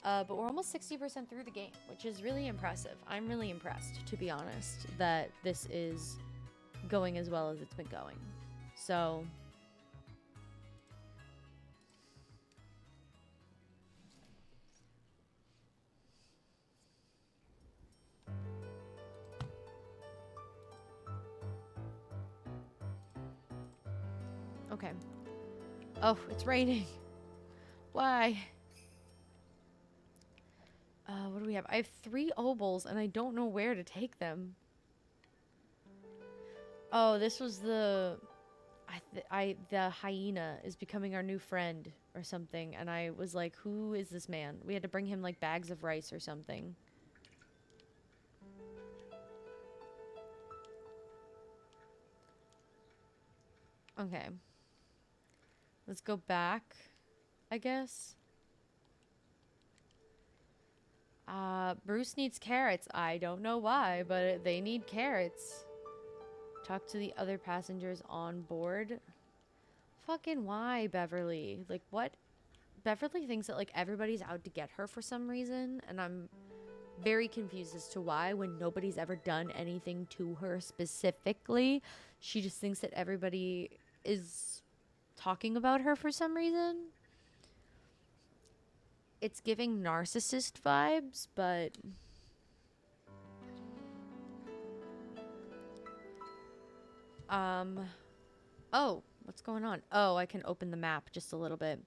But we're almost 60% through the game, which is really impressive. I'm really impressed, to be honest, that this is going as well as it's been going. So okay. Oh, it's raining. Why? What do we have? I have 3 obols and I don't know where to take them. Oh, this was the the hyena is becoming our new friend or something, and I was like, who is this man? We had to bring him like bags of rice or something. Okay. Let's go back, I guess. Bruce needs carrots. I don't know why, but they need carrots. Talk to the other passengers on board. Fucking why, Beverly? Like, what? Beverly thinks that, like, everybody's out to get her for some reason, and I'm very confused as to why when nobody's ever done anything to her specifically. She just thinks that everybody is talking about her for some reason. It's giving narcissist vibes, but oh, what's going on? Oh, I can open the map just a little bit.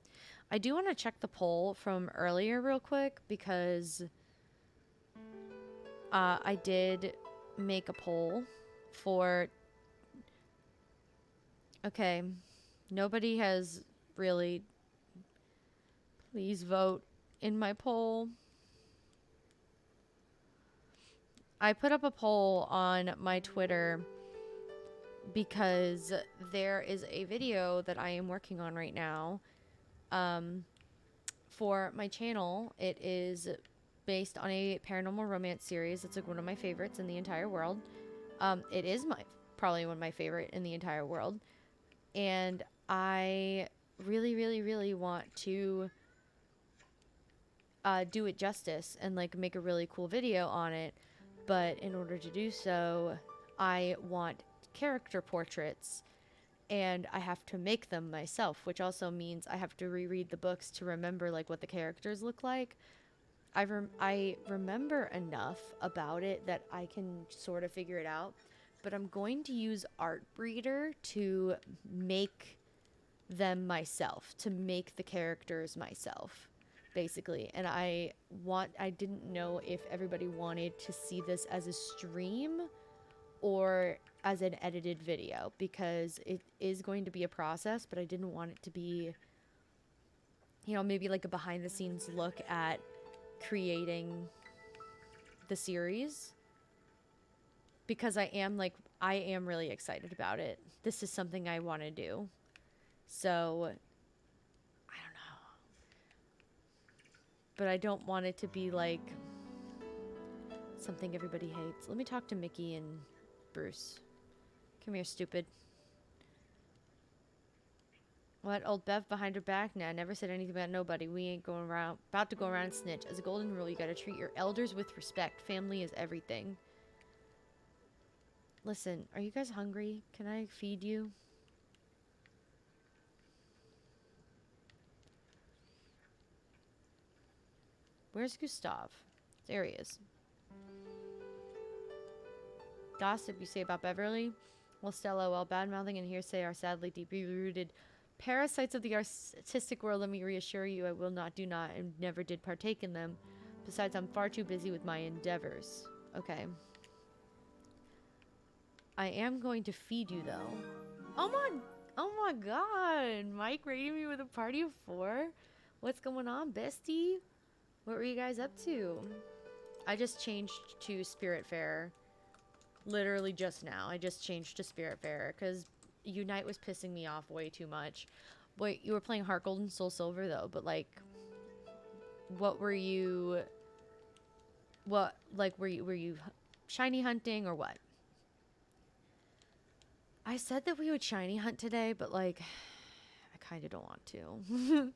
I do want to check the poll from earlier real quick because I did make a poll for. Okay, nobody has really. Please vote in my poll. I put up a poll on my Twitter because there is a video that I am working on right now for my channel. It is based on a paranormal romance series. It's like one of my favorites in the entire world. It is probably one of my favorite in the entire world. And I really, really, really want to do it justice and like make a really cool video on it. But in order to do so, I want character portraits and I have to make them myself, which also means I have to reread the books to remember like what the characters look like. I remember enough about it that I can sort of figure it out, but I'm going to use Artbreeder to make them myself, to make the characters myself, basically. And I didn't know if everybody wanted to see this as a stream or as an edited video because it is going to be a process, but I didn't want it to be, you know, maybe like a behind the scenes look at creating the series because I am really excited about it. This is something I want to do. So, I don't know. But I don't want it to be like something everybody hates. Let me talk to Mickey and Bruce. Come here, stupid. What, old Bev behind her back? Nah, never said anything about nobody. We ain't going around, about to go around and snitch. As a golden rule, you gotta treat your elders with respect. Family is everything. Listen, are you guys hungry? Can I feed you? Where's Gustav? There he is. Gossip you say about Beverly? Well, Stella, while bad-mouthing and hearsay are sadly deeply rooted parasites of the artistic world, let me reassure you, I will not, do not, and never did partake in them. Besides, I'm far too busy with my endeavors. Okay. I am going to feed you, though. Oh my god. Mike raided me with a party of 4? What's going on, bestie? What were you guys up to? I just changed to Spiritfarer. Literally just now. I just changed to Spiritfarer because Unite was pissing me off way too much. Wait, you were playing Heart Gold and Soul Silver, though, but, like, what were you... What, like, were you shiny hunting or what? I said that we would shiny hunt today, but, like, I kind of don't want to.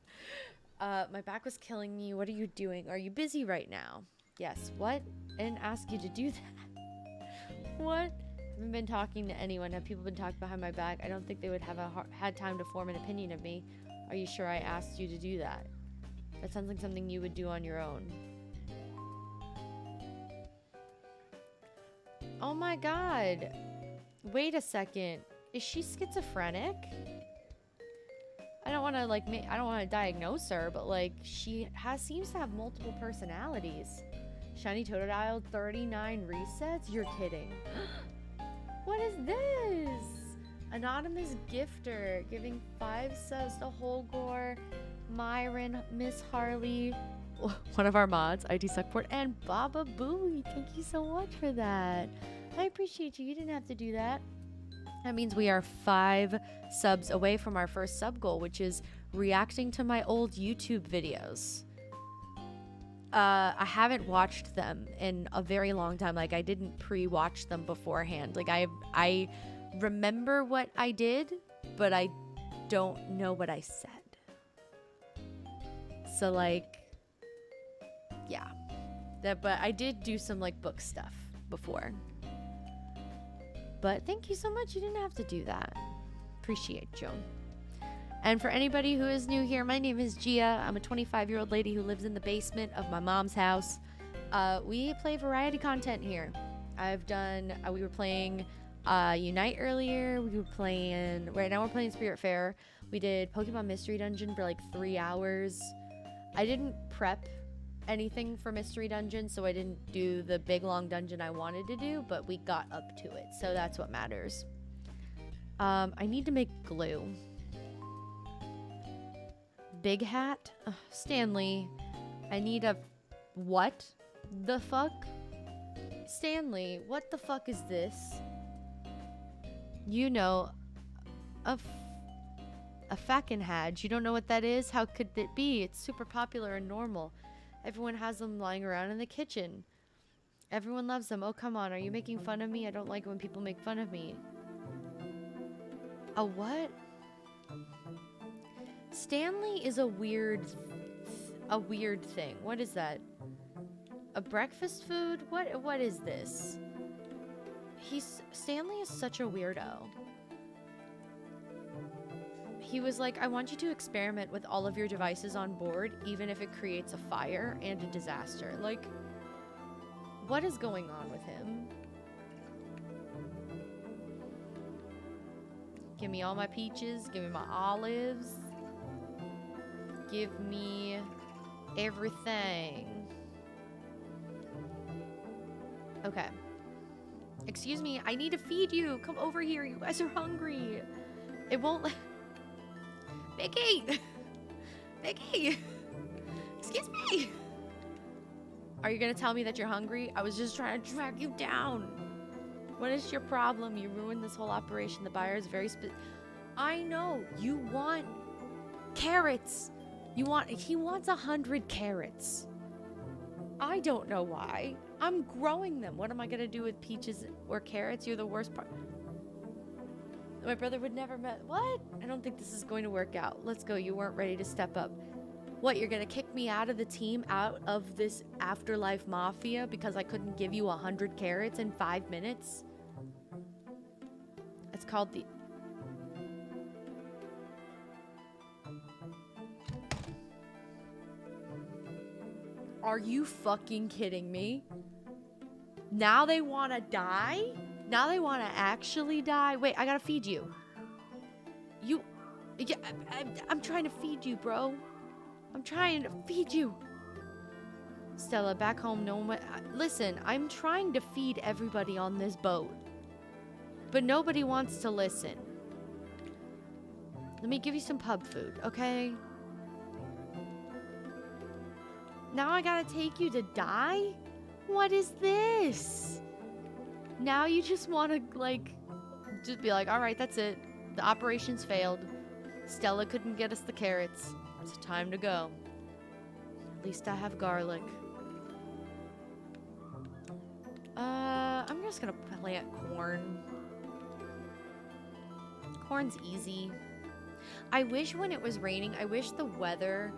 My back was killing me. What are you doing? Are you busy right now? Yes. What? I didn't ask you to do that. What? I haven't been talking to anyone. Have people been talking behind my back? I don't think they would have had time to form an opinion of me. Are you sure I asked you to do that? That sounds like something you would do on your own. Oh my god. Wait a second. Is she schizophrenic? I don't want to like I don't want to diagnose her, but like she seems to have multiple personalities. Shiny Totodile 39 resets? You're kidding. What is this? Anonymous gifter giving 5 subs to Holgore, Myron, Miss Harley, one of our mods, IT Suckport, and Baba Booey. Thank you so much for that. I appreciate you. You didn't have to do that. That means we are 5 subs away from our first sub goal, which is reacting to my old YouTube videos. I haven't watched them in a very long time. Like, I didn't pre-watch them beforehand. Like, I remember what I did, but I don't know what I said. So, like, yeah. But I did do some, like, book stuff before. But thank you so much. You didn't have to do that. Appreciate you. And for anybody who is new here, my name is Gia. I'm a 25-year-old lady who lives in the basement of my mom's house. We play variety content here. We were playing Unite earlier. Right now we're playing Spiritfarer. We did Pokemon Mystery Dungeon for like 3 hours. I didn't prep anything for Mystery Dungeon, so I didn't do the big long dungeon I wanted to do, but we got up to it, so that's what matters. I need to make glue. Big hat? Ugh, Stanley. I need a... What the fuck? Stanley, what the fuck is this? You know, a fucking hadge. You don't know what that is? How could it be? It's super popular and normal. Everyone has them lying around in the kitchen. Everyone loves them. Oh, come on. Are you making fun of me? I don't like it when people make fun of me. A what? Stanley is a weird thing. What is that? A breakfast food? What is this? Stanley is such a weirdo. He was like, I want you to experiment with all of your devices on board, even if it creates a fire and a disaster. Like, what is going on with him? Give me all my peaches. Give me my olives. Give me everything. Okay. Excuse me, I need to feed you. Come over here. You guys are hungry. It won't let... Vicky! Vicky! Excuse me! Are you gonna tell me that you're hungry? I was just trying to track you down. What is your problem? You ruined this whole operation. The buyer is very I know. You want carrots. He wants 100 carrots. I don't know why. I'm growing them. What am I gonna do with peaches or carrots? You're the worst part. My brother would never met. What? I don't think this is going to work out. Let's go. You weren't ready to step up. What, you're gonna kick me out of the team, out of this afterlife mafia because I couldn't give you 100 carrots in 5 minutes? It's called the... Are you fucking kidding me? Now they want to die? Now they want to actually die? Wait, I gotta feed you. Yeah, I'm trying to feed you, bro. I'm trying to feed you. Stella, back home, no one... Listen, I'm trying to feed everybody on this boat. But nobody wants to listen. Let me give you some pub food, okay? Now I gotta take you to die? What is this? Now you just want to, like, just be like, all right, that's it. The operation's failed. Stella couldn't get us the carrots. It's time to go. At least I have garlic. I'm just gonna plant corn. Corn's easy. I wish when it was raining, I wish the weather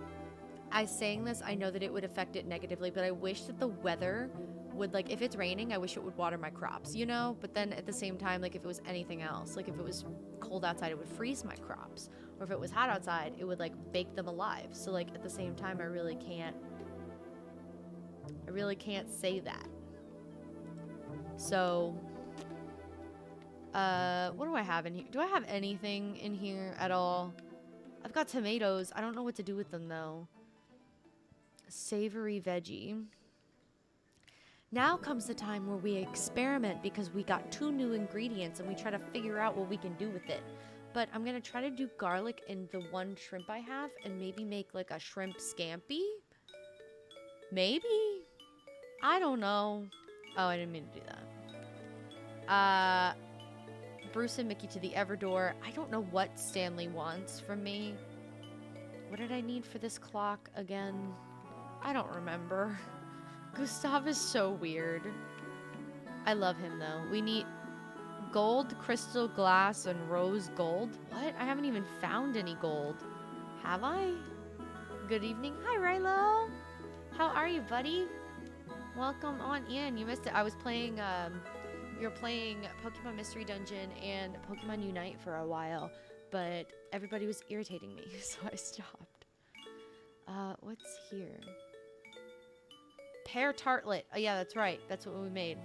saying this, I know that it would affect it negatively, but I wish that the weather would, like, if it's raining, I wish it would water my crops, you know? But then at the same time, like, if it was anything else, like if it was cold outside, it would freeze my crops. Or if it was hot outside, it would, like, bake them alive. So, like, at the same time, I really can't say that. So, what do I have in here? Do I have anything in here at all? I've got tomatoes. I don't know what to do with them, though. Savory veggie. Now comes the time where we experiment because we got 2 new ingredients and we try to figure out what we can do with it. But I'm going to try to do garlic in the 1 shrimp I have and maybe make like a shrimp scampi. Maybe? I don't know. Oh, I didn't mean to do that. Bruce and Mickey to the Everdore. I don't know what Stanley wants from me. What did I need for this clock again? I don't remember. Gustav is so weird. I love him though. We need gold, crystal, glass, and rose gold. What? I haven't even found any gold. Have I? Good evening. Hi, Rilo. How are you, buddy? Welcome on in. You missed it. I was playing, we were playing Pokemon Mystery Dungeon and Pokemon Unite for a while, but everybody was irritating me, so I stopped. What's here? Pear tartlet. Oh, yeah, that's right. That's what we made.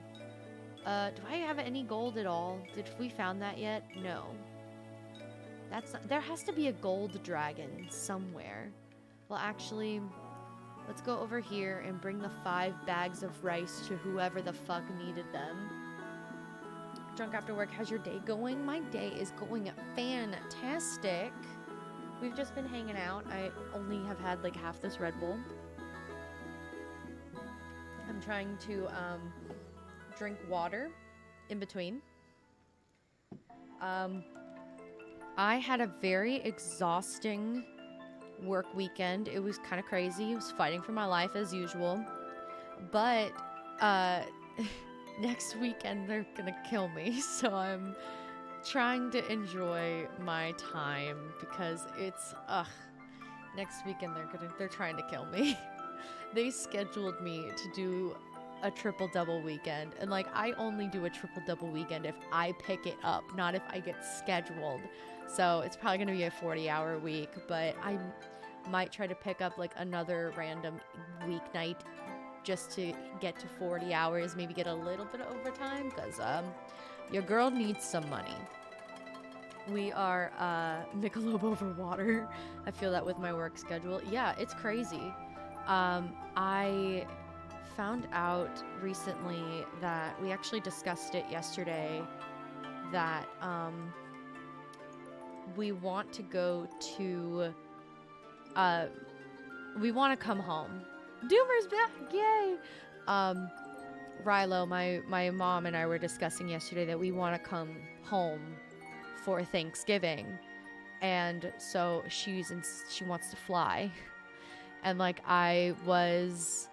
Do I have any gold at all? Did we found that yet? No. That's not, there has to be a gold dragon somewhere. Well, actually, let's go over here and bring the 5 bags of rice to whoever the fuck needed them. Drunk after work, how's your day going? My day is going fantastic. We've just been hanging out. I only have had like half this Red Bull. I'm trying to drink water in between. I had a very exhausting work weekend. It was kind of crazy. I was fighting for my life as usual. But next weekend they're gonna kill me. So I'm trying to enjoy my time because it's next weekend they're trying to kill me. They scheduled me to do a triple-double weekend. And, like, I only do a triple-double weekend if I pick it up, not if I get scheduled. So it's probably going to be a 40-hour week, but I might try to pick up, like, another random weeknight just to get to 40 hours, maybe get a little bit of overtime, because your girl needs some money. We are Michelob over water. I feel that with my work schedule. Yeah, it's crazy. I found out recently that we actually discussed it yesterday that we want to go to we want to come home. Doomer's back, yay! Rilo, my mom and I were discussing yesterday that we want to come home for Thanksgiving, and so she wants to fly. And, like, I was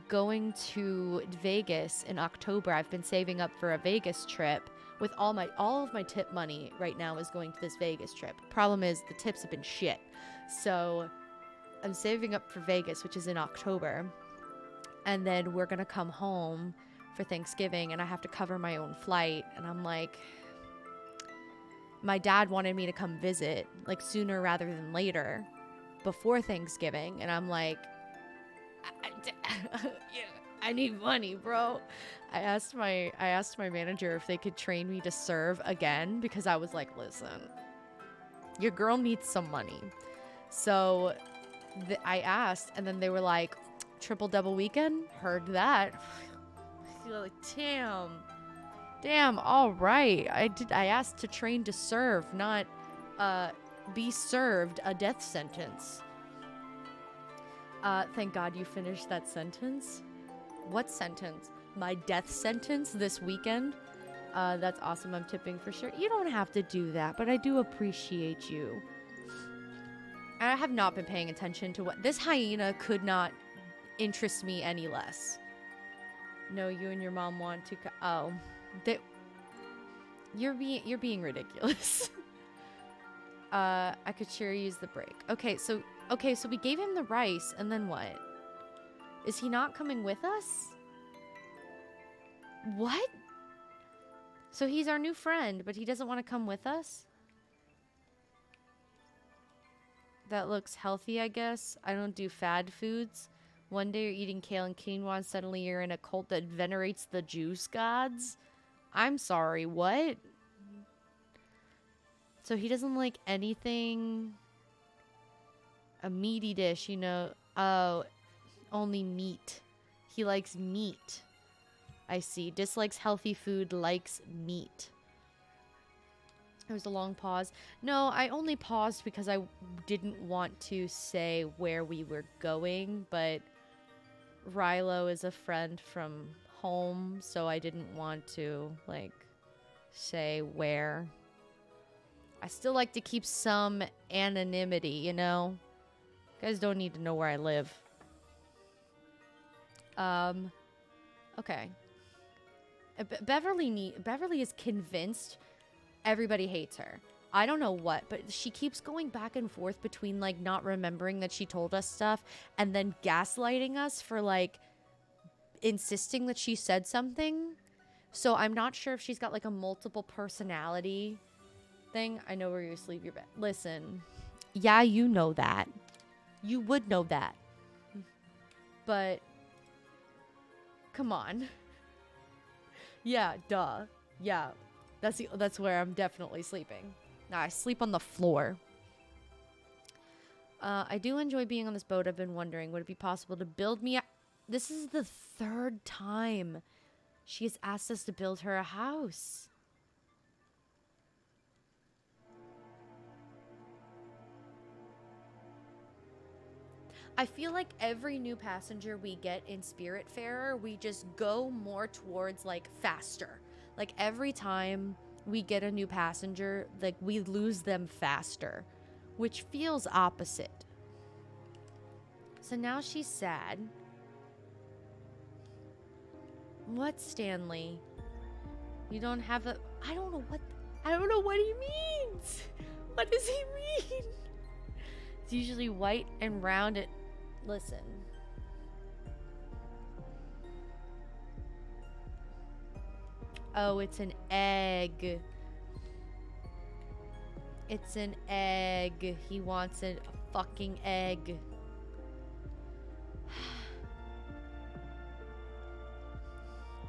going to Vegas in October. I've been saving up for a Vegas trip with all of my tip money right now is going to this Vegas trip. Problem is the tips have been shit. So I'm saving up for Vegas, which is in October. And then we're going to come home for Thanksgiving and I have to cover my own flight. And I'm like, my dad wanted me to come visit, like, sooner rather than later, before Thanksgiving, and I'm like, I need money, bro. I asked my manager if they could train me to serve again because I was like, listen, your girl needs some money. So I asked, and then they were like, triple-double weekend? Heard that. I feel like, damn, all right. I asked to train to serve, not be served a death sentence. Thank God you finished that sentence. What sentence? My death sentence this weekend? That's awesome. I'm tipping for sure. You don't have to do that, but I do appreciate you. I have not been paying attention to what this hyena could not interest me any less. No, you and your mom want to you're being ridiculous. I could sure use the break. Okay, so Okay, so we gave him the rice, and then what? Is he not coming with us? What? So he's our new friend, but he doesn't want to come with us? That looks healthy, I guess. I don't do fad foods. One day you're eating kale and quinoa, and suddenly you're in a cult that venerates the juice gods? I'm sorry, what? So he doesn't like anything... A meaty dish, you know. Oh, only meat. He likes meat. I see. Dislikes healthy food, likes meat. There was a long pause. No, I only paused because I didn't want to say where we were going, but Rilo is a friend from home, so I didn't want to, like, say where. I still like to keep some anonymity, you know? You guys don't need to know where I live. Okay. Beverly is convinced everybody hates her. I don't know what, but she keeps going back and forth between, like, not remembering that she told us stuff and then gaslighting us for, like, insisting that she said something. So I'm not sure if she's got, like, a multiple personality thing. I know where you sleep your bed. Listen. Yeah, you know that. You would know that. But come on. Yeah, duh. Yeah. That's where I'm definitely sleeping. Nah, I sleep on the floor. I do enjoy being on this boat. I've been wondering, would it be possible to build me a... This is the third time she has asked us to build her a house. I feel like every new passenger we get in Spiritfarer, we just go more towards, like, faster. Like, every time we get a new passenger, like, we lose them faster, which feels opposite. So now she's sad. What, Stanley? You don't have a... I don't know what he means. What does he mean? It's usually white and round. Listen. Oh, it's an egg. It's an egg. He wants a fucking egg.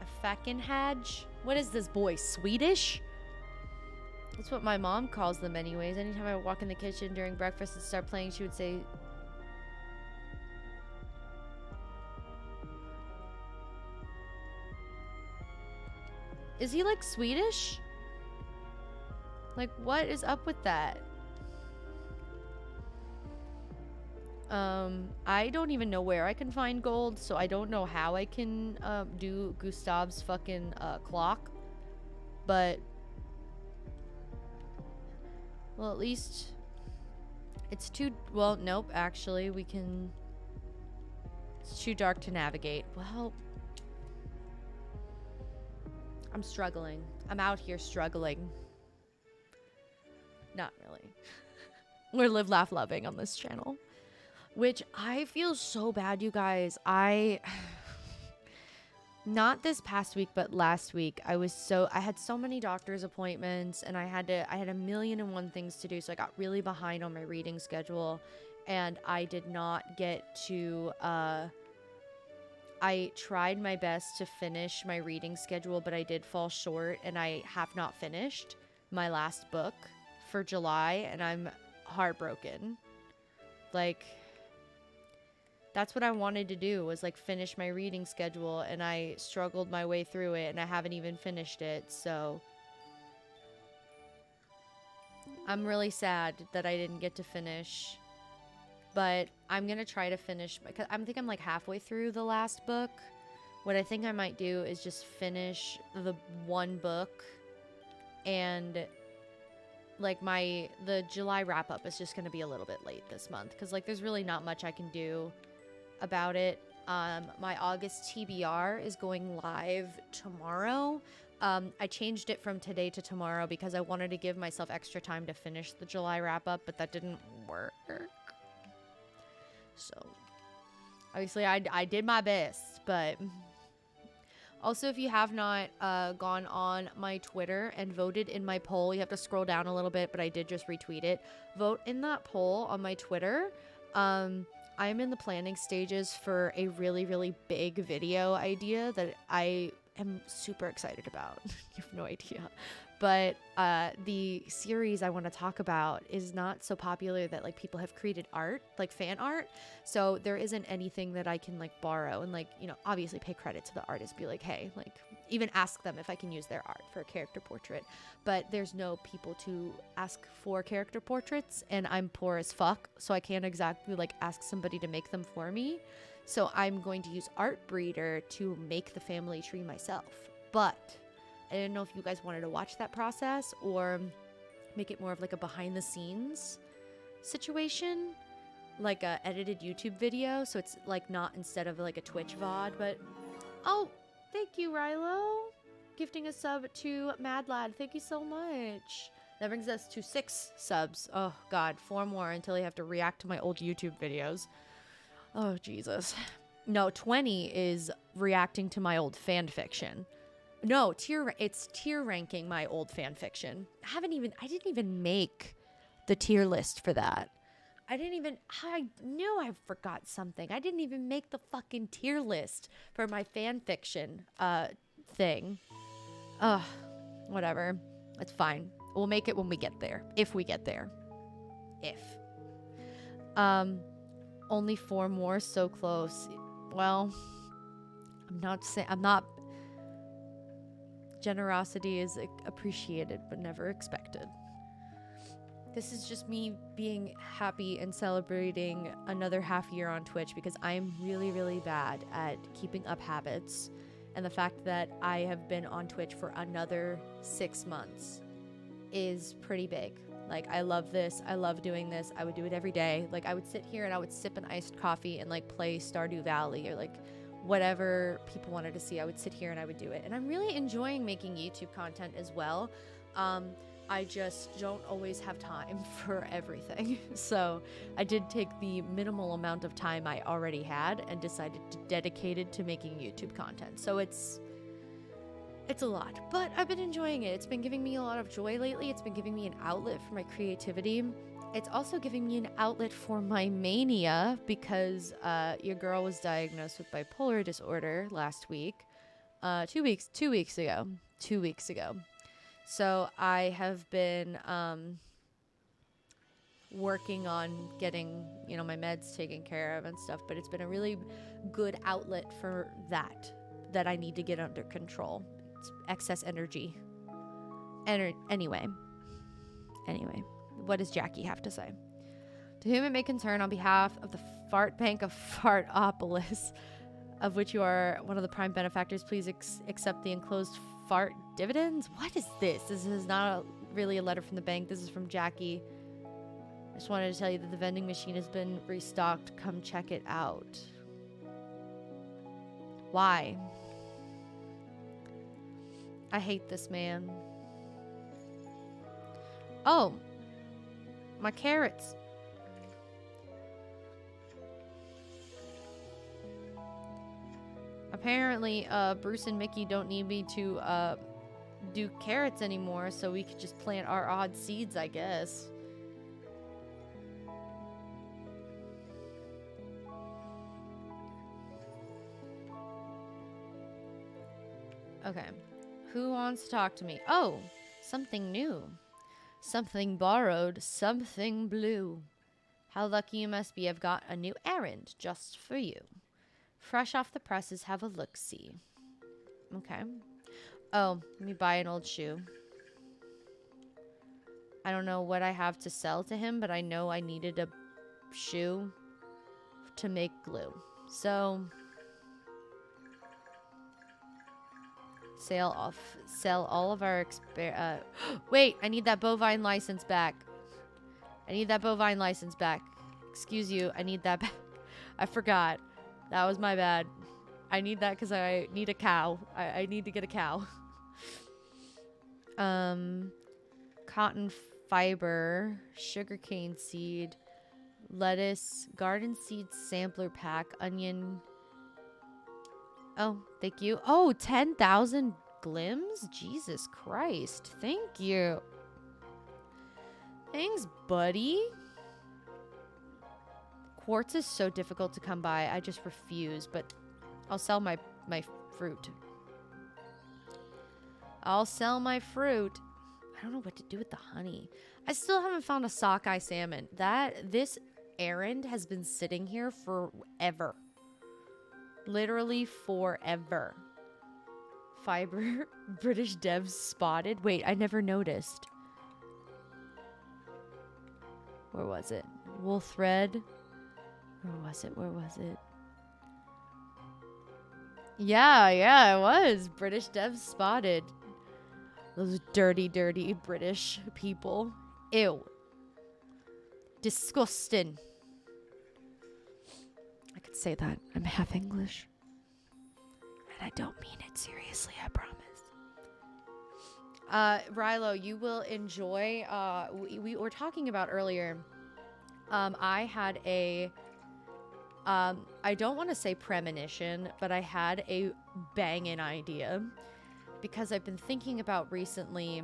A fucking hadge? What is this boy, Swedish? That's what my mom calls them anyways. Anytime I would walk in the kitchen during breakfast and start playing, she would say... Is he, like, Swedish? Like, what is up with that? I don't even know where I can find gold, so I don't know how I can, do Gustav's fucking, clock. But... Well, at least... It's too... Well, nope, actually, we can... It's too dark to navigate. Well... I'm struggling. I'm out here struggling. Not really. We're live, laugh, loving on this channel. Which I feel so bad, you guys. Not this past week, but last week, I had so many doctor's appointments, and I had a million and one things to do, so I got really behind on my reading schedule, and I did not get to, I tried my best to finish my reading schedule, but I did fall short, and I have not finished my last book for July, and I'm heartbroken. Like, that's what I wanted to do, was, like, finish my reading schedule, and I struggled my way through it, and I haven't even finished it, so I'm really sad that I didn't get to finish. But I'm going to try to finish, because I think I'm like halfway through the last book. What I think I might do is just finish the one book, and like the July wrap up is just going to be a little bit late this month, because like there's really not much I can do about it. My August TBR is going live tomorrow. I changed it from today to tomorrow because I wanted to give myself extra time to finish the July wrap up, but that didn't work. So obviously I did my best, but also, if you have not gone on my Twitter and voted in my poll, you have to scroll down a little bit, but I did just retweet it. Vote in that poll on my Twitter. I am in the planning stages for a really, really big video idea that I am super excited about. You have no idea. But the series I want to talk about is not so popular that like people have created art, like fan art. So there isn't anything that I can like borrow and like, you know, obviously pay credit to the artist, be like, hey, like even ask them if I can use their art for a character portrait. But there's no people to ask for character portraits, and I'm poor as fuck, so I can't exactly like ask somebody to make them for me. So I'm going to use Art Breeder to make the family tree myself. But I didn't know if you guys wanted to watch that process or make it more of like a behind the scenes situation, like a edited YouTube video. So it's like not instead of like a Twitch VOD, but oh, thank you, Rilo, gifting a sub to Mad Lad. Thank you so much. That brings us to 6 subs. Oh God, 4 more until I have to react to my old YouTube videos. Oh Jesus. No, 20 is reacting to my old fan fiction. No, it's tier ranking my old fan fiction. I didn't even make the tier list for that. I knew I forgot something. I didn't even make the fucking tier list for my fan fiction thing. Ugh, whatever. It's fine. We'll make it when we get there. If we get there. If. Only 4 more, so close. Well, I'm not generosity is appreciated but never expected. This is just me being happy and celebrating another half year on Twitch because I'm really, really bad at keeping up habits. And the fact that I have been on Twitch for another 6 months is pretty big. Like, I love this. I love doing this. I would do it every day. Like, I would sit here and I would sip an iced coffee and like play Stardew Valley or like whatever people wanted to see. I would sit here and I would do it. And I'm really enjoying making YouTube content as well. I just don't always have time for everything. So I did take the minimal amount of time I already had and decided to dedicate it to making YouTube content. So it's a lot, but I've been enjoying it. It's been giving me a lot of joy lately. It's been giving me an outlet for my creativity. It's also giving me an outlet for my mania because your girl was diagnosed with bipolar disorder last week. 2 weeks ago. So I have been working on getting, you know, my meds taken care of and stuff, but it's been a really good outlet for that I need to get under control. It's excess energy. Anyway, what does Jackie have to say? To whom it may concern, on behalf of the Fart Bank of Fartopolis, of which you are one of the prime benefactors, please accept the enclosed fart dividends. What is this? This is not really a letter from the bank. This is from Jackie. I just wanted to tell you that the vending machine has been restocked. Come check it out. Why? I hate this man. Oh, my carrots. Apparently, Bruce and Mickey don't need me to do carrots anymore, so we could just plant our odd seeds, I guess. Okay. Who wants to talk to me? Oh, something new. Something borrowed, something blue. How lucky you must be. I've got a new errand just for you. Fresh off the presses, have a look-see. Okay. Oh, let me buy an old shoe. I don't know what I have to sell to him, but I know I needed a shoe to make glue. So, sell all of our wait, I need that bovine license back. Excuse you, I need that back. I forgot. That was my bad. I need that because I need a cow. I need to get a cow. Cotton fiber, sugarcane seed, lettuce, garden seeds sampler pack, onion. Oh, thank you. Oh, 10,000 glims? Jesus Christ. Thank you. Thanks, buddy. Quartz is so difficult to come by. I just refuse, but I'll sell my fruit. I'll sell my fruit. I don't know what to do with the honey. I still haven't found a sockeye salmon. This errand has been sitting here forever. Literally forever. Fiber. British devs spotted. Wait, I never noticed. Where was it? Wool thread. Where was it? Where was it? Yeah, it was. British devs spotted. Those dirty, dirty British people. Ew. Disgusting. I could say that. I'm half English. And I don't mean it seriously, I promise. Rilo, you will enjoy, we were talking about earlier, I had a, I don't want to say premonition, but I had a banging idea because I've been thinking about recently,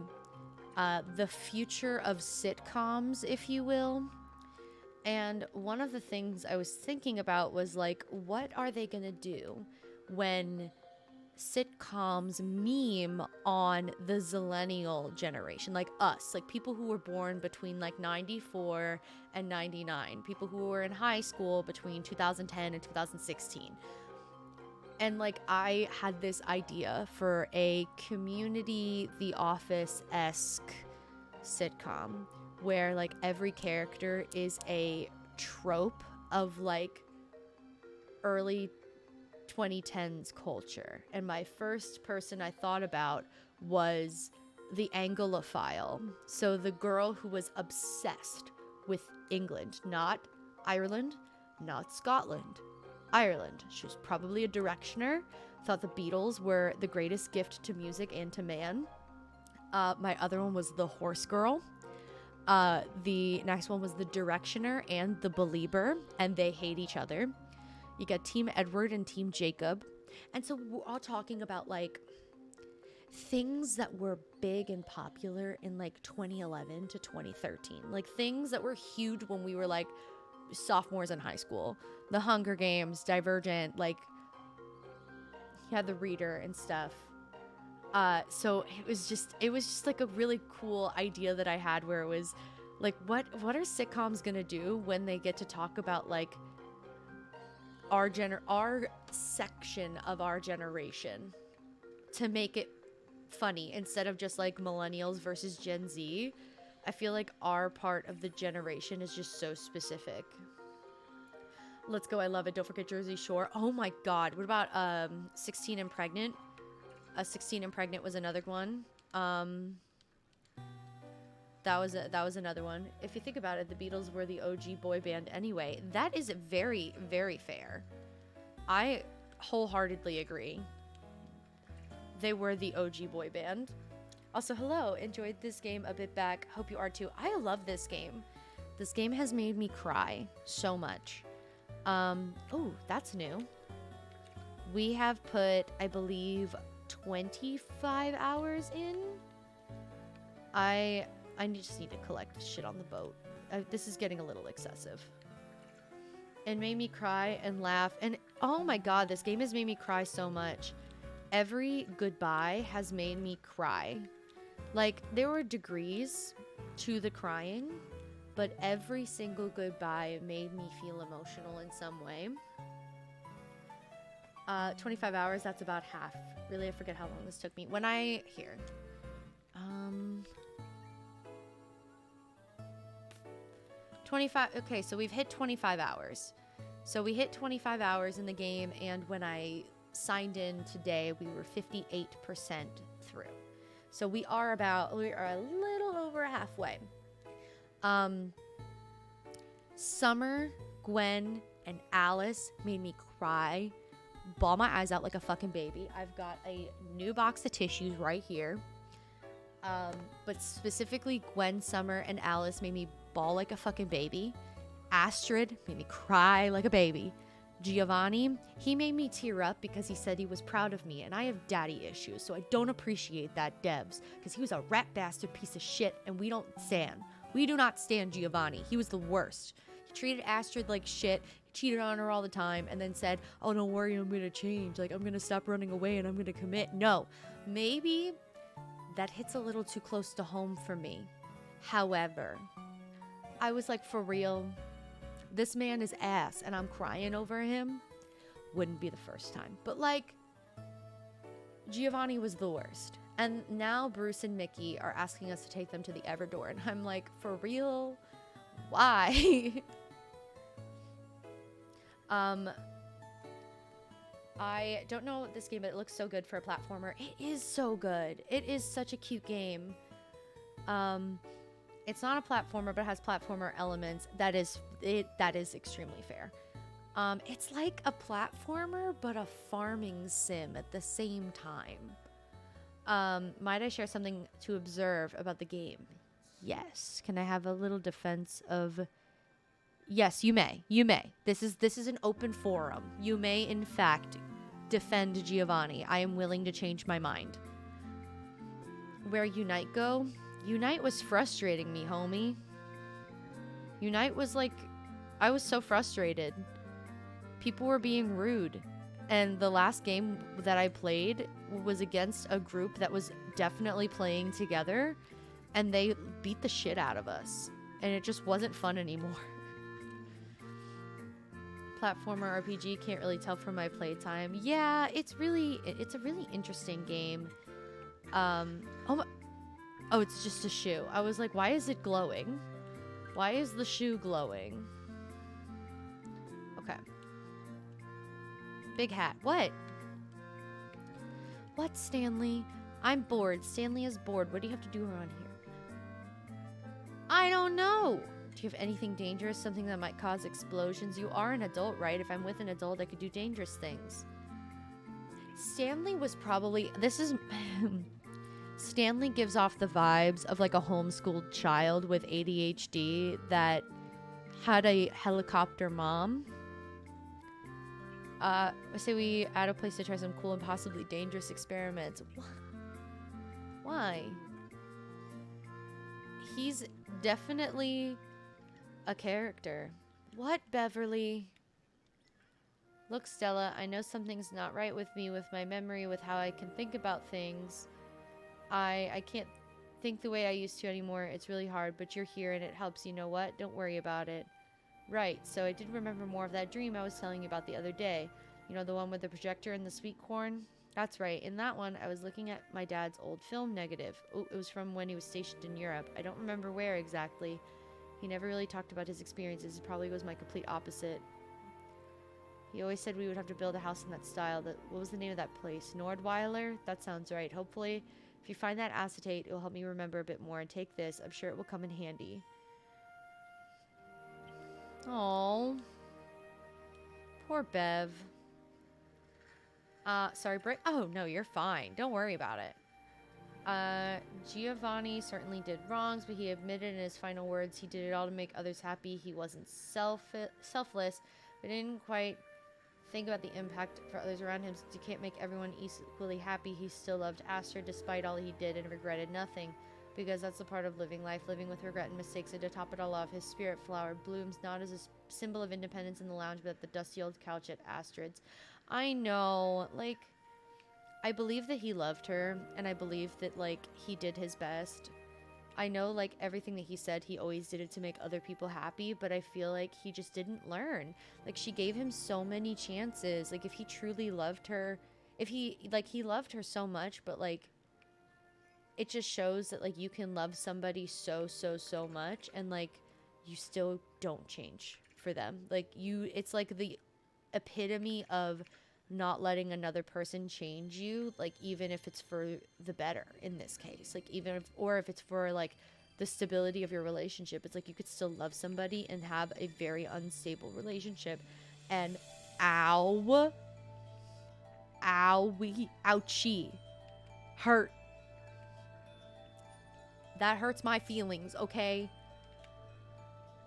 the future of sitcoms, if you will. And one of the things I was thinking about was like, what are they going to do when sitcoms meme on the zillennial generation, like us, like people who were born between like 94 and 99, people who were in high school between 2010 and 2016. And like I had this idea for a Community, The Office-esque sitcom where like every character is a trope of like early 2010s culture. And my first person I thought about was the Anglophile. So the girl who was obsessed with England, not Ireland, not Scotland, Ireland. She was probably a Directioner, thought the Beatles were the greatest gift to music and to man. My other one was the Horse Girl. The next one was the Directioner and the Belieber, and they hate each other. You got Team Edward and Team Jacob. And so we're all talking about like things that were big and popular in like 2011 to 2013. Like things that were huge when we were like sophomores in high school. The Hunger Games, Divergent, like you had the Reader and stuff. So it was just like a really cool idea that I had where it was like, what are sitcoms gonna do when they get to talk about like our section of our generation to make it funny instead of just like millennials versus Gen Z. I feel like our part of the generation is just so specific. Let's go. I love it. Don't forget Jersey Shore. Oh my God. What about 16 and Pregnant? 16 and Pregnant was another one. That was another one. If you think about it, the Beatles were the OG boy band anyway. That is very, very fair. I wholeheartedly agree. They were the OG boy band. Also, hello. Enjoyed this game a bit back. Hope you are too. I love this game. This game has made me cry so much. Oh, that's new. We have put, I believe, 25 hours in. I just need to collect shit on the boat. This is getting a little excessive. It made me cry and laugh. And oh my God, this game has made me cry so much. Every goodbye has made me cry. Like, there were degrees to the crying, but every single goodbye made me feel emotional in some way. 25 hours, that's about half. Really, I forget how long this took me. Here. 25, okay, so we've hit 25 hours. So we hit 25 hours in the game, and when I signed in today, we were 58% through. So we are a little over halfway. Summer, Gwen, and Alice made me cry, bawl my eyes out like a fucking baby. I've got a new box of tissues right here. But specifically Gwen, Summer, and Alice made me bawl like a fucking baby. Astrid made me cry like a baby. Giovanni, he made me tear up because he said he was proud of me, and I have daddy issues, so I don't appreciate that, Debs, because he was a rat bastard piece of shit, and we do not stand Giovanni. He was the worst. He treated Astrid like shit, cheated on her all the time, and then said, oh, don't worry, I'm gonna change, like, I'm gonna stop running away and I'm gonna commit. No, maybe that hits a little too close to home for me. However, I was like, for real, this man is ass and I'm crying over him. Wouldn't be the first time. But like, Giovanni was the worst. And now Bruce and Mickey are asking us to take them to the Everdor. And I'm like, for real? Why? I don't know this game, but it looks so good for a platformer. It is so good. It is such a cute game. It's not a platformer, but it has platformer elements. That is extremely fair. It's like a platformer, but a farming sim at the same time. Might I share something to observe about the game? Yes. Can I have a little defense of... Yes, you may. You may. This is an open forum. You may, in fact, defend Giovanni. I am willing to change my mind. Where Unite go? Unite was frustrating me, homie. Unite was like... I was so frustrated. People were being rude. And the last game that I played was against a group that was definitely playing together. And they beat the shit out of us. And it just wasn't fun anymore. Platformer RPG, can't really tell from my playtime. Yeah, it's a really interesting game. Oh, it's just a shoe. I was like, why is it glowing? Why is the shoe glowing? Okay. Big hat. What? What, Stanley? I'm bored. Stanley is bored. What do you have to do around here? I don't know. Do you have anything dangerous? Something that might cause explosions? You are an adult, right? If I'm with an adult, I could do dangerous things. Stanley was probably... This is... Stanley gives off the vibes of like a homeschooled child with ADHD that had a helicopter mom. I say we add a place to try some cool and possibly dangerous experiments. Why? He's definitely a character. What, Beverly? Look, Stella, I know something's not right with me, with my memory, with how I can think about things. I can't think the way I used to anymore. It's really hard, but you're here and it helps. You know what? Don't worry about it. Right, so I did remember more of that dream I was telling you about the other day. You know, the one with the projector and the sweet corn? That's right. In that one, I was looking at my dad's old film negative. Oh, it was from when he was stationed in Europe. I don't remember where exactly. He never really talked about his experiences. It probably was my complete opposite. He always said we would have to build a house in that style. What was the name of that place? Nordweiler? That sounds right. Hopefully, if you find that acetate, it will help me remember a bit more. And take this. I'm sure it will come in handy. Oh, poor Bev. Sorry, Brick. Oh, no, you're fine. Don't worry about it. Giovanni certainly did wrongs, but he admitted in his final words he did it all to make others happy. He wasn't selfless, but didn't quite think about the impact for others around him. Since he can't make everyone equally happy, he still loved Astrid despite all he did and regretted nothing. Because that's a part of living life, living with regret and mistakes. And to top it all off, his spirit flower blooms not as a symbol of independence in the lounge, but at the dusty old couch at Astrid's. I know, like, I believe that he loved her, and I believe that, like, he did his best. I know, like, everything that he said, he always did it to make other people happy, but I feel like he just didn't learn. Like, she gave him so many chances. Like, if he truly loved her, he loved her so much, but, like, it just shows that, like, you can love somebody so much and, like, you still don't change for them. Like, it's like the epitome of not letting another person change you, like, even if it's for the better in this case. Like, even if it's for, like, the stability of your relationship. It's like you could still love somebody and have a very unstable relationship. And ouchie, hurt. That hurts my feelings, okay?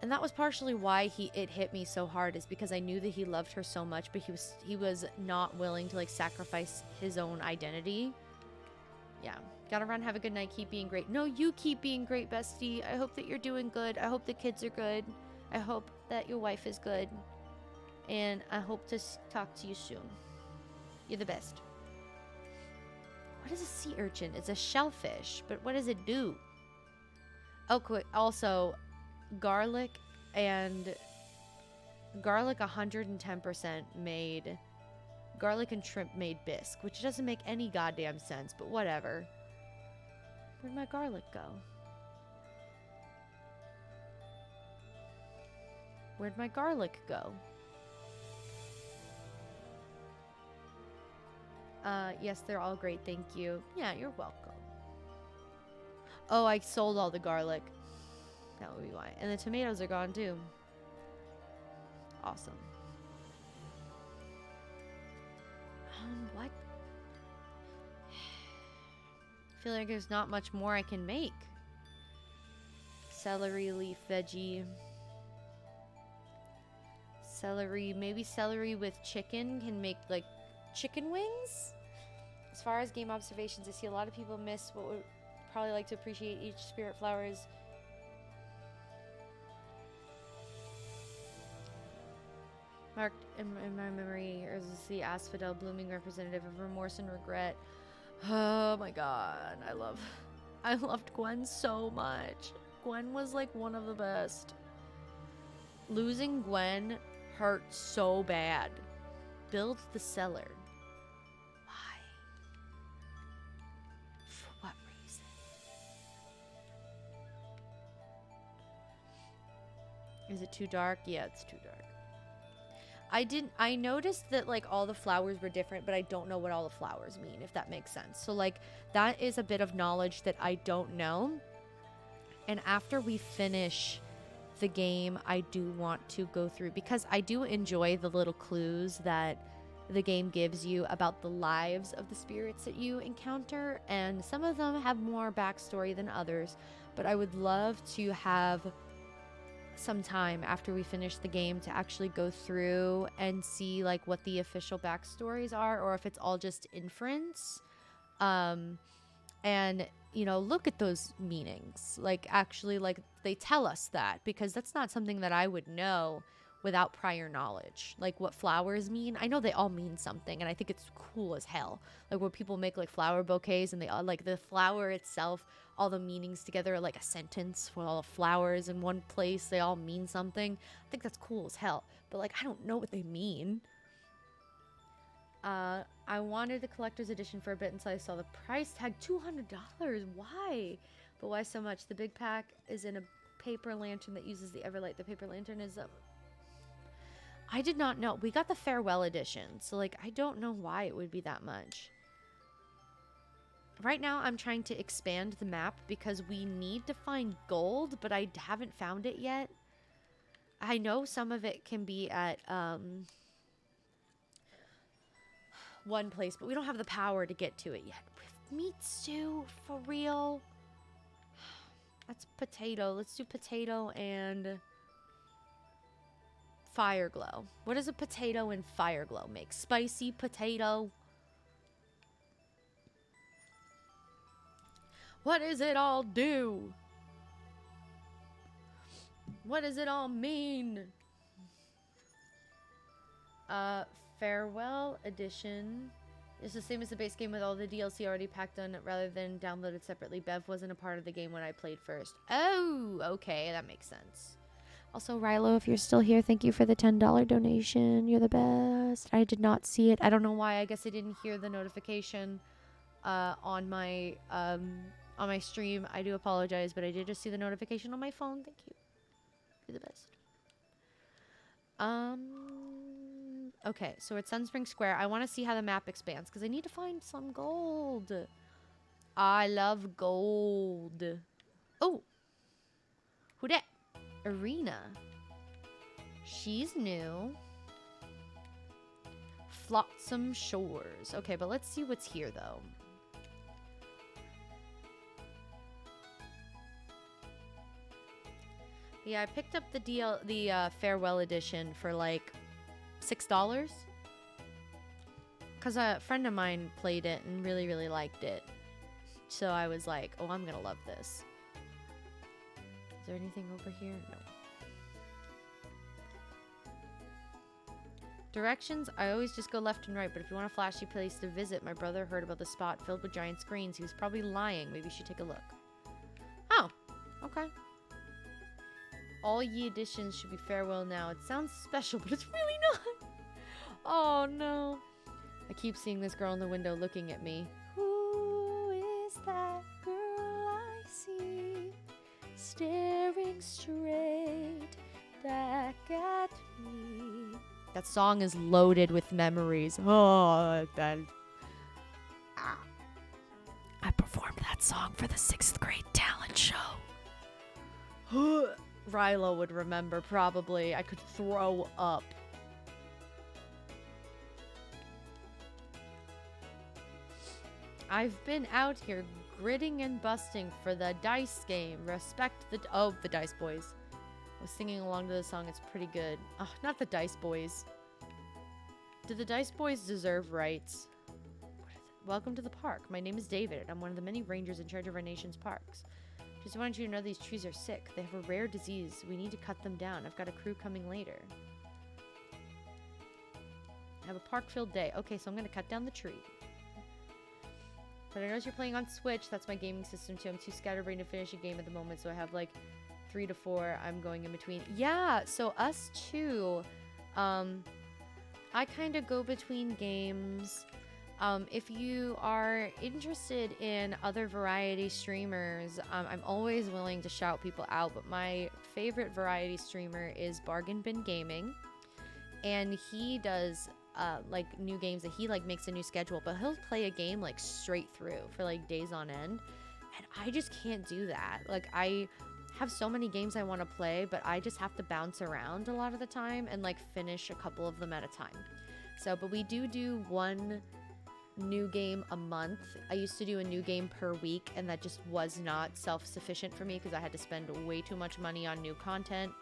And that was partially why it hit me so hard, is because I knew that he loved her so much, but he was not willing to like sacrifice his own identity. Yeah. Gotta run. Have a good night. Keep being great. No, you keep being great, bestie. I hope that you're doing good. I hope the kids are good. I hope that your wife is good. And I hope to talk to you soon. You're the best. What is a sea urchin? It's a shellfish, but what does it do? Oh, quick. Also, garlic 110% made. Garlic and shrimp made bisque, which doesn't make any goddamn sense, but whatever. Where'd my garlic go? Where'd my garlic go? Yes, they're all great, thank you. Yeah, you're welcome. Oh, I sold all the garlic. That would be why. And the tomatoes are gone too. Awesome. What? I feel like there's not much more I can make. Celery, leaf, veggie. Celery, maybe celery with chicken can make like chicken wings? As far as game observations, I see a lot of people miss what would probably like to appreciate each spirit flowers. Marked in my memory is the asphodel blooming, representative of remorse and regret. Oh my god, I loved Gwen so much. Gwen was like one of the best. Losing Gwen hurt so bad. Build the cellar. Why? For what reason? Is it too dark? Yeah, it's too dark. I noticed that like all the flowers were different, but I don't know what all the flowers mean, if that makes sense. So like that is a bit of knowledge that I don't know. And after we finish the game, I do want to go through, because I do enjoy the little clues that the game gives you about the lives of the spirits that you encounter, and some of them have more backstory than others, but I would love to have some time after we finish the game to actually go through and see like what the official backstories are, or if it's all just inference, and you know, look at those meanings, like actually like they tell us that, because that's not something that I would know without prior knowledge. Like what flowers mean, I know they all mean something, and I think it's cool as hell, like where people make like flower bouquets and they all like the flower itself, all the meanings together are like a sentence with all the flowers in one place, they all mean something. I think that's cool as hell, but like I don't know what they mean. I wanted the collector's edition for a bit until I saw the price tag, $200. Why? But why so much? The big pack is in a paper lantern that uses the Everlight. The paper lantern is I did not know. We got the farewell edition, so like I don't know why it would be that much. Right now I'm trying to expand the map because we need to find gold, but I haven't found it yet. I know some of it can be at one place, but we don't have the power to get to it yet. With meat stew, for real? That's potato. Let's do potato and fire glow. What does a potato and fire glow make? Spicy potato. What does it all do? What does it all mean? Farewell edition is the same as the base game with all the DLC already packed on rather than downloaded separately. Bev wasn't a part of the game when I played first. Oh, okay, that makes sense. Also, Rilo, if you're still here, thank you for the $10 donation. You're the best. I did not see it. I don't know why. I guess I didn't hear the notification on my stream. I do apologize, but I did just see the notification on my phone. Thank you. You're the best. Okay, so we're at Sunspring Square. I want to see how the map expands because I need to find some gold. I love gold. Oh, who dat? Arena. She's new. Flotsam Shores. Okay, but let's see what's here though. Yeah, I picked up the farewell edition for like $6 because a friend of mine played it and really, really liked it. So I was like, oh, I'm gonna love this. Is there anything over here? No. Directions, I always just go left and right, but if you want a flashy place to visit, my brother heard about the spot filled with giant screens. He was probably lying. Maybe you should take a look. Oh, okay. All ye editions should be farewell now. It sounds special, but it's really not. Oh, no. I keep seeing this girl in the window looking at me. Who is that girl I see staring straight back at me? That song is loaded with memories. Oh, that. Ah. I performed that song for the 6th grade talent show. Rilo would remember, probably. I could throw up. I've been out here gritting and busting for the dice game. Respect the... Oh, the Dice Boys. I was singing along to the song. It's pretty good. Oh, not the Dice Boys. Do the Dice Boys deserve rights? What is it? Welcome to the park. My name is David. I'm one of the many rangers in charge of our nation's parks. Just wanted you to know these trees are sick. They have a rare disease. We need to cut them down. I've got a crew coming later. I have a park-filled day. Okay, so I'm going to cut down the tree. But I notice you're playing on Switch. That's my gaming system, too. I'm too scatterbrained to finish a game at the moment, so I have, like, 3 to 4 I'm going in between. Yeah, so us, too. I kind of go between games. If you are interested in other variety streamers, I'm always willing to shout people out, but my favorite variety streamer is Bargain Bin Gaming, and he does like new games that he like makes a new schedule, but he'll play a game like straight through for like days on end, and I just can't do that. Like, I have so many games I want to play, but I just have to bounce around a lot of the time and like finish a couple of them at a time. So, but we do one new game a month. I used to do a new game per week, and that just was not self-sufficient for me because I had to spend way too much money on new content.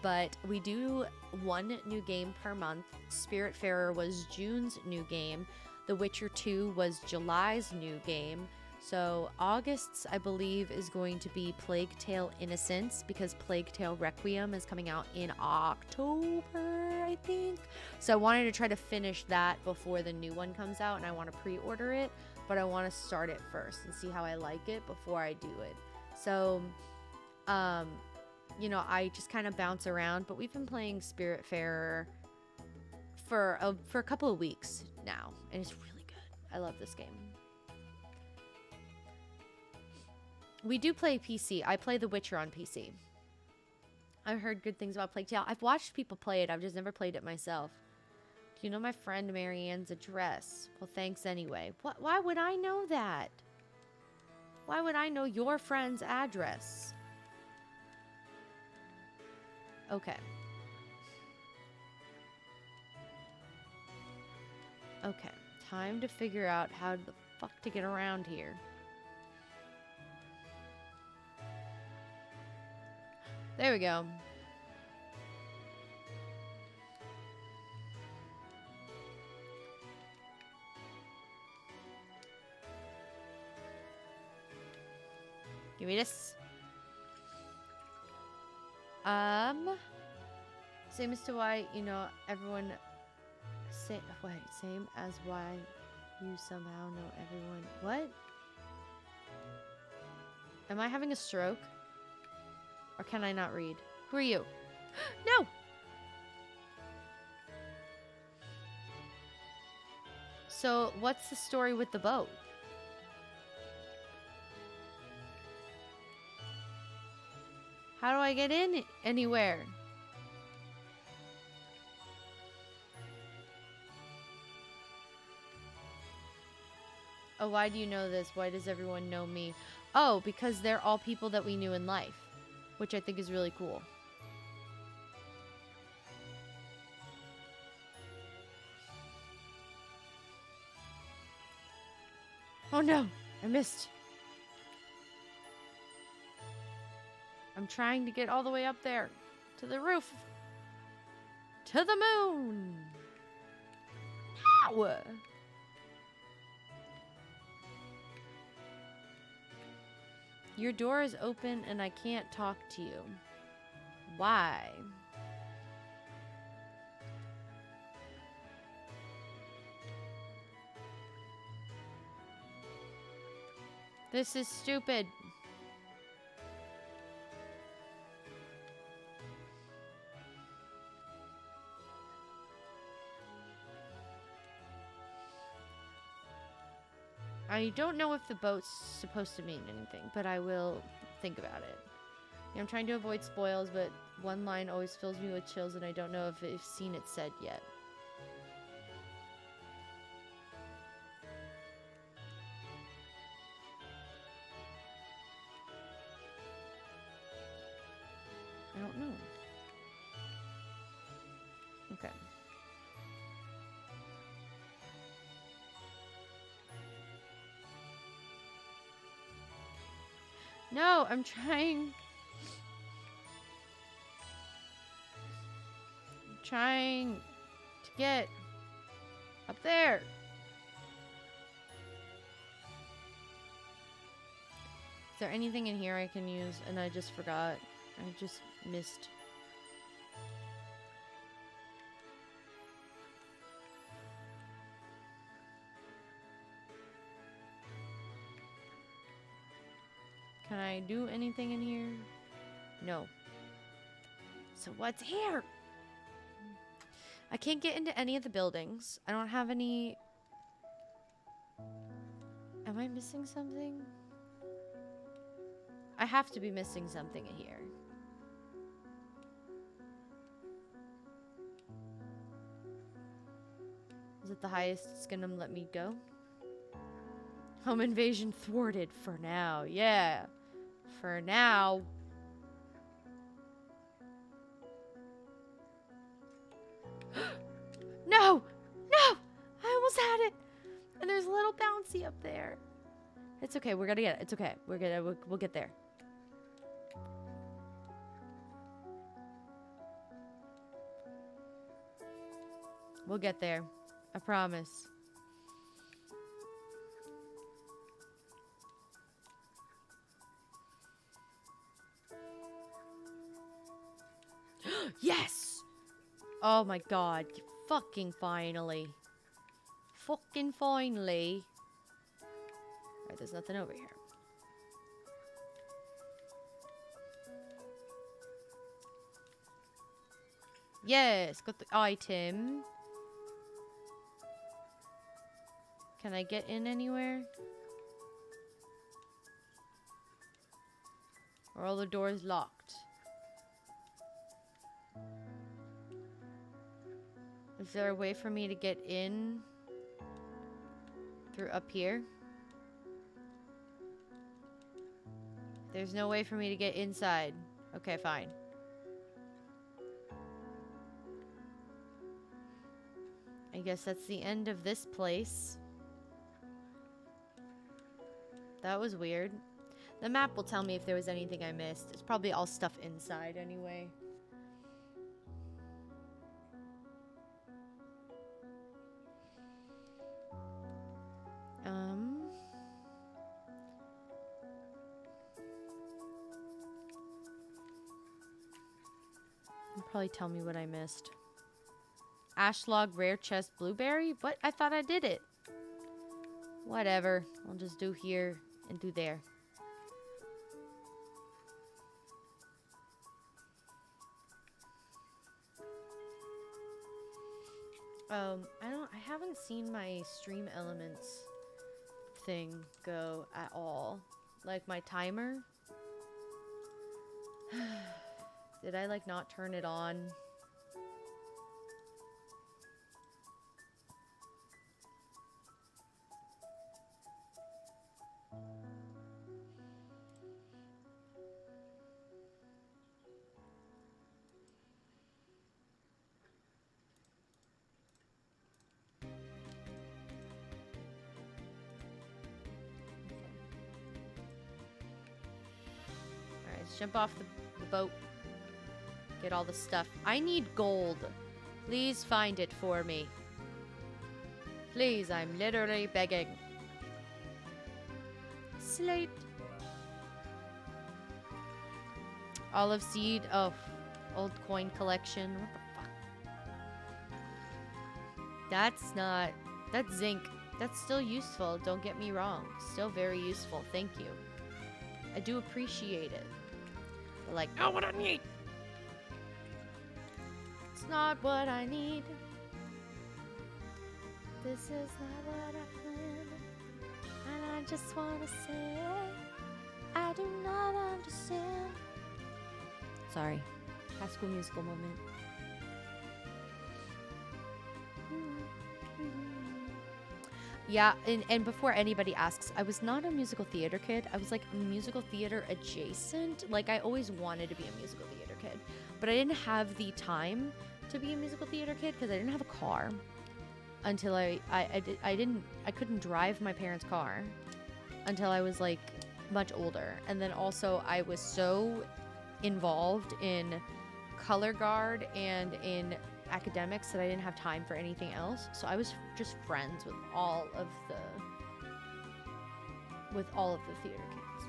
But we do one new game per month. Spiritfarer was June's new game. The Witcher 2 was July's new game. So August's, I believe, is going to be Plague Tale Innocence, because Plague Tale Requiem is coming out in October, I think. So I wanted to try to finish that before the new one comes out, and I want to pre-order it, but I want to start it first and see how I like it before I do it. So, you know, I just kind of bounce around, but we've been playing Spiritfarer for a couple of weeks now, and it's really good. I love this game. We do play PC. I play The Witcher on PC. I've heard good things about Plague Tale. I've watched people play it. I've just never played it myself. Do you know my friend Marianne's address? Well, thanks anyway. What? Why would I know that? Why would I know your friend's address? Okay. Okay. Time to figure out how the fuck to get around here. There we go. Give me this. Same as to why, you know, everyone say wait, same as why you somehow know everyone. What? Am I having a stroke? Or can I not read? Who are you? No! So, what's the story with the boat? How do I get in anywhere? Oh, why do you know this? Why does everyone know me? Oh, because they're all people that we knew in life, which I think is really cool. Oh no, I missed. I'm trying to get all the way up there. To the roof. To the moon. Ow! Your door is open and I can't talk to you. Why? This is stupid. I don't know if the boat's supposed to mean anything, but I will think about it. I'm trying to avoid spoils, but one line always fills me with chills, and I don't know if I've seen it said yet. I don't know. Okay. No, I'm trying to get up there. Is there anything in here I can use? And I just forgot. I just missed. Can I do anything in here? No. So what's here? I can't get into any of the buildings. I don't have any... Am I missing something? I have to be missing something in here. Is it the highest it's gonna let me go? Home invasion thwarted for now. Yeah. For now. No! No! I almost had it! And there's a little bouncy up there. It's okay. We're gonna get it. It's okay. We'll get there. We'll get there. I promise. Yes! Oh my god. Fucking finally. Fucking finally. Alright, there's nothing over here. Yes, got the item. Can I get in anywhere? Are all the doors locked? Is there a way for me to get in through up here? There's no way for me to get inside. Okay, fine. I guess that's the end of this place. That was weird. The map will tell me if there was anything I missed. It's probably all stuff inside anyway. You'll probably tell me what I missed. Ashlog rare chest blueberry? What? I thought I did it. Whatever. I'll just do here and do there. I haven't seen my stream elements thing go at all. Like my timer. Did I like not turn it on? Jump off the boat. Get all the stuff. I need gold. Please find it for me. Please, I'm literally begging. Slate. Olive seed. Oh, old coin collection. What the fuck? That's not... That's zinc. That's still useful. Don't get me wrong. Still very useful. Thank you. I do appreciate it. But like, not what I need. It's not what I need. This is not what I planned. And I just want to say, I do not understand. Sorry. High School Musical moment. Yeah, and before anybody asks, I was not a musical theater kid. I was like musical theater adjacent. Like I always wanted to be a musical theater kid, but I didn't have the time to be a musical theater kid because I didn't have a car until I couldn't drive my parents' car until I was like much older. And then also I was so involved in color guard and in academics that I didn't have time for anything else. So I was just friends with all of the theater kids.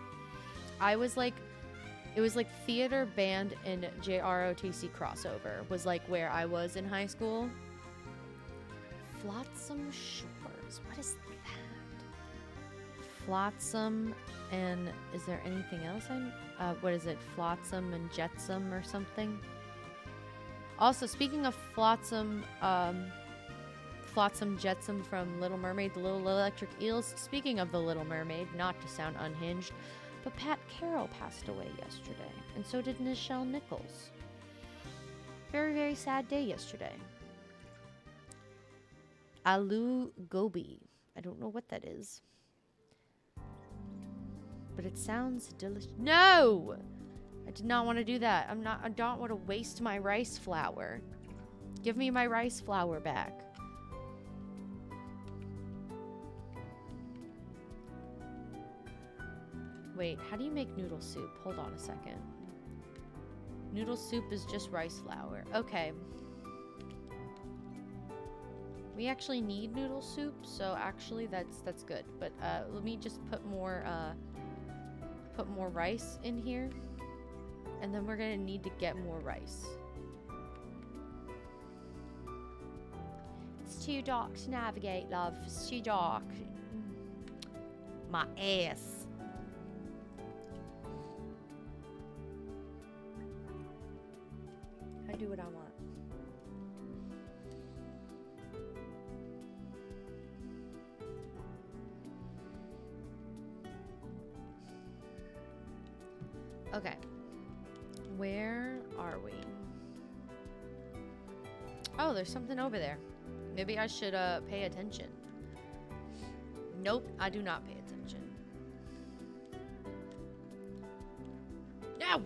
I was like, it was like theater, band, and JROTC crossover was like where I was in high school. Flotsam Shores. What is that? Flotsam, and is there anything else? What is it? Flotsam and Jetsam or something? Also, speaking of Flotsam, Flotsam Jetsam from Little Mermaid, the Little Electric Eels. Speaking of the Little Mermaid, not to sound unhinged, but Pat Carroll passed away yesterday, and so did Nichelle Nichols. Very, very sad day yesterday. Aloo Gobi. I don't know what that is, but it sounds delicious. No! I did not want to do that. I don't want to waste my rice flour. Give me my rice flour back. Wait, how do you make noodle soup? Hold on a second. Noodle soup is just rice flour. Okay. We actually need noodle soup, so actually that's good. But let me just put more rice in here. And then we're gonna need to get more rice. It's too dark to navigate, love. It's too dark. My ass. I do what I want. Okay. Where are we? Oh, there's something over there. Maybe I should pay attention. Nope, I do not pay attention. No!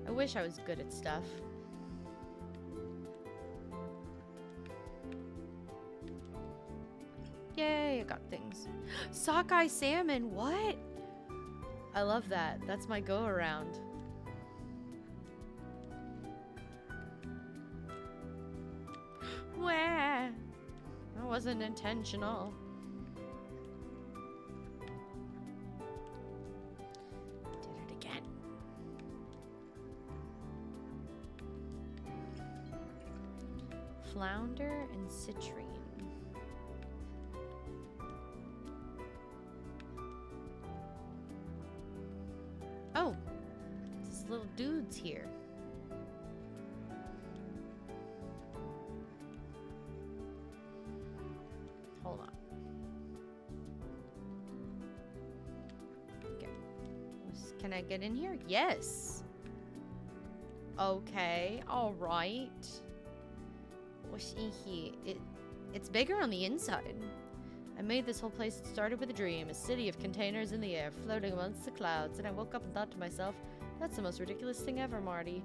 I wish I was good at stuff. Yay, I got things. Sockeye salmon, what? I love that. That's my go-around. Wah! That wasn't intentional. Did it again. Flounder and citrine. Oh, this little dude's here. Hold on. Okay. Can I get in here? Yes. Okay. All right. What's in here? It's bigger on the inside. I made this whole place. It started with a dream, a city of containers in the air, floating amongst the clouds, and I woke up and thought to myself, that's the most ridiculous thing ever, Marty.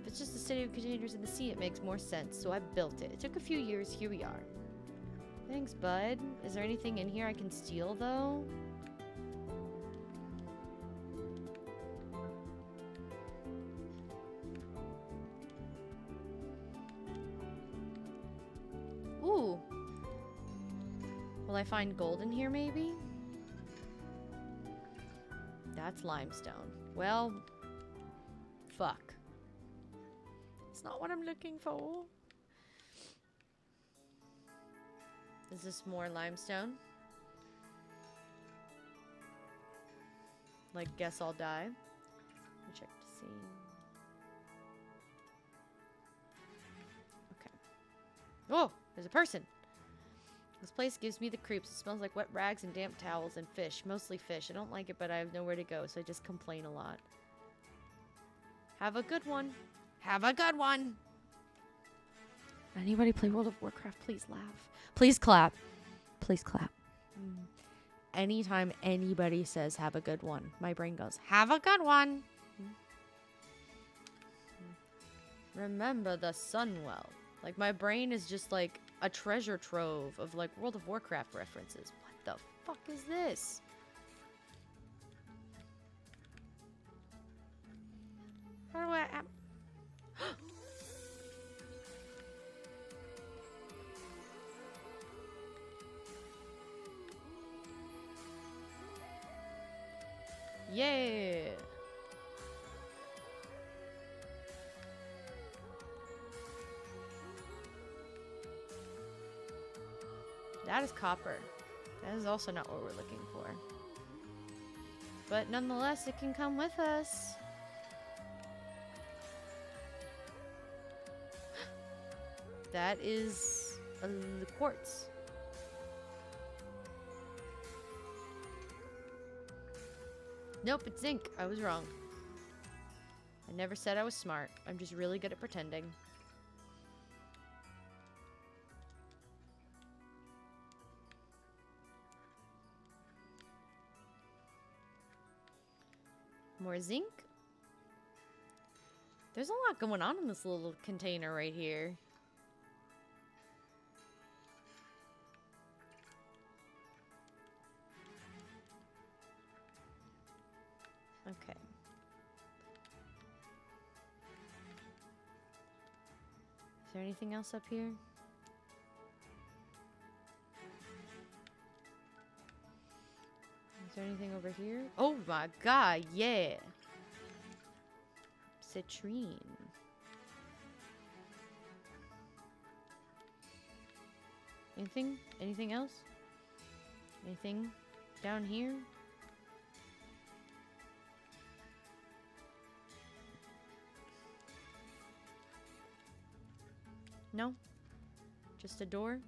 If it's just a city of containers in the sea, it makes more sense, so I built it. It took a few years, here we are. Thanks, bud. Is there anything in here I can steal, though? Ooh. Will I find gold in here, maybe? That's limestone. Well, fuck. It's not what I'm looking for. Is this more limestone? Like, guess I'll die. Let me check to see. Okay. Oh, there's a person. This place gives me the creeps. It smells like wet rags and damp towels and fish. Mostly fish. I don't like it, but I have nowhere to go, so I just complain a lot. Have a good one. Have a good one. Anybody play World of Warcraft? Please laugh. Please clap. Please clap. Anytime anybody says have a good one, my brain goes, have a good one. Remember the Sunwell. Like, my brain is just like a treasure trove of like World of Warcraft references. What the fuck is this? How do I... Yeah. That is copper. That is also not what we're looking for. But nonetheless, it can come with us. That is the quartz. Nope, it's zinc. I was wrong. I never said I was smart. I'm just really good at pretending. More zinc. There's a lot going on in this little container right here. Okay. Is there anything else up here? Is there anything over here? Oh my god, yeah! Citrine. Anything? Anything else? Anything down here? No? Just a door?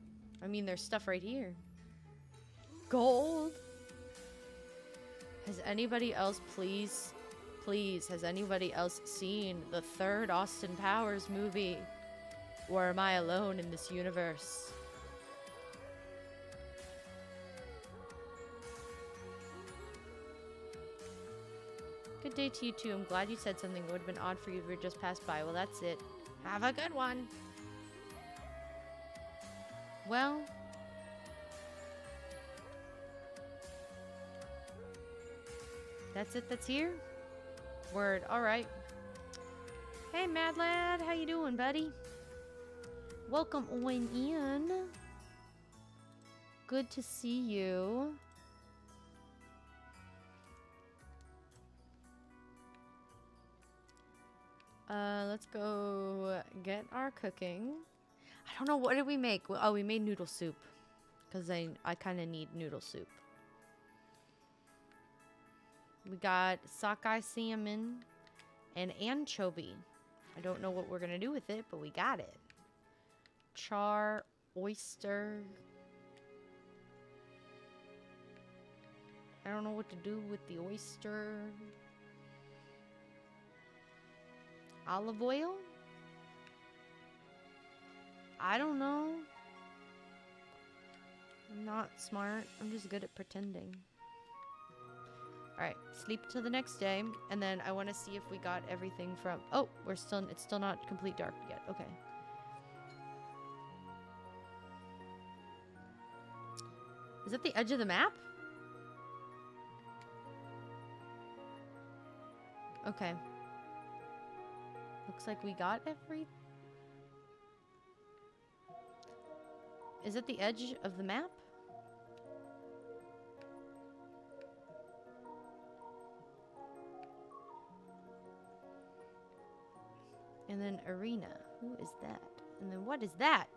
I mean, there's stuff right here. Gold! Has anybody else, please, has anybody else seen the third Austin Powers movie? Or am I alone in this universe? Good day to you too. I'm glad you said something. It would have been odd for you if you just passed by. Well, that's it. Have a good one. Well... that's it, that's here? Word, alright. Hey, Mad Lad, how you doing, buddy? Welcome on in. Good to see you. Let's go get our cooking. I don't know, what did we make? Oh, we made noodle soup. Because I kind of need noodle soup. We got sockeye salmon and anchovy. I don't know what we're going to do with it, but we got it. Char, oyster. I don't know what to do with the oyster. Olive oil? I don't know. I'm not smart. I'm just good at pretending. Alright, sleep till the next day, and then I want to see if we got everything from... oh, it's still not complete dark yet. Okay. Is that the edge of the map? Okay. Looks like we got every... Is it the edge of the map? And then arena. Who is that? And then what is that?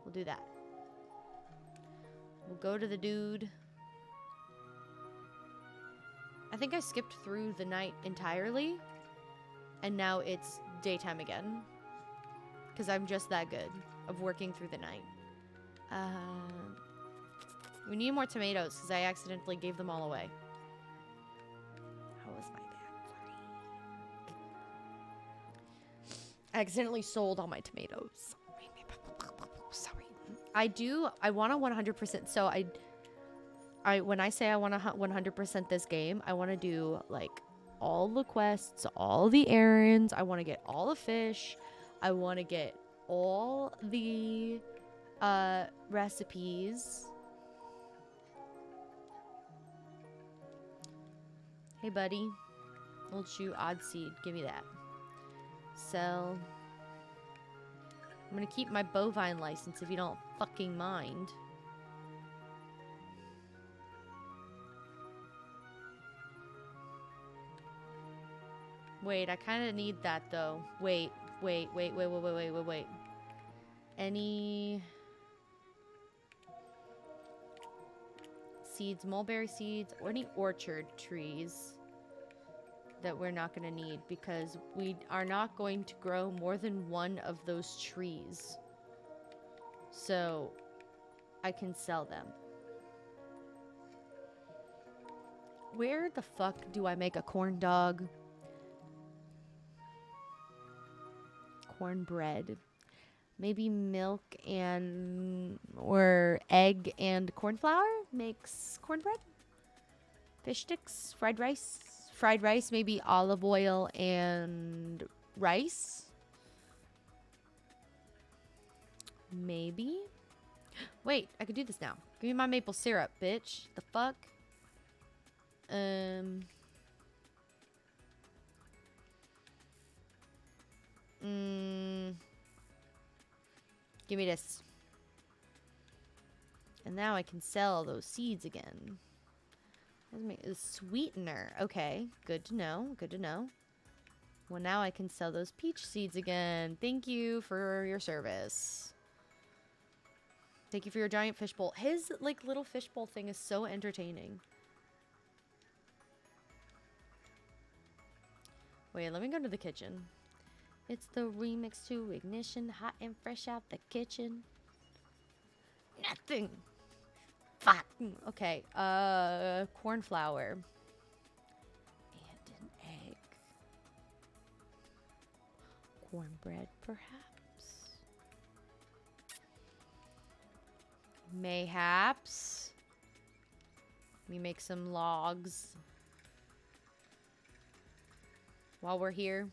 We'll do that. We'll go to the dude. I think I skipped through the night entirely. And now it's daytime again. Because I'm just that good of working through the night. We need more tomatoes because I accidentally gave them all away. How was my bad? Sorry. I accidentally sold all my tomatoes. Sorry. I want to 100%. So when I say I want to 100% this game, I want to do like all the quests, all the errands. I want to get all the fish. I want to get all the recipes. Hey, buddy. Old shoe, odd seed. Give me that. Sell. I'm gonna keep my bovine license if you don't fucking mind. Wait, I kind of need that though. Wait. Any seeds, mulberry seeds, or any orchard trees that we're not going to need because we are not going to grow more than one of those trees. So I can sell them. Where the fuck do I make a corn dog? Cornbread. Maybe milk and or egg and corn flour makes cornbread. Fish sticks, fried rice. Fried rice, maybe olive oil and rice. Maybe. Wait, I could do this now. Give me my maple syrup, bitch. The fuck? Give me this. And now I can sell those seeds again. A sweetener. Okay, good to know. Good to know. Well, now I can sell those peach seeds again. Thank you for your service. Thank you for your giant fishbowl. His, like, little fishbowl thing is so entertaining. Wait, let me go to the kitchen. It's the remix to Ignition, hot and fresh out the kitchen. Nothing. Fuck. Okay, corn flour. And an egg. Cornbread, perhaps. Mayhaps. Let me make some logs. While we're here.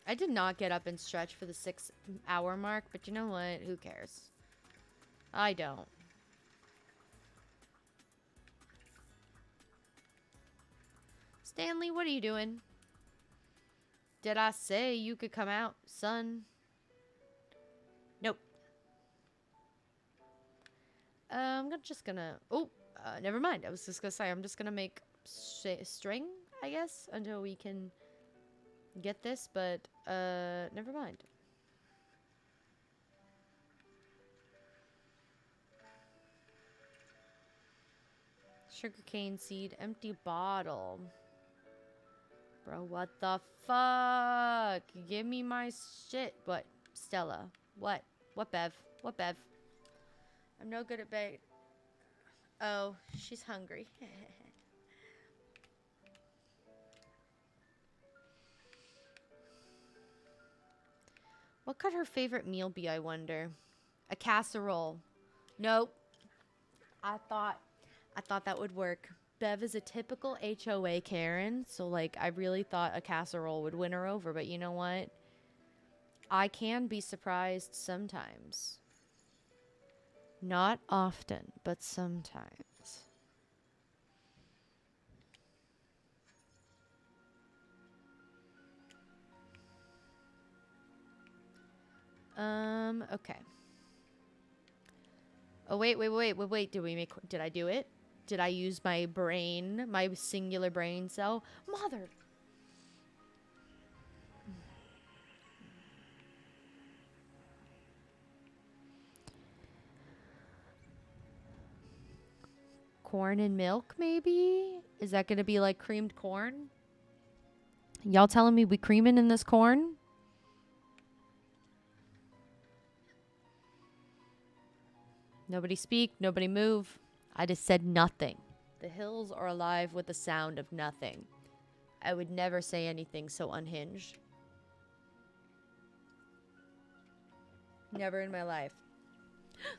I did not get up and stretch for the 6-hour mark, but you know what? Who cares? I don't. Stanley, what are you doing? Did I say you could come out, son? Nope. I'm just gonna... Oh, never mind. I was just gonna say, I'm just gonna make string, I guess, until we can get this, but never mind. Sugarcane seed, empty bottle. Bro, what the fuck? Give me my shit. What? Stella. What? What Bev? What Bev? I'm no good at bait. Oh, she's hungry. What could her favorite meal be, I wonder? A casserole. Nope. I thought that would work. Bev is a typical HOA Karen, so like I really thought a casserole would win her over, but you know what? I can be surprised sometimes. Not often, but sometimes. Okay. Oh, wait. Did I do it? Did I use my brain, my singular brain cell? Mother! Corn and milk, maybe? Is that gonna be like creamed corn? Y'all telling me we creaming in this corn? Nobody speak, nobody move. I just said nothing. The hills are alive with the sound of nothing. I would never say anything so unhinged. Never in my life.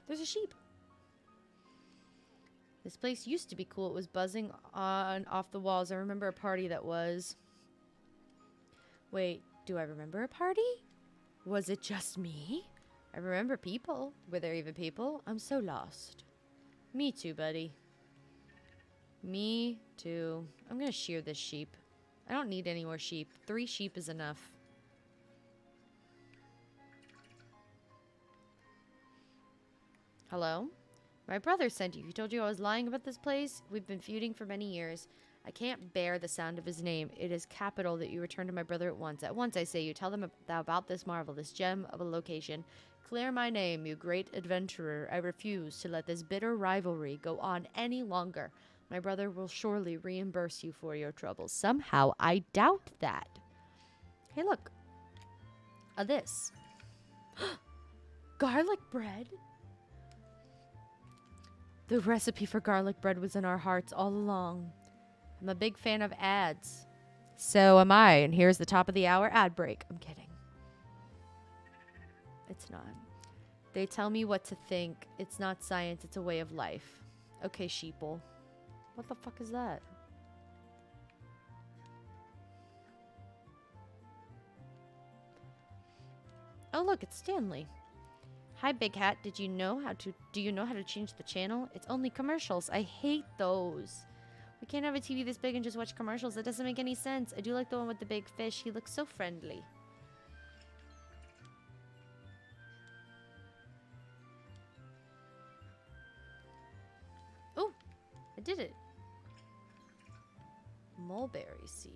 There's a sheep. This place used to be cool. It was buzzing on off the walls. I remember a party that was... Wait, do I remember a party? Was it just me? I remember people. Were there even people? I'm so lost. Me too, buddy. Me too. I'm gonna shear this sheep. I don't need any more sheep. 3 sheep is enough. Hello? My brother sent you. He told you I was lying about this place. We've been feuding for many years. I can't bear the sound of his name. It is capital that you return to my brother at once. At once, I say, you tell them about this marvel, this gem of a location. Clear my name, you great adventurer. I refuse to let this bitter rivalry go on any longer. My brother will surely reimburse you for your troubles. Somehow, I doubt that. Hey, look. This. Garlic bread? The recipe for garlic bread was in our hearts all along. I'm a big fan of ads. So am I, and here's the top of the hour ad break. I'm kidding. It's not. They tell me what to think. It's not science, it's a way of life. Okay, sheeple. What the fuck is that? Oh, look, it's Stanley. Hi, Big Hat. Do you know how to change the channel? It's only commercials. I hate those. We can't have a TV this big and just watch commercials. That doesn't make any sense. I do like the one with the big fish. He looks so friendly. Oh, I did it. Mulberry seed.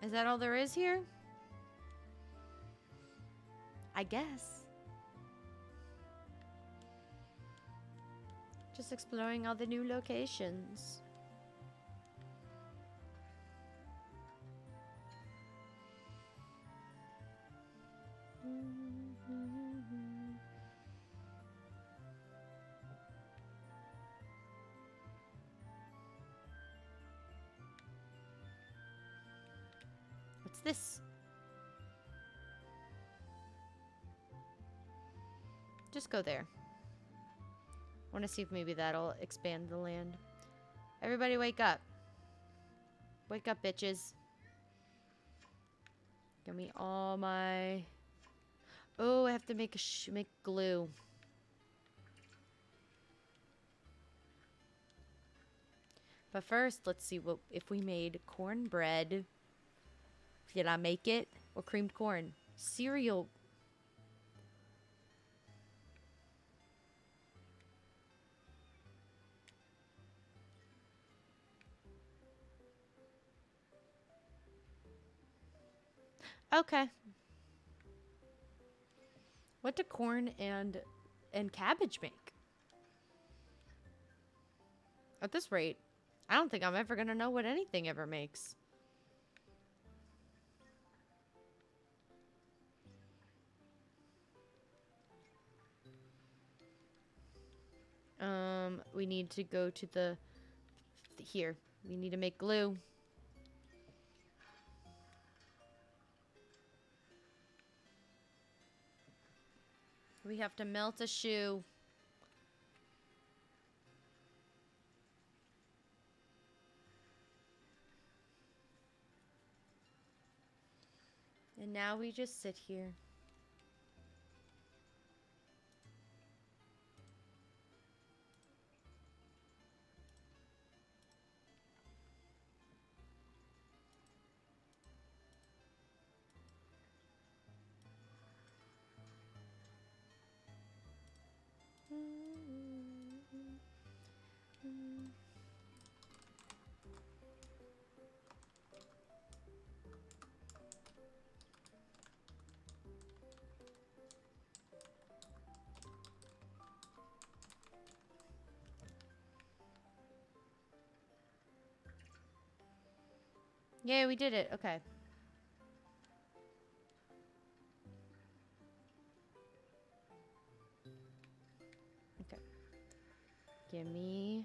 Is that all there is here? I guess. Just exploring all the new locations. What's this? Just go there. I want to see if maybe that'll expand the land. Everybody wake up. Wake up, bitches. Give me all my... Oh, I have to make make glue. But first, let's see what if we made cornbread. Did I make it? Or creamed corn? Cereal. Okay. What do corn and cabbage make? At this rate, I don't think I'm ever gonna know what anything ever makes. We need to go to the here. We need to make glue. We have to melt a shoe. And now we just sit here. Yay, we did it. Okay. Okay. Give me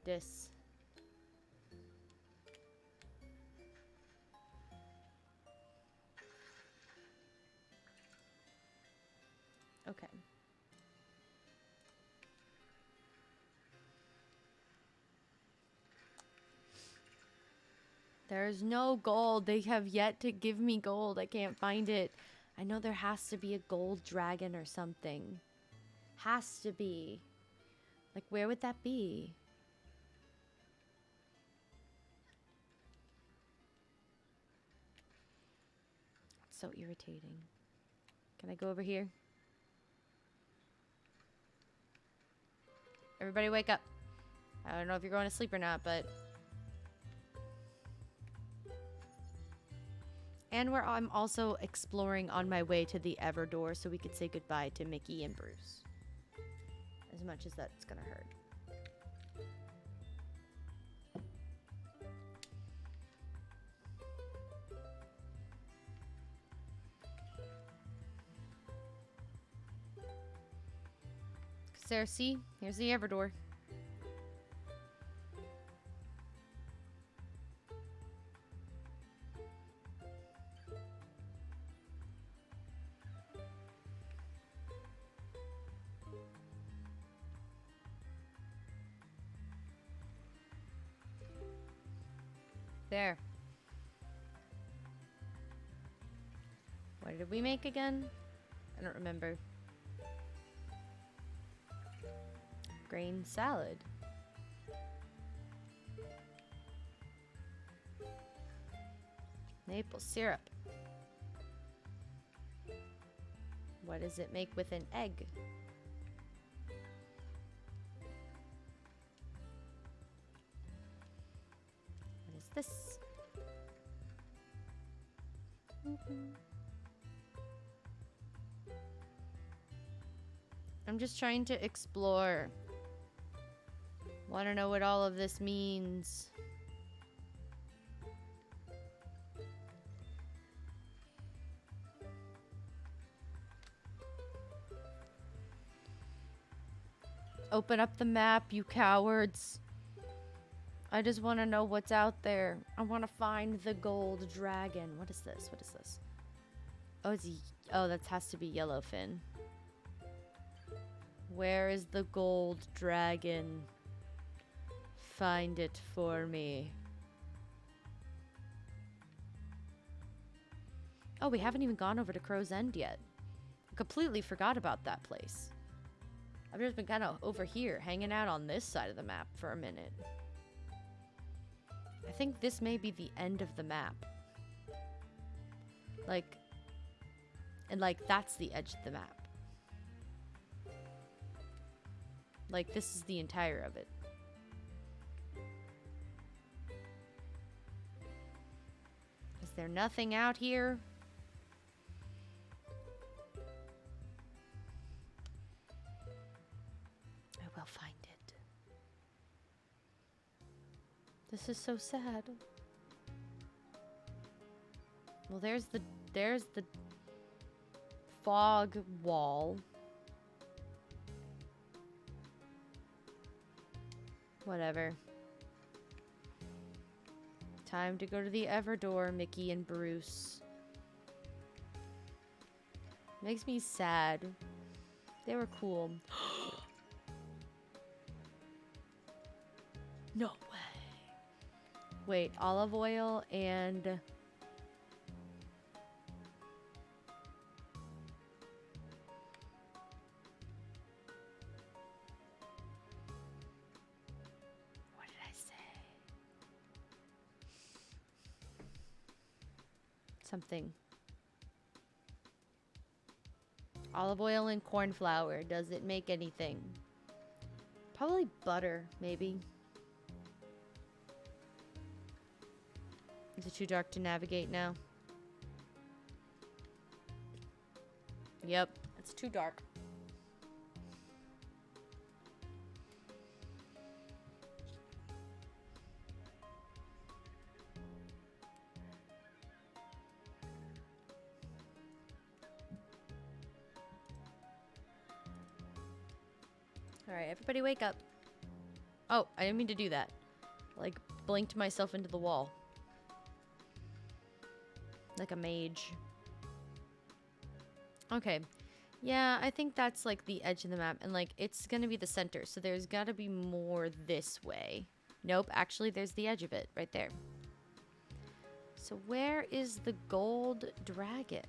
this. Okay. There's no gold. They have yet to give me gold. I can't find it. I know there has to be a gold dragon or something. Has to be. Like, where would that be? It's so irritating. Can I go over here? Everybody wake up. I don't know if you're going to sleep or not, but... And I'm also exploring on my way to the Everdore so we could say goodbye to Mickey and Bruce. As much as that's gonna hurt. Sarah, see? Here's the Everdore. There. What did we make again? I don't remember. Grain salad. Maple syrup. What does it make with an egg? What is this? I'm just trying to explore. Want to know what all of this means. Open up the map, you cowards. I just want to know what's out there. I want to find the gold dragon. What is this? What is this? Oh, oh, that has to be Yellowfin. Where is the gold dragon? Find it for me. Oh, we haven't even gone over to Crow's End yet. I completely forgot about that place. I've just been kind of over here, hanging out on this side of the map for a minute. I think this may be the end of the map. Like, and like, that's the edge of the map. Like, this is the entire of it. Is there nothing out here? I will find it. This is so sad. Well, there's the fog wall. Whatever. Time to go to the Everdore, Mickey and Bruce. Makes me sad. They were cool. No way. Wait, olive oil and... something. Olive oil and corn flour. Does it make anything? Probably butter, maybe. Is it too dark to navigate now? Yep, it's too dark. Alright, everybody wake up. Oh, I didn't mean to do that. Like, blinked myself into the wall. Like a mage. Okay. Yeah, I think that's like the edge of the map. And like, it's gonna be the center. So there's gotta be more this way. Nope, actually there's the edge of it right there. So where is the gold dragon?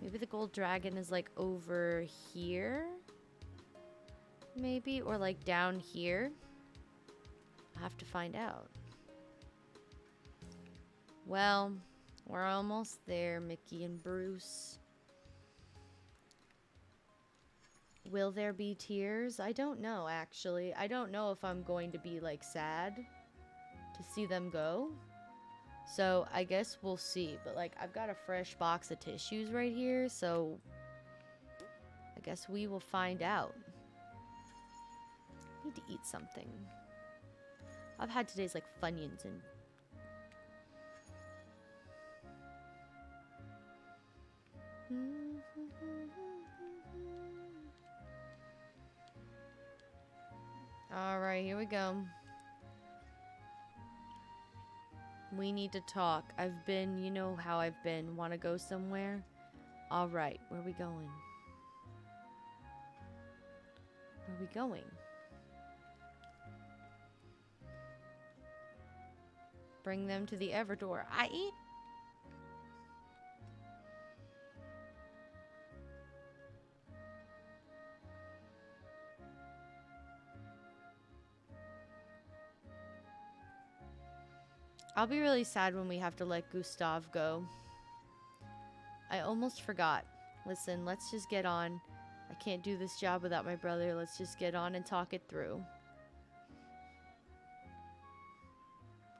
Maybe the gold dragon is like over here? Maybe? Or like down here? I'll have to find out. Well, we're almost there, Mickey and Bruce. Will there be tears? I don't know, actually. I don't know if I'm going to be like sad to see them go. So I guess we'll see. But like, I've got a fresh box of tissues right here, so I guess we will find out. I need to eat something. I've had today's like Funyuns and Alright, here we go. We need to talk. I've been, you know how I've been. Want to go somewhere? Alright, where are we going? Where are we going? Bring them to the Everdor. I eat. I'll be really sad when we have to let Gustav go. I almost forgot. Listen, let's just get on. I can't do this job without my brother. Let's just get on and talk it through.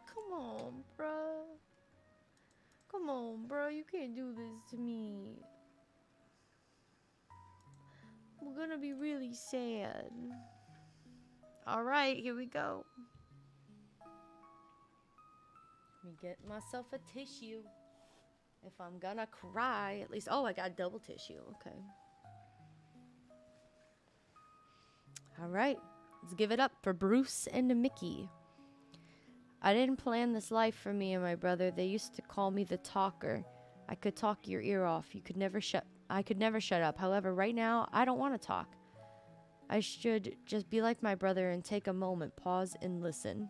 Come on, bruh. Come on, bro. You can't do this to me. We're gonna be really sad. Alright, here we go. Let me get myself a tissue. If I'm gonna cry, at least. Oh, I got double tissue. Okay. Alright. Let's give it up for Bruce and Mickey. I didn't plan this life for me and my brother. They used to call me the talker. I could talk your ear off. I could never shut up. However, right now, I don't want to talk. I should just be like my brother and take a moment, pause, and listen.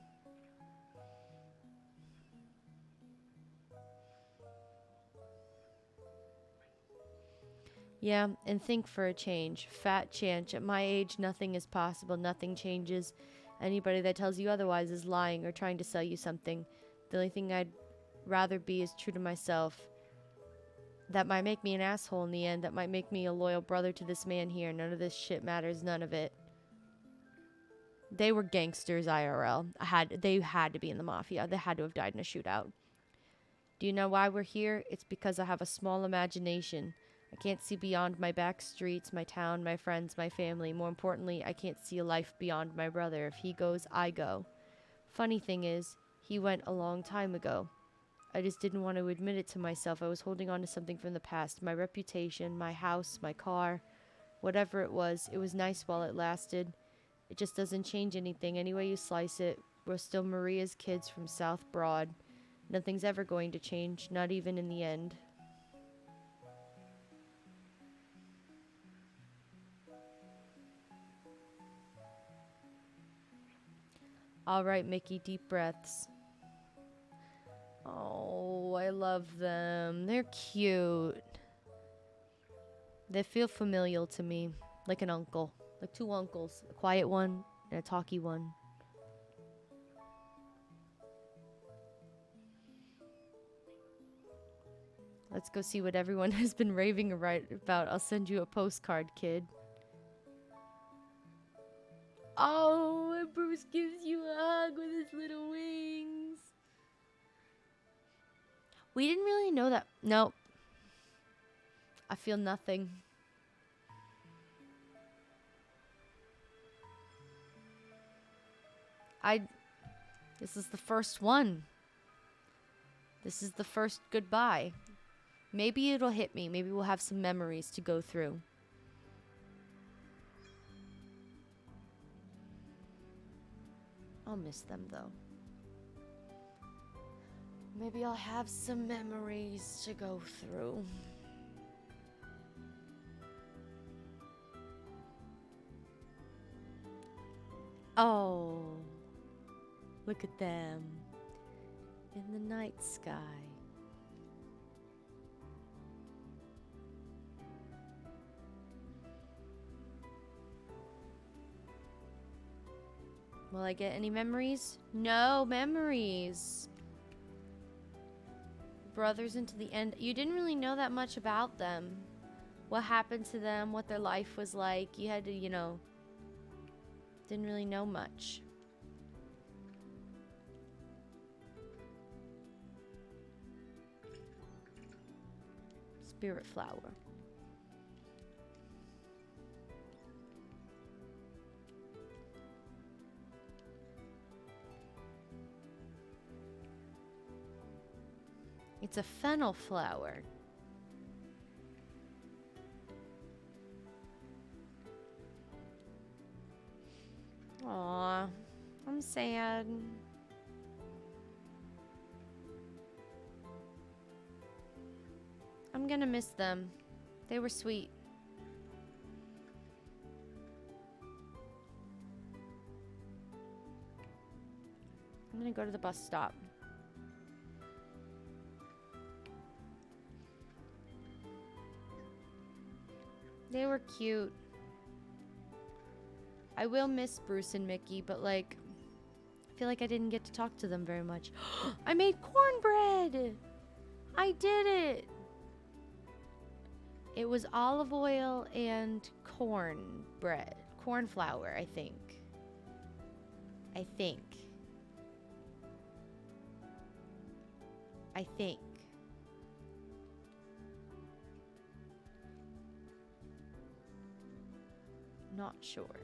Yeah, and think for a change. Fat chance. At my age, nothing is possible. Nothing changes. Anybody that tells you otherwise is lying or trying to sell you something. The only thing I'd rather be is true to myself. That might make me an asshole in the end. That might make me a loyal brother to this man here. None of this shit matters. None of it. They were gangsters IRL. They had to be in the mafia. They had to have died in a shootout. Do you know why we're here? It's because I have a small imagination. I can't see beyond my back streets, my town, my friends, my family. More importantly, I can't see a life beyond my brother. If he goes, I go. Funny thing is, he went a long time ago. I just didn't want to admit it to myself. I was holding on to something from the past. My reputation, my house, my car. Whatever it was nice while it lasted. It just doesn't change anything. Any way you slice it, we're still Maria's kids from South Broad. Nothing's ever going to change, not even in the end. Alright, Mickey, deep breaths. Oh, I love them. They're cute. They feel familial to me. Like an uncle. Like two uncles. A quiet one and a talky one. Let's go see what everyone has been raving about. I'll send you a postcard, kid. Oh, and Bruce gives you a hug with his little wings. We didn't really know that. Nope. I feel nothing. This is the first one. This is the first goodbye. Maybe it'll hit me. Maybe we'll have some memories to go through. I'll miss them, though. Maybe I'll have some memories to go through. Oh, look at them in the night sky. Will I get any memories? No memories. Brothers into the end. You didn't really know that much about them. What happened to them, what their life was like. You had to, you know, didn't really know much. Spiritfarer. It's a fennel flower. Aw, I'm sad. I'm gonna miss them. They were sweet. I'm gonna go to the bus stop. They were cute. I will miss Bruce and Mickey, but like, I feel like I didn't get to talk to them very much. I made cornbread! I did it! It was olive oil and cornbread. Corn flour, I think. I think. Not sure.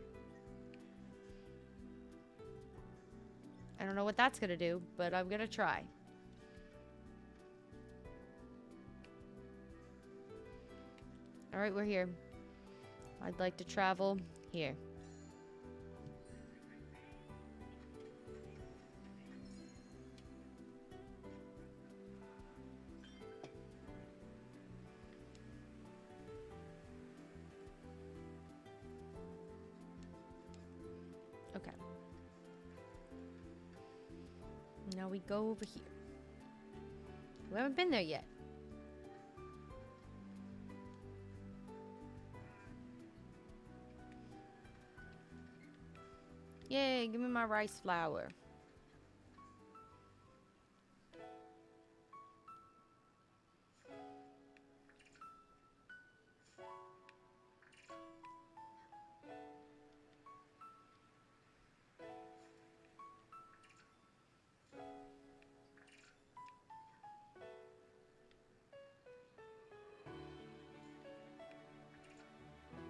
I don't know what that's gonna do, but I'm gonna try. Alright, we're here. I'd like to travel here. Okay. Now we go over here. We haven't been there yet. Yay, give me my rice flour.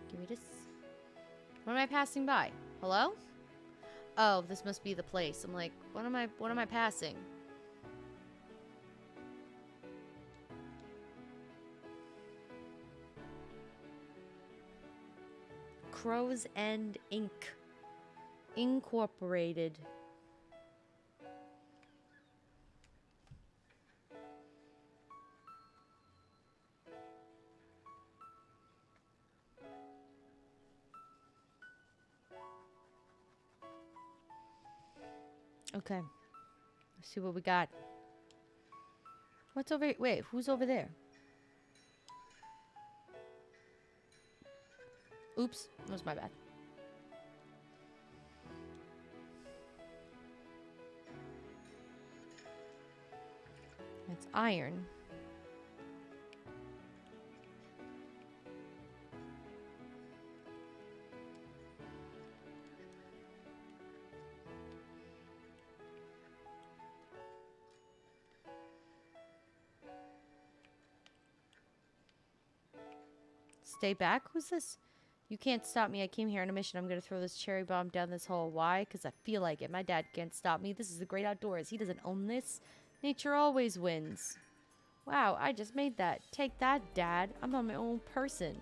Give me this. What am I passing by? Hello? Oh, this must be the place. I'm like, what am I passing? Crow's End Inc. Incorporated. Okay. Let's see what we got. What's over here? Wait, who's over there? Oops, that was my bad. It's iron. Stay back? Who's this? You can't stop me. I came here on a mission. I'm going to throw this cherry bomb down this hole. Why? Because I feel like it. My dad can't stop me. This is the great outdoors. He doesn't own this. Nature always wins. Wow, I just made that. Take that, Dad. I'm on my own person.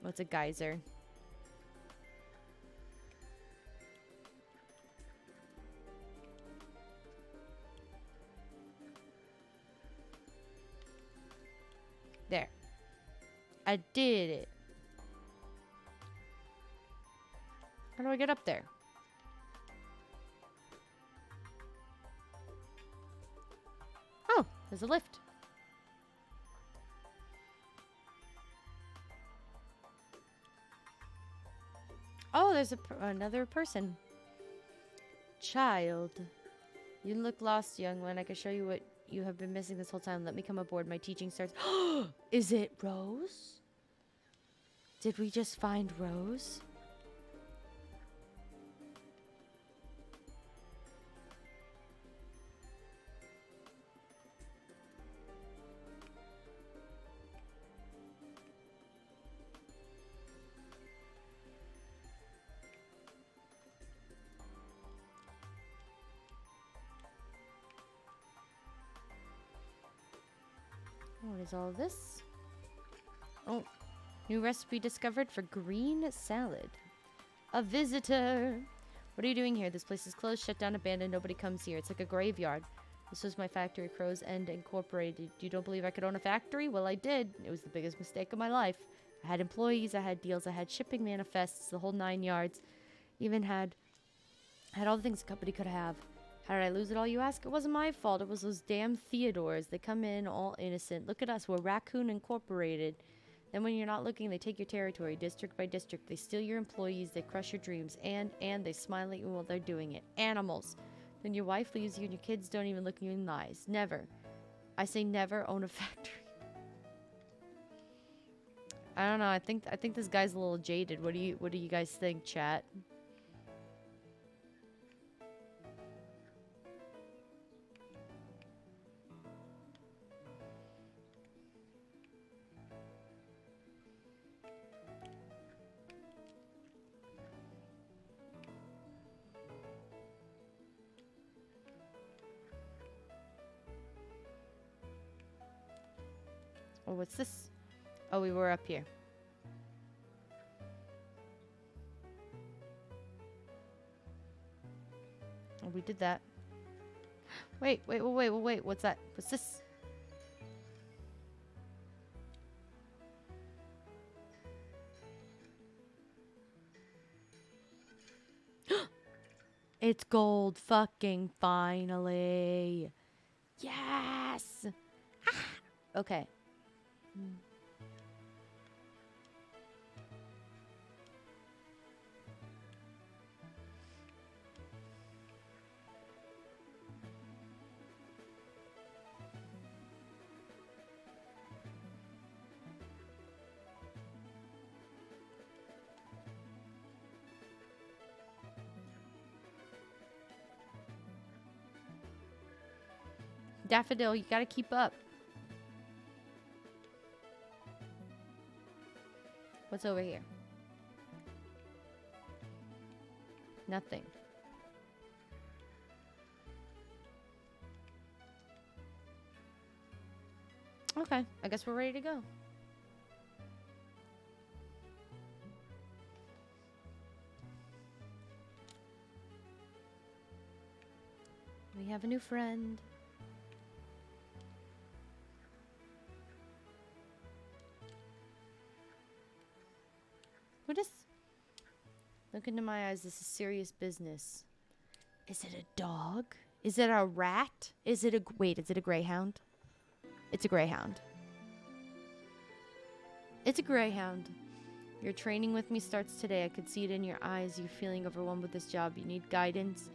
What's a geyser? I did it. How do I get up there? Oh, there's a lift. Oh, there's another person. Child. You look lost, young one. I can show you what you have been missing this whole time. Let me come aboard. My teaching starts. Is it Rose? Did we just find Rose? What is all this? Oh, new recipe discovered for green salad. A visitor. What are you doing here? This place is closed, shut down, abandoned. Nobody comes here. It's like a graveyard. This was my factory, Crow's End Incorporated. You don't believe I could own a factory? Well, I did. It was the biggest mistake of my life. I had employees, I had deals, I had shipping manifests, the whole 9 yards. Even had all the things a company could have. How did I lose it all, you ask? It wasn't my fault. It was those damn Theodores. They come in all innocent. Look at us. We're Raccoon Incorporated. Then when you're not looking, they take your territory, district by district. They steal your employees. They crush your dreams. And they smile at you while they're doing it. Animals. Then your wife leaves you and your kids don't even look you in the eyes. Never. I say never own a factory. I don't know. I think this guy's a little jaded. What do you guys think, chat? Oh, what's this? Oh, we were up here. Oh, we did that. Wait. What's that? What's this? It's gold fucking finally. Yes! Ah! Okay. Daffodil, you gotta keep up. What's over here? Nothing. Okay, I guess we're ready to go. We have a new friend. What is... Look into my eyes. This is serious business. Is it a dog? Is it a rat? Is it a... Wait, is it a greyhound? It's a greyhound. It's a greyhound. Your training with me starts today. I could see it in your eyes. You're feeling overwhelmed with this job. You need guidance,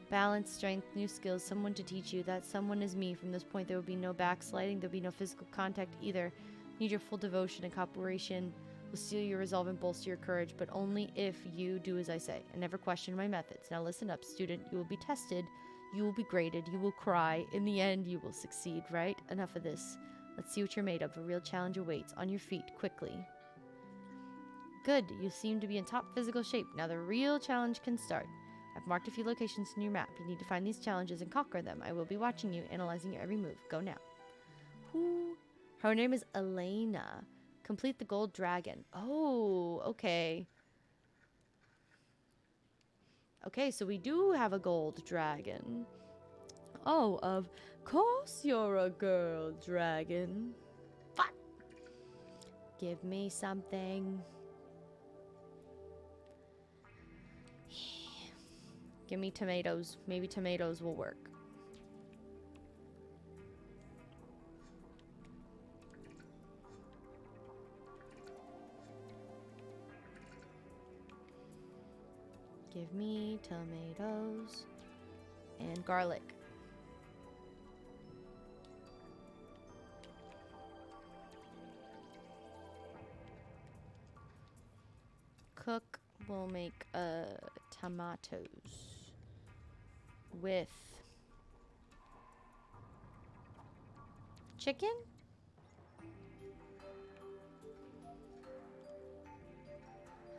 balance, strength, new skills, someone to teach you. That someone is me. From this point, there will be no backsliding. There will be no physical contact either. Need your full devotion and cooperation. Will steal your resolve and bolster your courage, but only if you do as I say and never question my methods. Now listen up, student. You will be tested. You will be graded. You will cry. In the end, you will succeed, right? Enough of this. Let's see what you're made of. A real challenge awaits. On your feet, quickly. Good. You seem to be in top physical shape. Now the real challenge can start. I've marked a few locations in your map. You need to find these challenges and conquer them. I will be watching you, analyzing your every move. Go now. Who? Her name is Elena. Complete the gold dragon. Oh, okay. Okay, so we do have a gold dragon. Oh, of course you're a girl dragon. Fuck. Give me something. Give me tomatoes. Maybe tomatoes will work. Give me tomatoes and garlic. Cook will make tomatoes with chicken?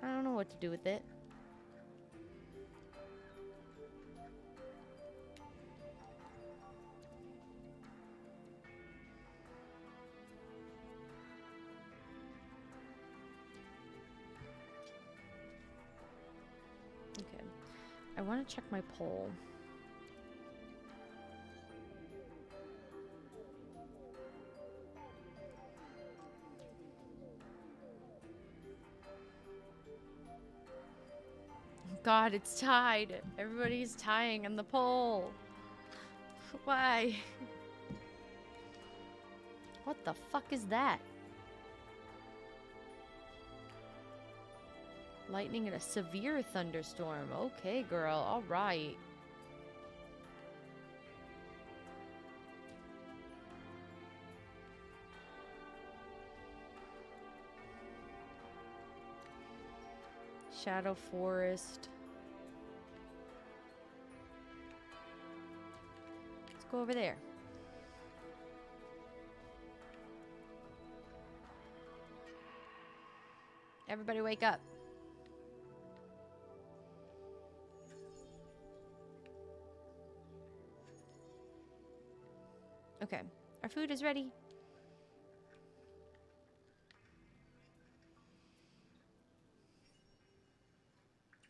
I don't know what to do with it. Okay. I want to check my poll. God, it's tied. Everybody's tying on the poll. Why? What the fuck is that? Lightning and a severe thunderstorm. Okay, girl. All right. Shadow Forest. Let's go over there. Everybody wake up. Okay, our food is ready.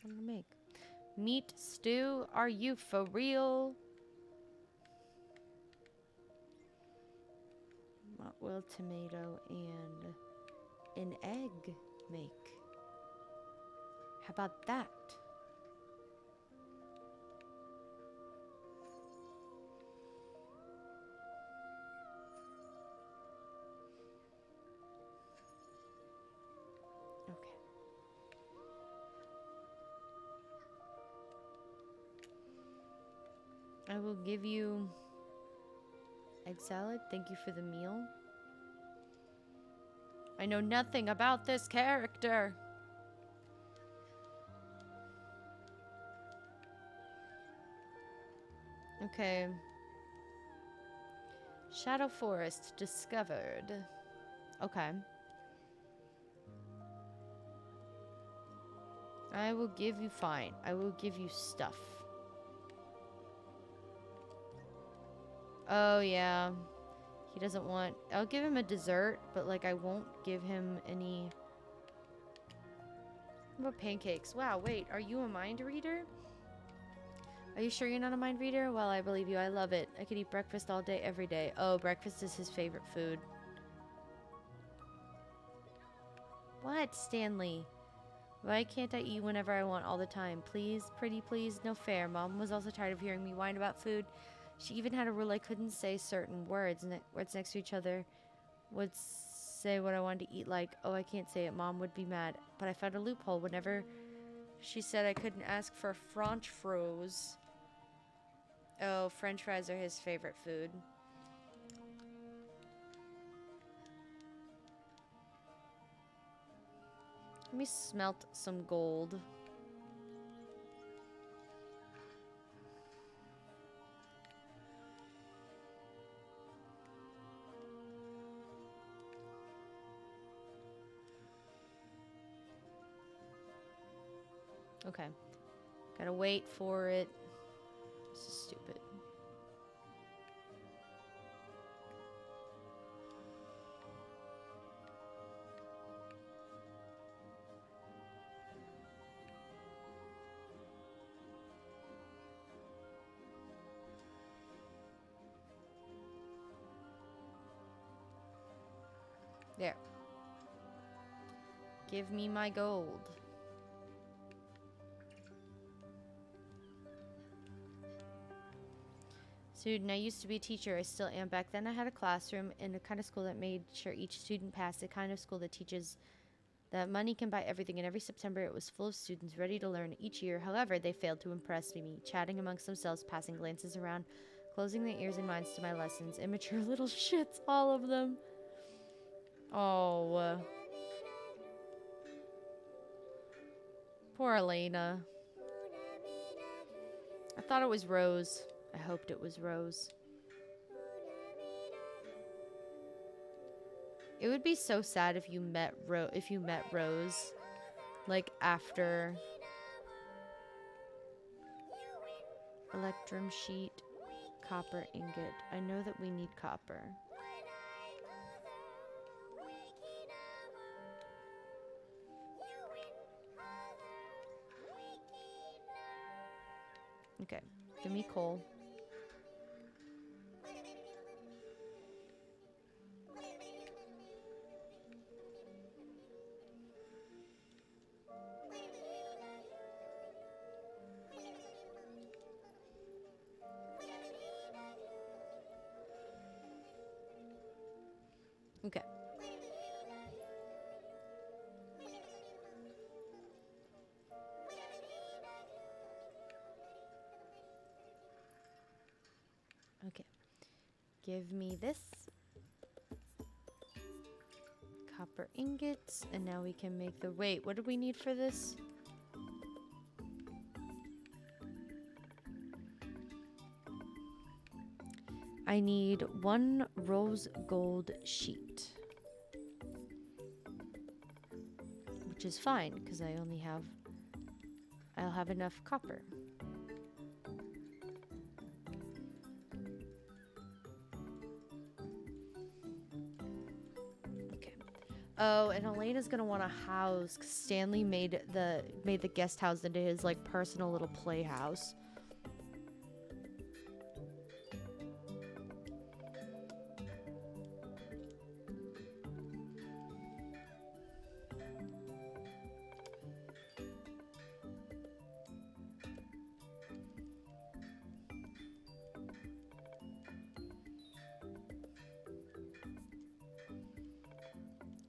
What do I make? Meat stew? Are you for real? Well, tomato and an egg make. How about that? Okay. I will give you egg salad. Thank you for the meal. I know nothing about this character. Okay. Shadow Forest discovered. Okay. I will give you fine. I will give you stuff. Oh, yeah. He doesn't want... I'll give him a dessert, but, like, I won't give him any... What about pancakes? Wow, wait. Are you a mind reader? Are you sure you're not a mind reader? Well, I believe you. I love it. I could eat breakfast all day, every day. Oh, breakfast is his favorite food. What, Stanley? Why can't I eat whenever I want all the time? Please, pretty please, no fair. Mom was also tired of hearing me whine about food. She even had a rule I couldn't say certain words, words next to each other would say what I wanted to eat, like, oh, I can't say it. Mom would be mad. But I found a loophole whenever she said I couldn't ask for French fries. Oh, French fries are his favorite food. Let me smelt some gold. Okay. Gotta wait for it. This is stupid. There. Give me my gold. Student, I used to be a teacher. I still am. Back then I had a classroom in a kind of school that made sure each student passed. The kind of school that teaches that money can buy everything. And every September it was full of students ready to learn each year. However, they failed to impress me, chatting amongst themselves, passing glances around, closing their ears and minds to my lessons. Immature little shits, all of them. Oh. Poor Elena. I thought it was Rose. I hoped it was Rose. It would be so sad if you met Rose, like after electrum sheet, copper ingot. I know that we need copper. Okay, give me coal. Okay. Okay. Give me this. Copper ingots. And now we can make the... Wait, what do we need for this? I need 1 rose gold sheet. Which is fine, because I'll have enough copper. Okay. Oh, and Elena's gonna want a house, 'cause Stanley made the guest house into his like personal little playhouse.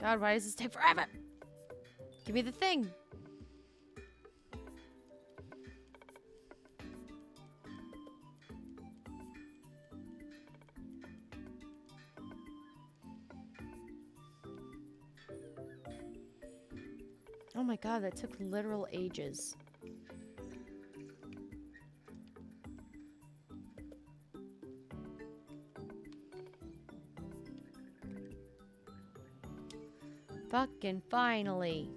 God, why does this take forever? Give me the thing. Oh my god, that took literal ages. Fucking finally.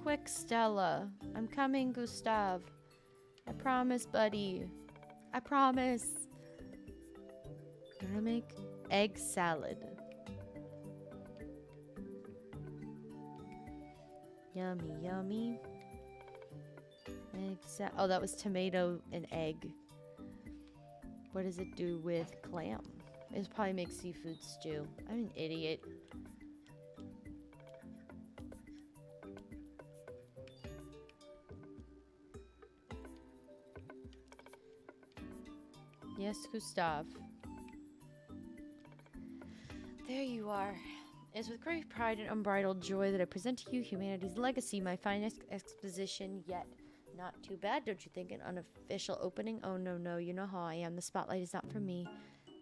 Quick, Stella. I'm coming, Gustav. I promise, buddy. I promise. I'm gonna make egg salad. Yummy, yummy. Egg salad. Oh, that was tomato and egg. What does it do with clam? It probably makes seafood stew. I'm an idiot. Yes, Gustav. There you are. It is with great pride and unbridled joy that I present to you humanity's legacy, my finest exposition yet. Not too bad, don't you think? An unofficial opening? Oh, no. You know how I am. The spotlight is not for me.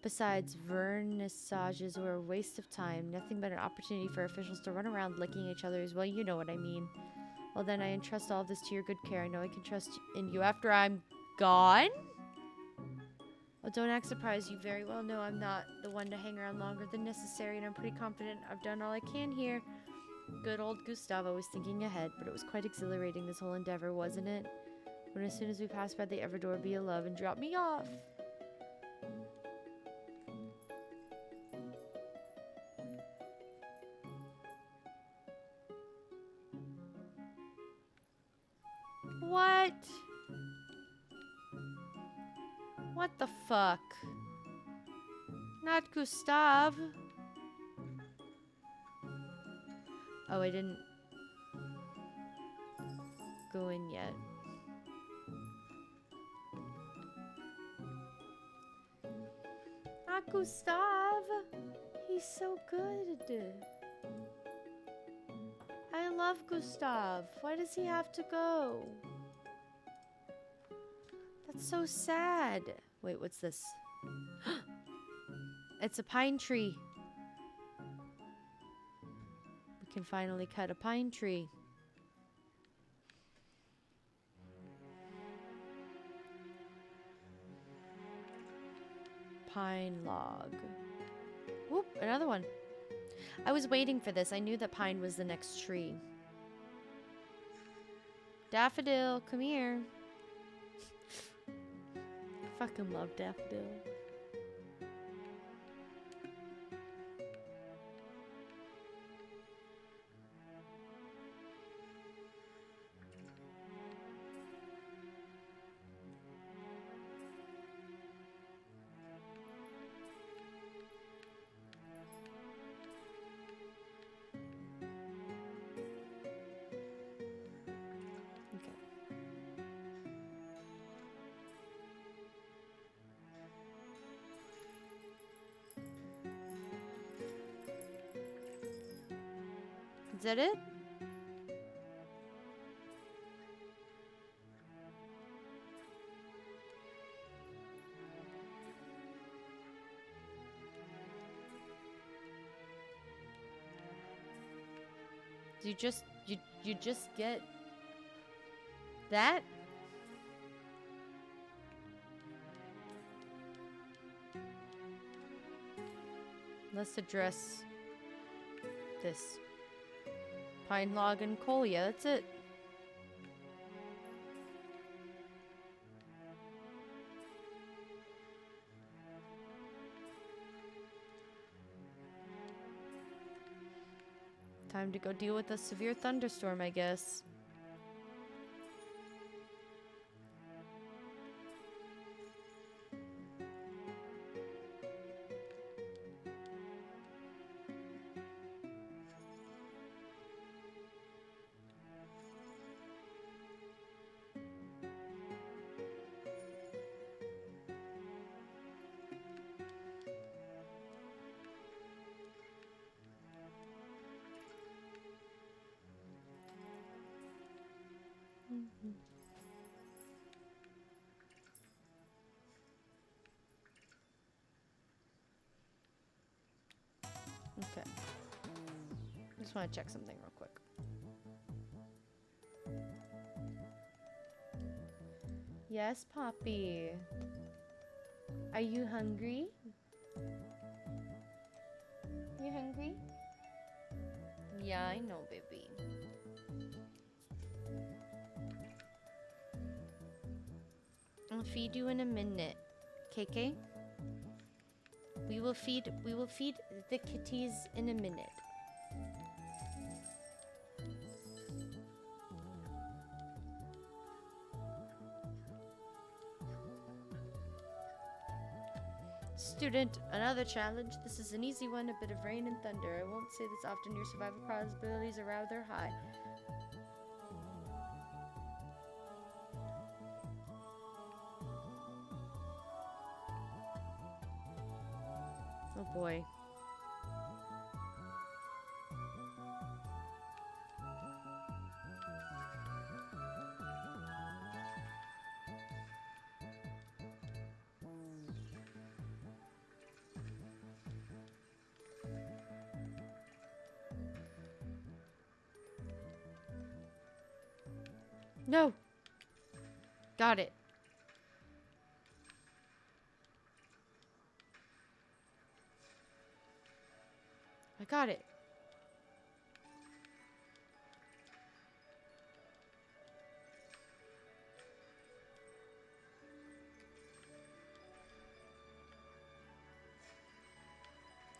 Besides, vernissages were a waste of time. Nothing but an opportunity for officials to run around licking each other's. Well, you know what I mean. Well, then I entrust all of this to your good care. I know I can trust in you after I'm gone? Well, don't act surprised. You very well know I'm not the one to hang around longer than necessary, and I'm pretty confident I've done all I can here. Good old Gustavo was thinking ahead, but it was quite exhilarating, this whole endeavor, wasn't it? When as soon as we passed by the Everdore, be a love and drop me off. What? What the fuck? Not Gustav. Oh, I didn't go in yet. Ah, Gustav! He's so good. I love Gustav. Why does he have to go? That's so sad. Wait, what's this? It's a pine tree. We can finally cut a pine tree. Pine log. Whoop, another one. I was waiting for this. I knew that pine was the next tree. Daffodil, come here. Fucking love Daffodil. Is that it? You just get that? Let's address this. Pine log and coal, yeah, that's it. Time to go deal with a severe thunderstorm, I guess. Okay. Just want to check something real quick. Yes, Poppy. Are you hungry? You hungry? Yeah, I know, baby. I'll feed you in a minute. KK? We will feed the kitties in a minute. Student, another challenge. This is an easy one, a bit of rain and thunder. I won't say this often, your survival probabilities are rather high. Oh boy. No. Got it. I got it.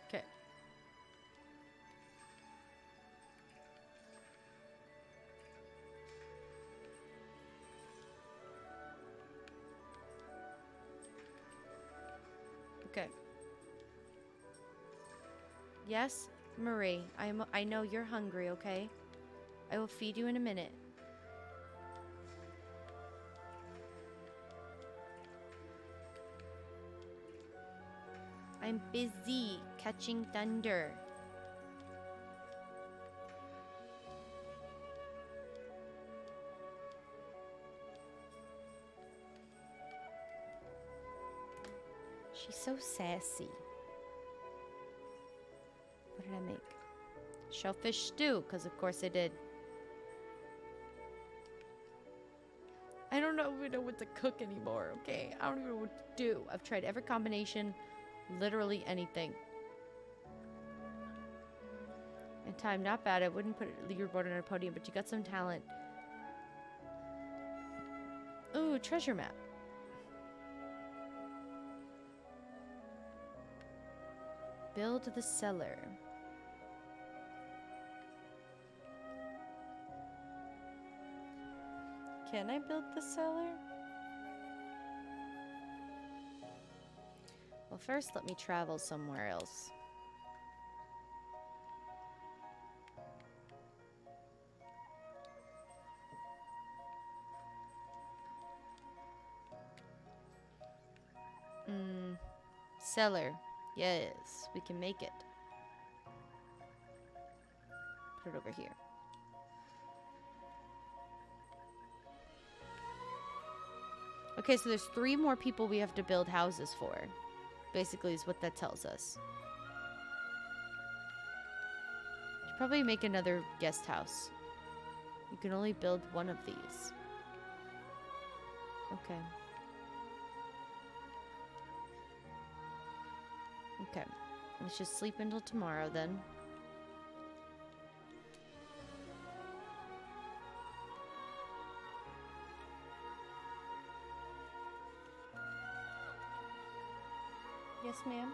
Okay. Okay. Yes, Marie, I know you're hungry, okay? I will feed you in a minute. I'm busy catching thunder. She's so sassy. What did I make? Shellfish stew, because of course I did. I don't even know what to cook anymore, okay? I don't even know what to do. I've tried every combination, literally anything. And time, not bad. I wouldn't put leaderboard on a podium, but you got some talent. Ooh, treasure map. Build the cellar. Can I build the cellar? Well, first let me travel somewhere else. Cellar. Yes, we can make it. Put it over here. Okay, so there's 3 more people we have to build houses for. Basically is what that tells us. Should probably make another guest house. You can only build one of these. Okay. Okay. Let's just sleep until tomorrow then. Yes, ma'am.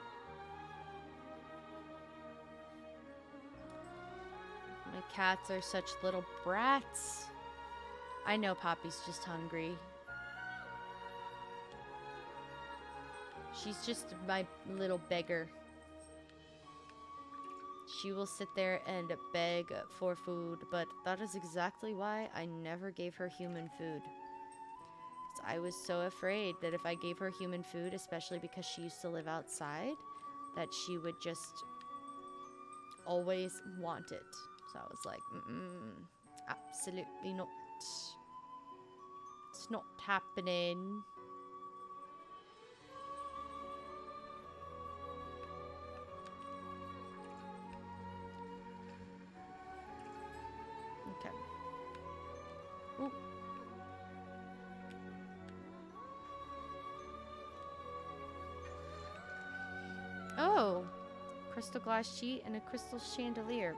My cats are such little brats. I know Poppy's just hungry. She's just my little beggar. She will sit there and beg for food, but that is exactly why I never gave her human food. I was so afraid that if I gave her human food, especially because she used to live outside, that she would just always want it. So I was like, absolutely not. It's not happening. Okay. Ooh. Oh, crystal glass sheet and a crystal chandelier.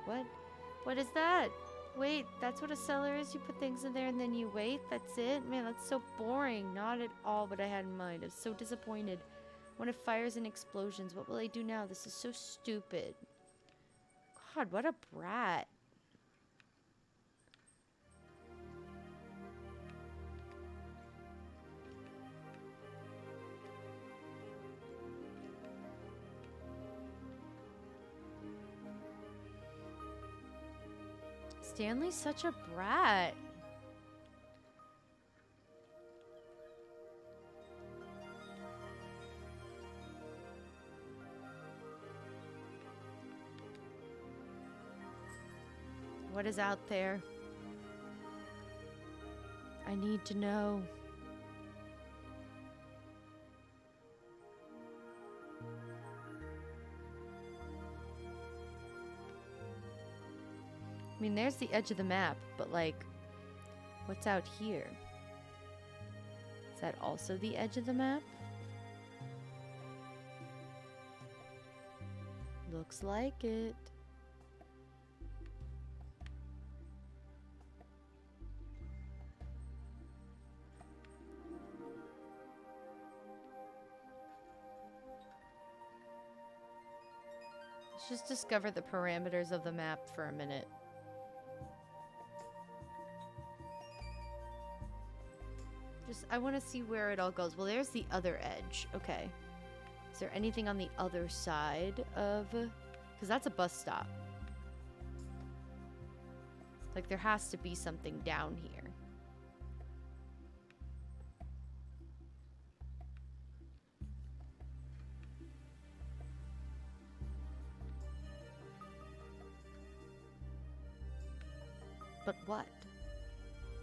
What is that? Wait, that's what a cellar is? You put things in there and then you wait? That's it? Man, that's so boring. Not at all what I had in mind. I was so disappointed. One of fires and explosions. What will I do now? This is so stupid. God, what a brat. Stanley's such a brat. What is out there? I need to know. I mean, there's the edge of the map, but like, what's out here? Is that also the edge of the map? Looks like it. Let's just discover the parameters of the map for a minute. I want to see where it all goes. Well, there's the other edge. Okay. Is there anything on the other side of... Because that's a bus stop. Like, there has to be something down here. But what?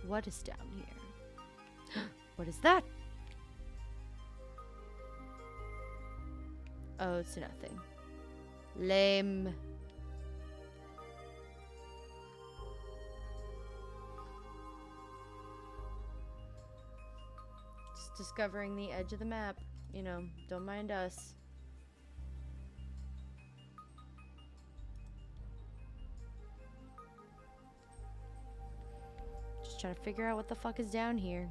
What is down here? What is that? Oh, it's nothing. Lame. Just discovering the edge of the map. You know, don't mind us. Just trying to figure out what the fuck is down here.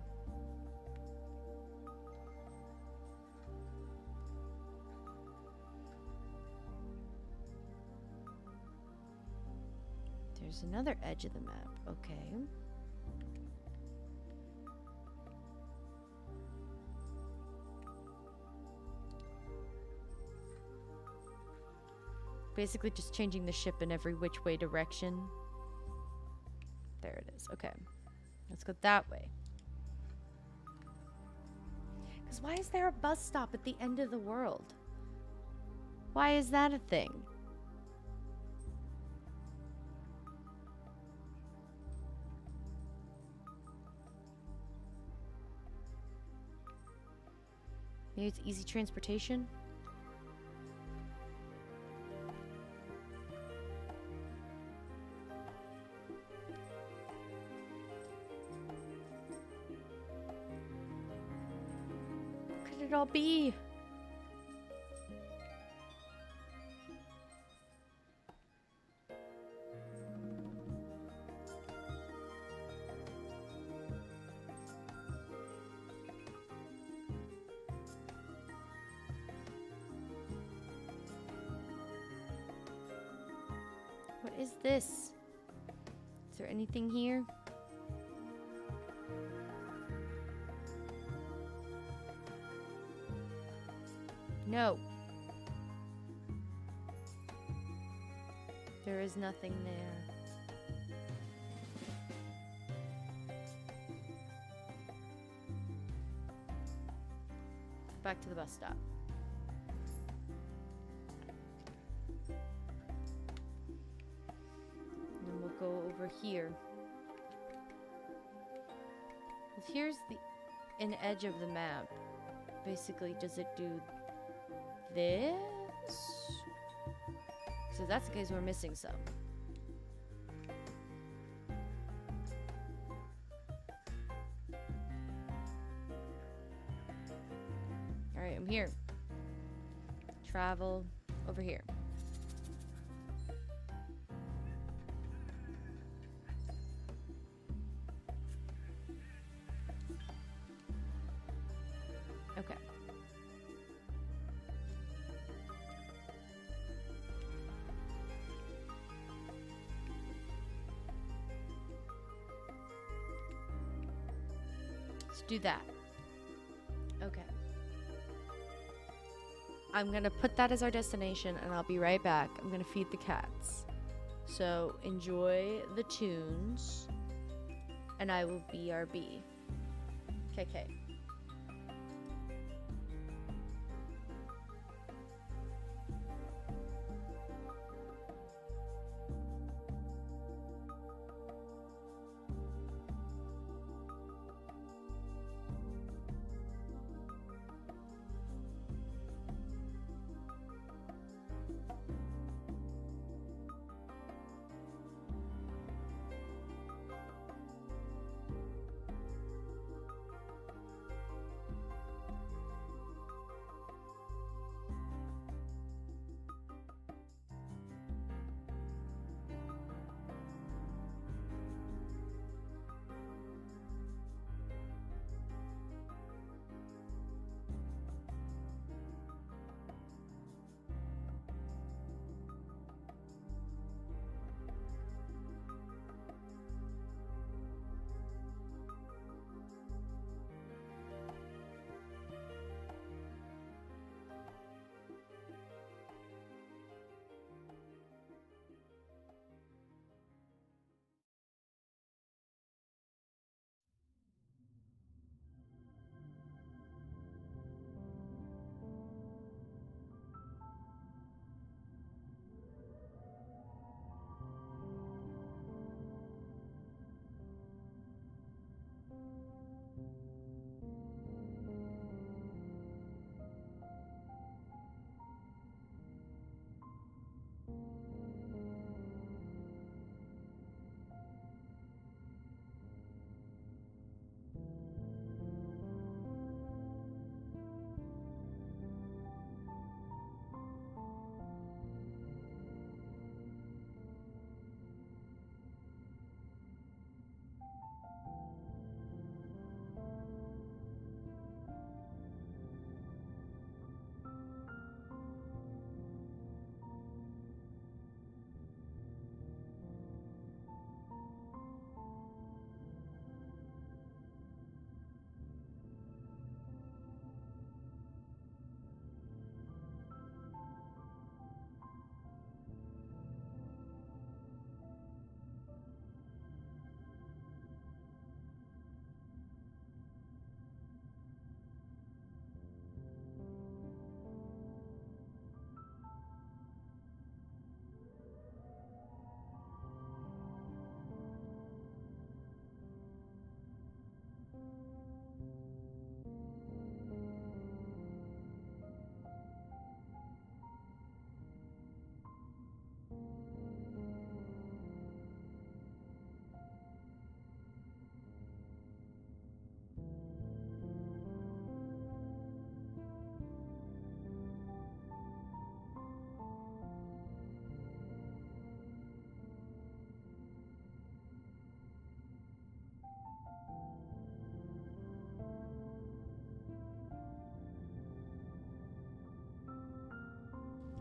There's another edge of the map. Okay. Basically just changing the ship in every which way direction. There it is. Okay. Let's go that way. Because why is there a bus stop at the end of the world? Why is that a thing? Maybe it's easy transportation? What could it all be? What is this? Is there anything here? No. There is nothing there. Back to the bus stop. Go over here. If here's an edge of the map. Basically, does it do this? So that's the case, we're missing some. Alright, I'm here. Travel over here. Okay. Let's do that. Okay. I'm gonna put that as our destination and I'll be right back. I'm gonna feed the cats. So enjoy the tunes and I will BRB. KK.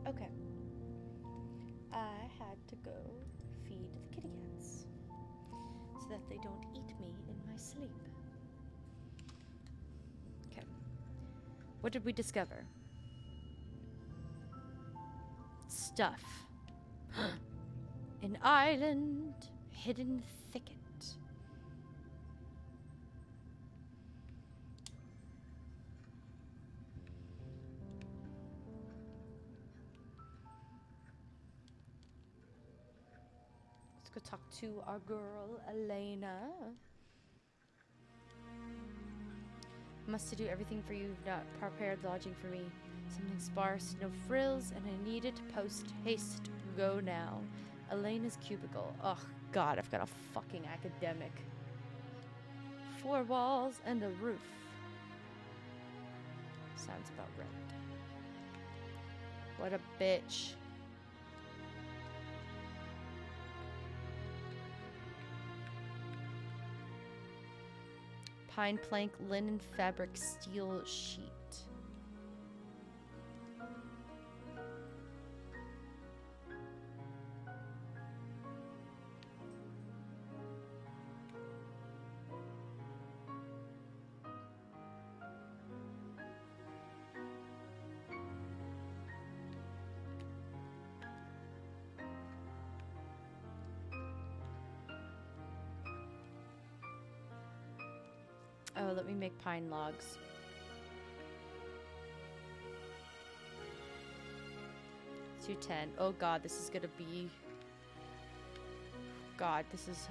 Okay. I had to go feed the kitty cats so that they don't eat me in my sleep. Okay. What did we discover? Stuff. An island, hidden thicket. Let's go talk to our girl, Elena. Must do everything for you. You've not prepared lodging for me. Something sparse, no frills, and I need it post haste. Go now. Elena's cubicle. Oh God, I've got a fucking academic. 4 walls and a roof. Sounds about right. What a bitch. Pine plank, linen fabric, steel sheet. Oh, let me make pine logs. $210. Oh God, this is gonna be. God, this is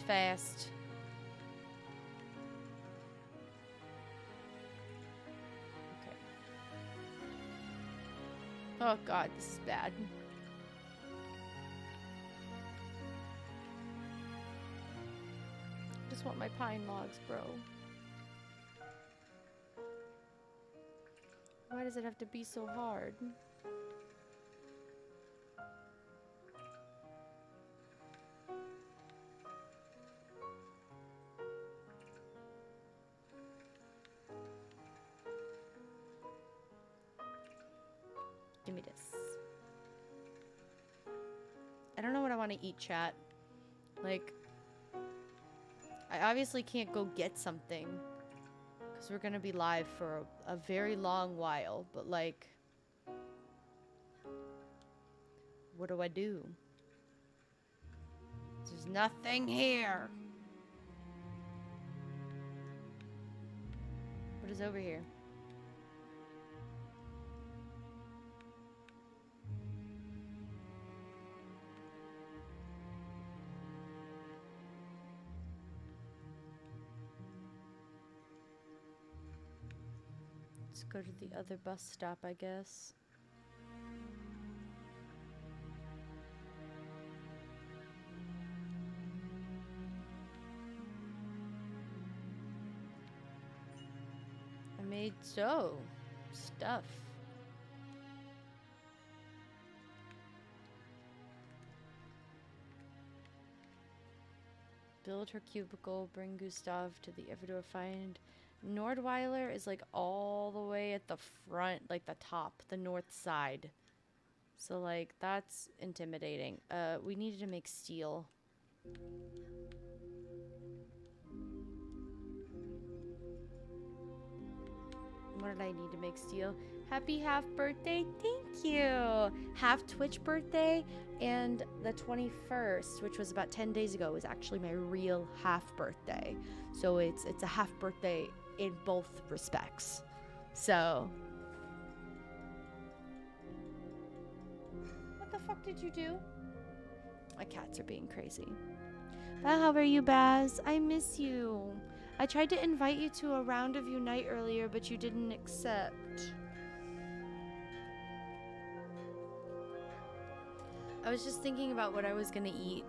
fast. Okay. Oh God, this is bad. I just want my pine logs, bro. Why does it have to be so hard? Give me this. I don't know what I want to eat, chat. Like, I obviously can't go get something because we're gonna be live for a very long while, but like, what do I do? There's nothing here. What is over here? Let's go to the other bus stop, I guess. I made stuff. Build her cubicle, bring Gustav to the Everdor find. Nordweiler is like all the way at the front, like the top, the north side. So like that's intimidating. We needed to make steel. What did I need to make steel? Happy half birthday, thank you. Half Twitch birthday, and the 21st, which was about 10 days ago, was actually my real half birthday. So it's a half birthday in both respects. So what the fuck did you do? My cats are being crazy. Well, how are you, Baz? I miss you. I tried to invite you to a round of Unite earlier, but you didn't accept. I was just thinking about what I was gonna eat.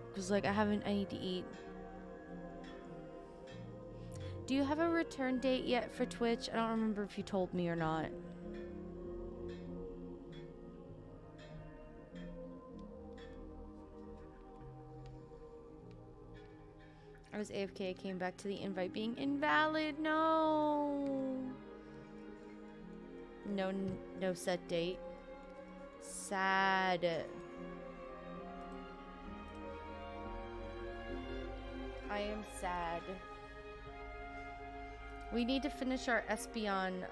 Because, like, I need to eat. Do you have a return date yet for Twitch? I don't remember if you told me or not. I was AFK, came back to the invite being invalid. No. No set date. Sad. I am sad. We need to finish our Espeon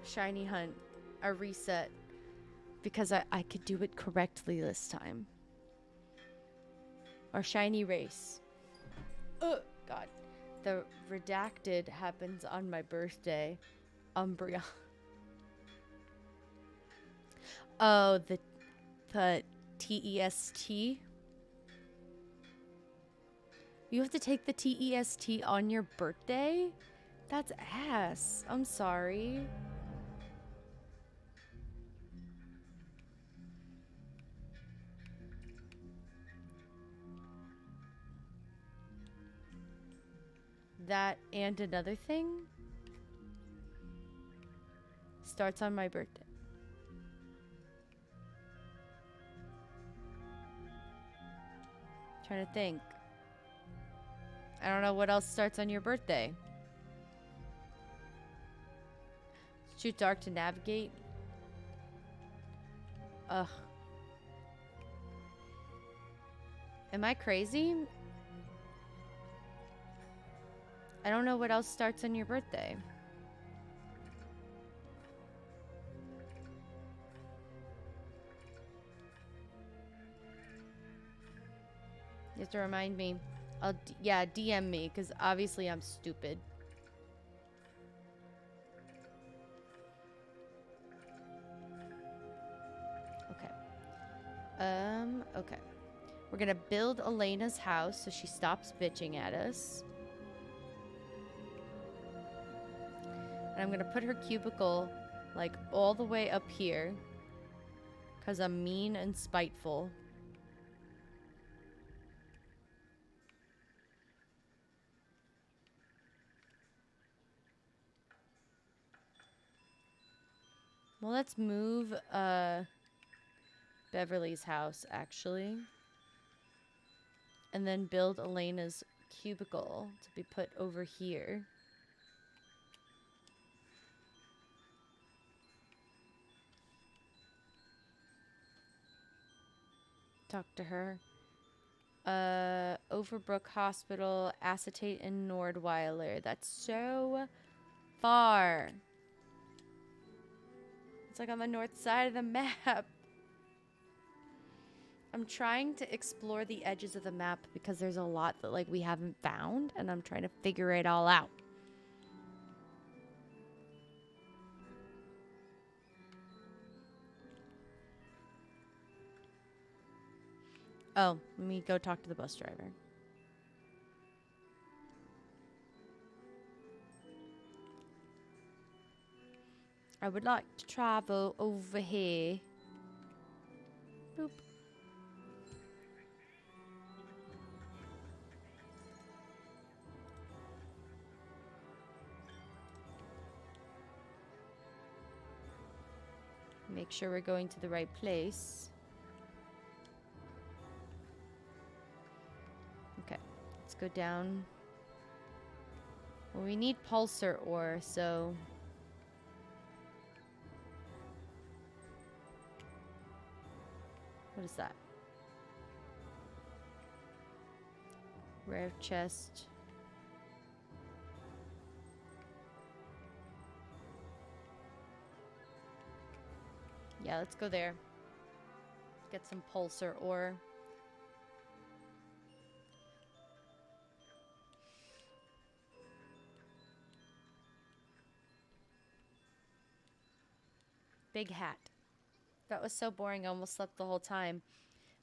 shiny hunt, our reset, because I could do it correctly this time. Our shiny race. Oh, God. The redacted happens on my birthday. Umbreon. Oh, the TEST. You have to take the TEST on your birthday? That's ass. I'm sorry. That and another thing starts on my birthday. Trying to think. I don't know what else starts on your birthday. It's too dark to navigate. Ugh. Am I crazy? I don't know what else starts on your birthday. You have to remind me. Yeah, DM me, because obviously I'm stupid. Okay. Okay. We're gonna build Elena's house so she stops bitching at us. And I'm gonna put her cubicle, like, all the way up here. Because I'm mean and spiteful. Well, let's move Beverly's house, actually. And then build Elena's cubicle to be put over here. Talk to her. Overbrook Hospital, Acetate and Nordweiler. That's so far. It's like on the north side of the map. I'm trying to explore the edges of the map because there's a lot that like we haven't found, and I'm trying to figure it all out. Oh, let me go talk to the bus driver. I would like to travel over here. Boop. Make sure we're going to the right place. Okay, let's go down. Well, we need pulsar ore, so... What is that? Rare chest. Yeah, let's go there. Get some pulsar ore. Big hat. That was so boring. I almost slept the whole time.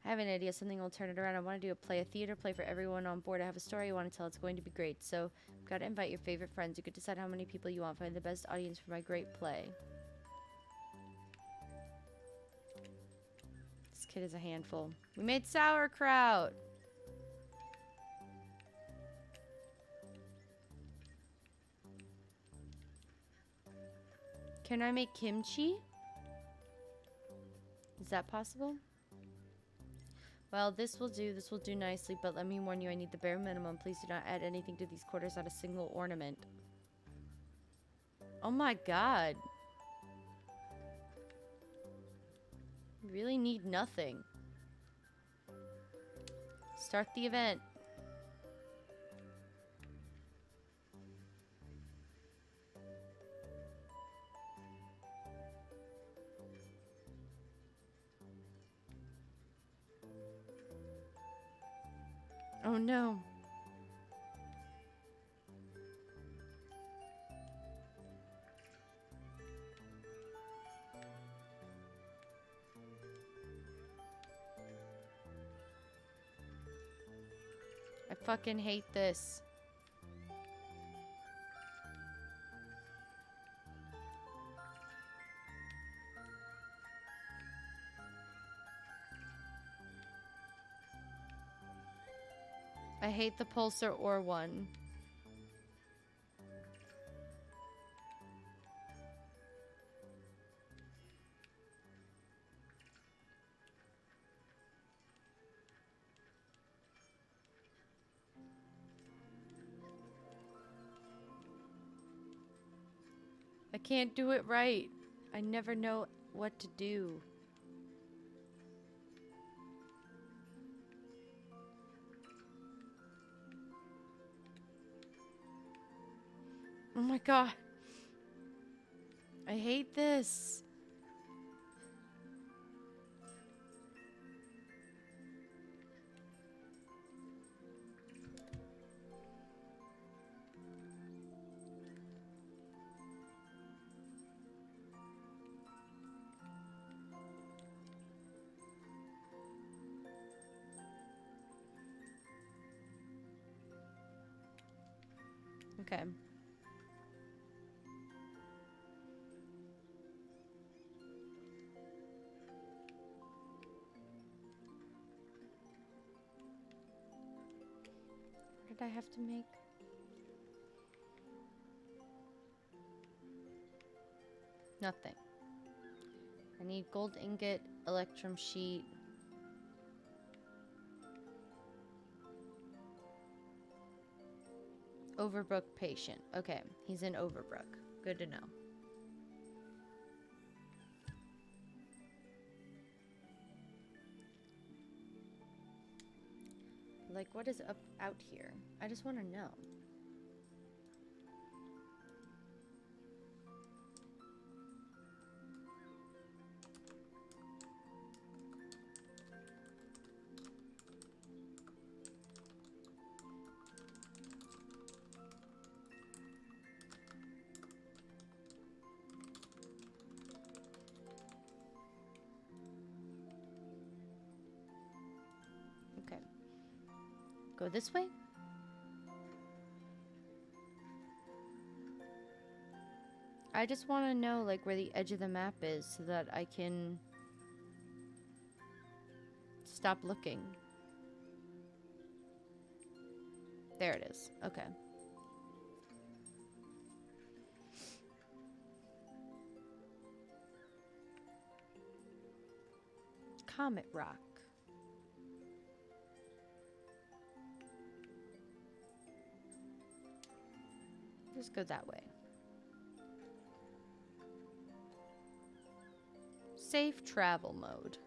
I have an idea. Something will turn it around. I want to do a theater play for everyone on board. I have a story I want to tell. It's going to be great. So I've got to invite your favorite friends. You could decide how many people you want. Find the best audience for my great play. This kid is a handful. We made sauerkraut. Can I make kimchi? Is that possible? Well, this will do nicely, but let me warn you, I need the bare minimum. Please do not add anything to these quarters, not a single ornament. Oh my god. Really need nothing. Start the event. Oh no. I fucking hate this. I hate the pulsar ore one. I can't do it right. I never know what to do. Oh my god. I hate this. Okay. What did I have to make? Nothing. I need gold ingot, electrum sheet. Overbrook patient. Okay, he's in Overbrook. Good to know. Like, what is up out here? I just want to know. Okay. Go this way? I just want to know, like, where the edge of the map is so that I can stop looking. There it is. Okay. Comet Rock. Just go that way. Safe travel mode.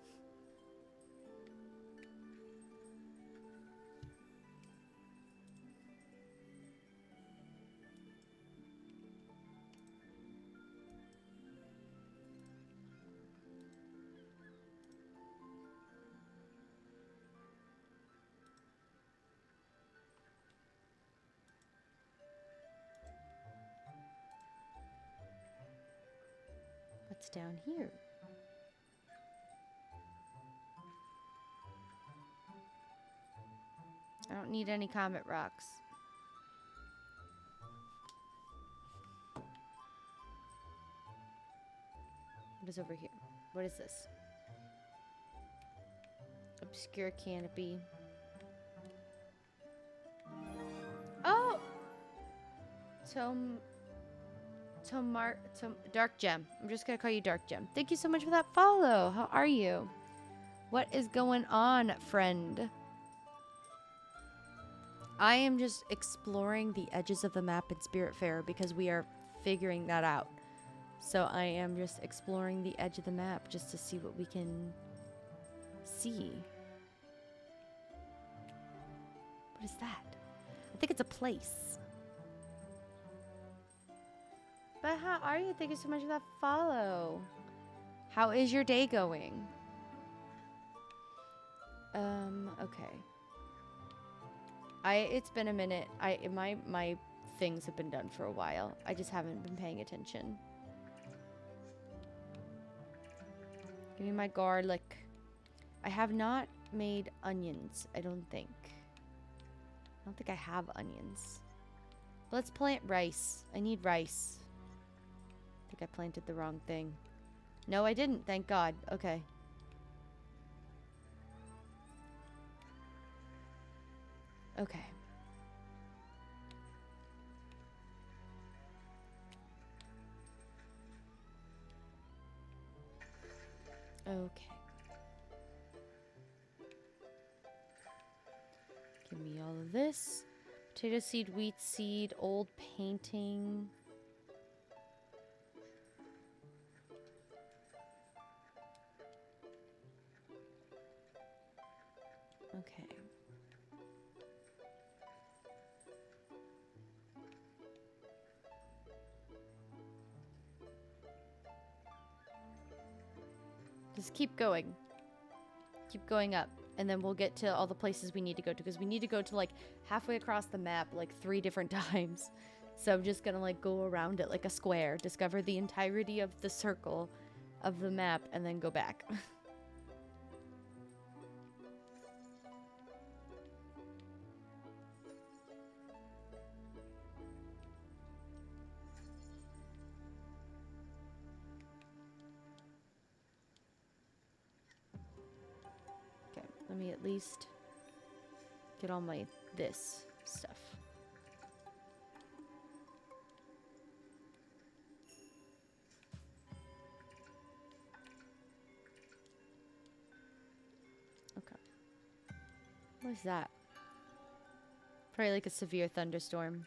What's down here? I don't need any comet rocks. What is over here? What is this? Obscure canopy. Oh! Dark Gem. I'm just gonna call you Dark Gem. Thank you so much for that follow. How are you? What is going on, friend? I am just exploring the edges of the map in Spiritfarer because we are figuring that out. So I am just exploring the edge of the map just to see what we can see. What is that? I think it's a place. But how are you? Thank you so much for that follow. How is your day going? Okay. It's been a minute. My things have been done for a while. I just haven't been paying attention. Give me my garlic. I have not made onions, I don't think. I don't think I have onions. Let's plant rice. I need rice. I think I planted the wrong thing. No, I didn't, thank God. Okay. Okay. Okay. Give me all of this. Potato seed, wheat seed, old painting. Okay. Just keep going. Keep going up. And then we'll get to all the places we need to go to. Because we need to go to like halfway across the map like 3 different times. So I'm just going to like go around it like a square. Discover the entirety of the circle of the map. And then go back. Let me at least get all my this stuff. Okay. What is that? Probably like a severe thunderstorm.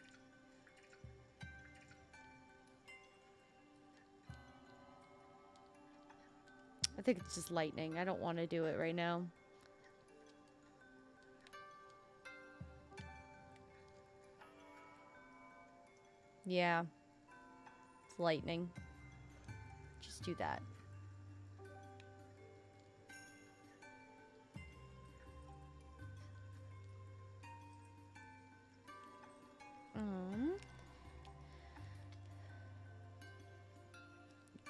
I think it's just lightning. I don't want to do it right now. Yeah. It's lightning. Just do that.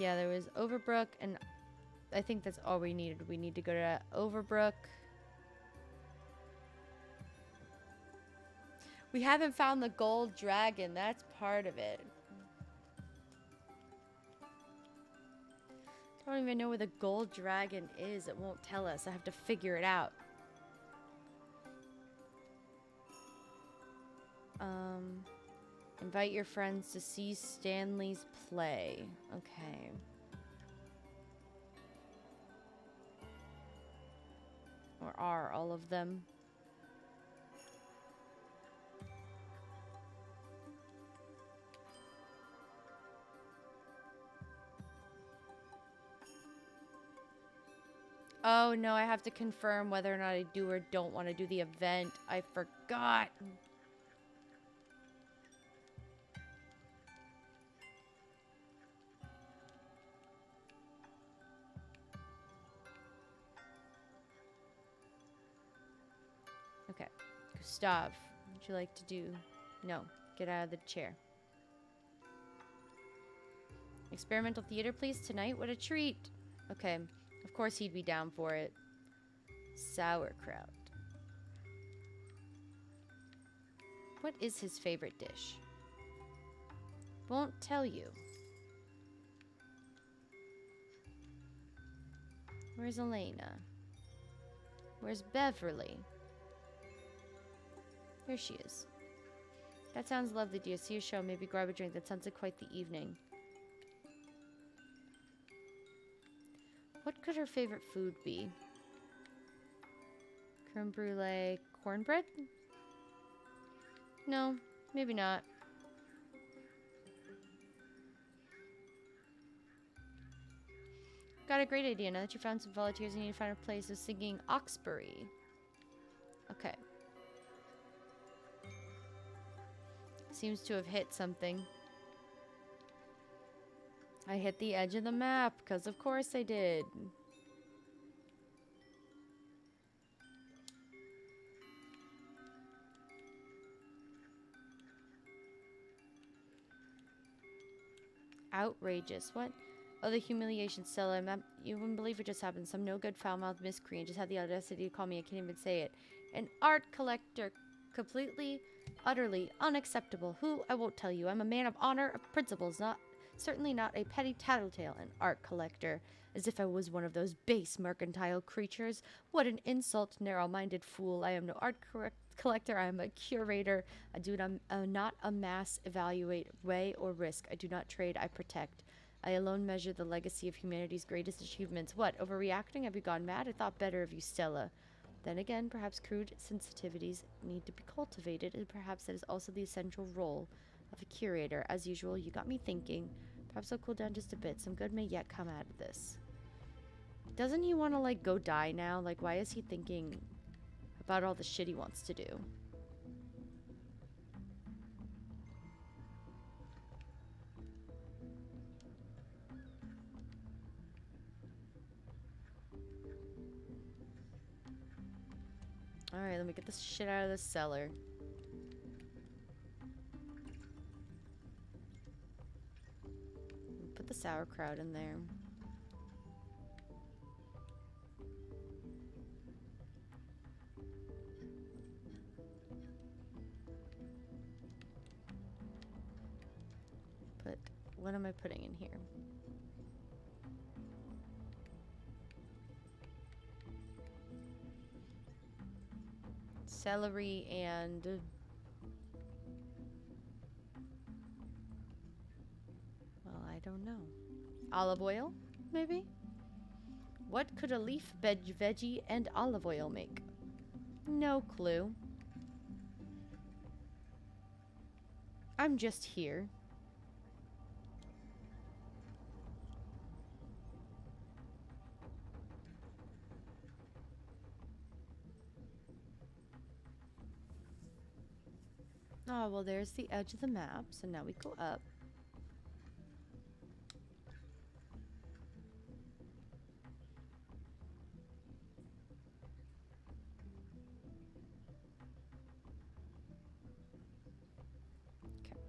Yeah, there was Overbrook, and I think that's all we needed. We need to go to Overbrook. We haven't found the gold dragon. That's part of it. I don't even know where the gold dragon is. It won't tell us. I have to figure it out. Invite your friends to see Stanley's play. Okay. Or are all of them? Oh, no, I have to confirm whether or not I do or don't want to do the event. I forgot. Okay. Gustav, what would you like to do? No. Get out of the chair. Experimental theater, please, tonight? What a treat. Okay. Of course he'd be down for it. Sauerkraut. What is his favorite dish? Won't tell you. Where's Elena? Where's Beverly? There she is. That sounds lovely. Do you see a show? Maybe grab a drink. That sounds like quite the evening. What could her favorite food be? Creme brulee, cornbread? No, maybe not. got a great idea. Now that you found some volunteers, you need to find a place of singing Oxbury. Okay. Seems to have hit something. I hit the edge of the map, because of course I did. Outrageous. What? Oh, the humiliation, Stella. You wouldn't believe what just happened. Some no-good, foul-mouthed miscreant just had the audacity to call me. I can't even say it. An art collector. Completely, utterly unacceptable. Who? I won't tell you. I'm a man of honor, of principles, certainly not a petty tattletale. An art collector. As if I was one of those base mercantile creatures. What an insult, narrow-minded fool. I am no art collector. I am a curator. I do not amass, evaluate, weigh, or risk. I do not trade. I protect. I alone measure the legacy of humanity's greatest achievements. What? Overreacting? Have you gone mad? I thought better of you, Stella. Then again, perhaps crude sensitivities need to be cultivated, and perhaps that is also the essential role of a curator. As usual, you got me thinking. Perhaps I'll cool down just a bit. Some good may yet come out of this. Doesn't he want to, like, go die now? Like, why is he thinking about all the shit he wants to do? Alright, let me get this shit out of the cellar. Put the sauerkraut in there. What am I putting in here? Celery and... well, I don't know. Olive oil, maybe? What could a leaf, veggie, and olive oil make? No clue. I'm just here. Oh, well, there's the edge of the map, so now we go up. Okay.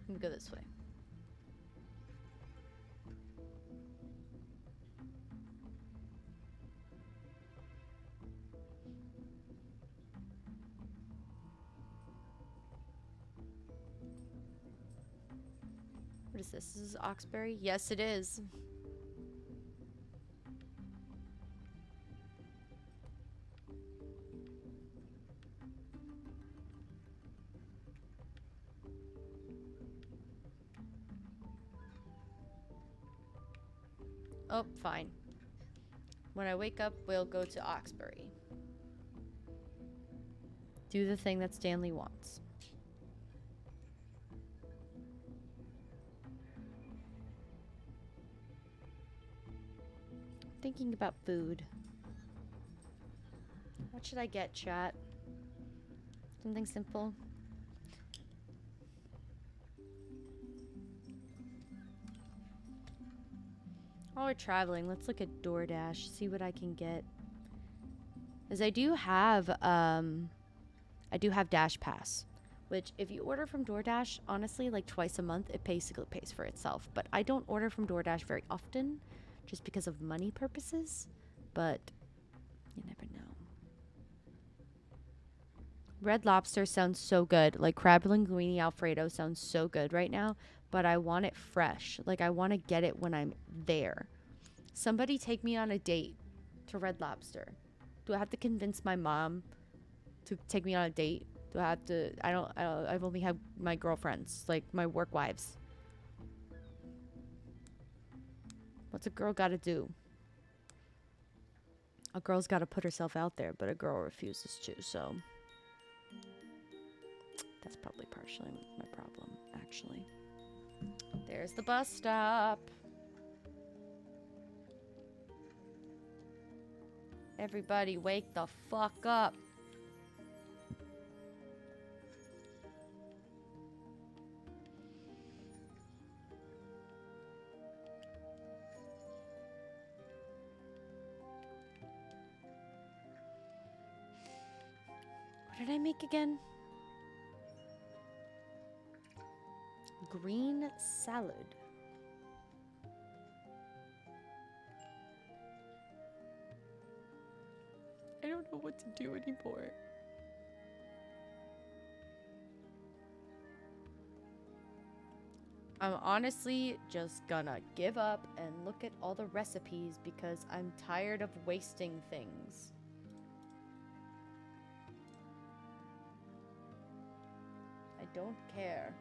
Let me go this way. What is this? This is Oxbury? Yes, it is. Oh, fine. When I wake up, we'll go to Oxbury. Do the thing that Stanley wants. Thinking about food. What should I get, chat? Something simple. While we're traveling, let's look at DoorDash, see what I can get. As I do have Dash Pass, which if you order from DoorDash, honestly, like twice a month, it basically pays for itself. But I don't order from DoorDash very often, just because of money purposes. But you never know. Red Lobster sounds so good. Like crab linguine Alfredo sounds so good right now. But I want it fresh. Like I want to get it when I'm there. Somebody take me on a date to Red Lobster. Do I have to convince my mom to take me on a date? Do I have to? I've only had my girlfriends, like my work wives. What's a girl gotta do? A girl's gotta put herself out there, but a girl refuses to, so that's probably partially my problem, actually. There's the bus stop. Everybody wake the fuck up. What did I make again? Green salad. I don't know what to do anymore. I'm honestly just gonna give up and look at all the recipes because I'm tired of wasting things. I don't care.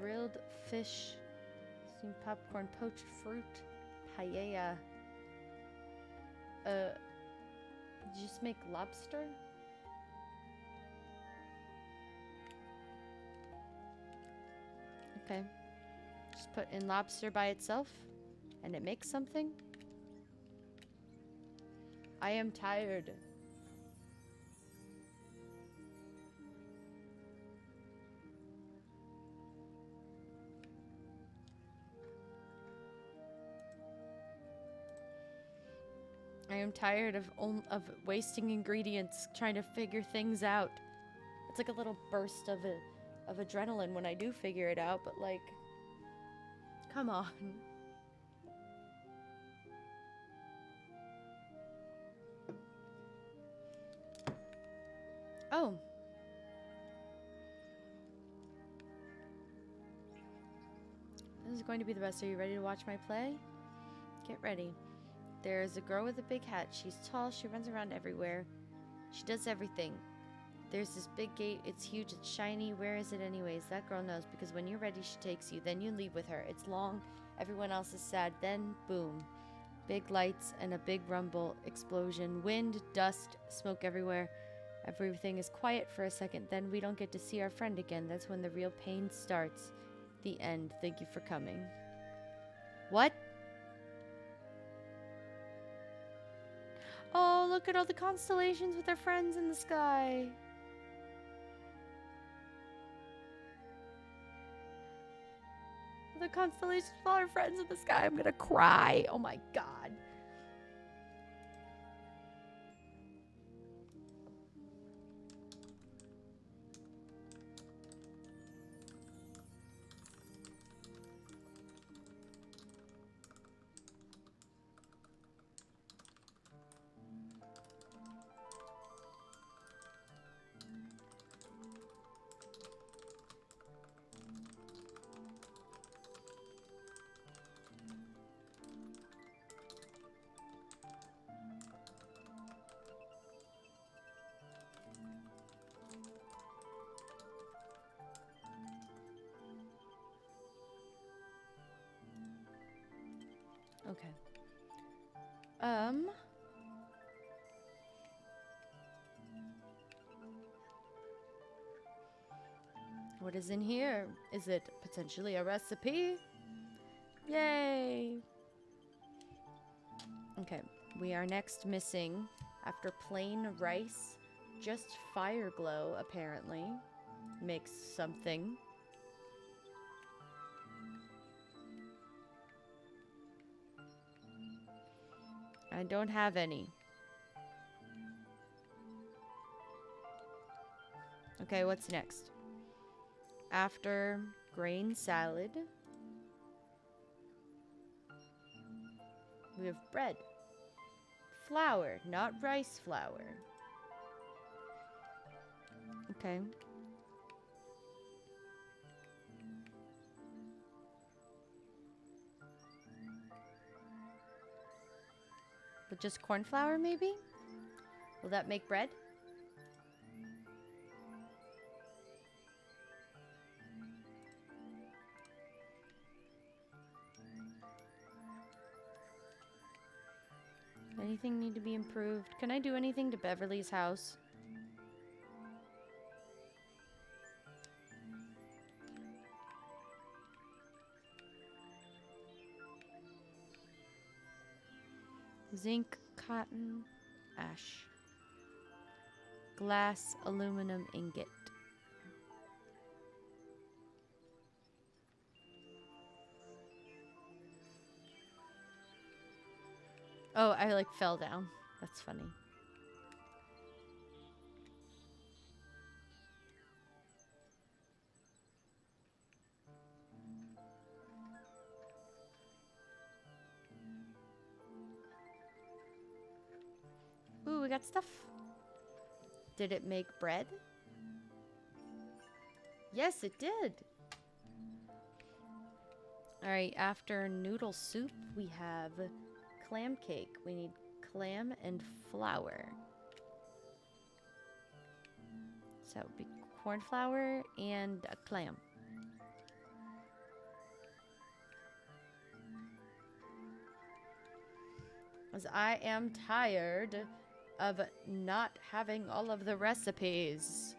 Grilled fish, steamed popcorn, poached fruit, paella. Did you just make lobster? Okay. Just put in lobster by itself and it makes something. I am tired. I am tired of wasting ingredients trying to figure things out. It's like a little burst of adrenaline when I do figure it out, but like, come on. Oh. This is going to be the best. Are you ready to watch my play? Get ready. There's a girl with a big hat. She's tall. She runs around everywhere. She does everything. There's this big gate. It's huge. It's shiny. Where is it anyways? That girl knows because when you're ready, she takes you. Then you leave with her. It's long. Everyone else is sad. Then, boom. Big lights and a big rumble. Explosion. Wind, dust, smoke everywhere. Everything is quiet for a second. Then we don't get to see our friend again. That's when the real pain starts. The end. Thank you for coming. What? Oh, look at all the constellations with their friends in the sky. The constellations with all our friends in the sky. I'm gonna cry. Oh my god. Okay. What is in here? Is it potentially a recipe? Yay! Okay, we are next missing, after plain rice, just fire glow, apparently. Makes something. I don't have any. Okay, what's next? After grain salad, we have bread. Flour, not rice flour. Okay. But just corn flour, maybe? Will that make bread? Anything need to be improved? Can I do anything to Beverly's house? Zinc, cotton, ash. Glass, aluminum, ingot. Oh, I like fell down. That's funny. Ooh, we got stuff. Did it make bread? Yes, it did. Alright, after noodle soup, we have clam cake. We need clam and flour. So it would be corn flour and a clam. As I am tired of not having all of the recipes.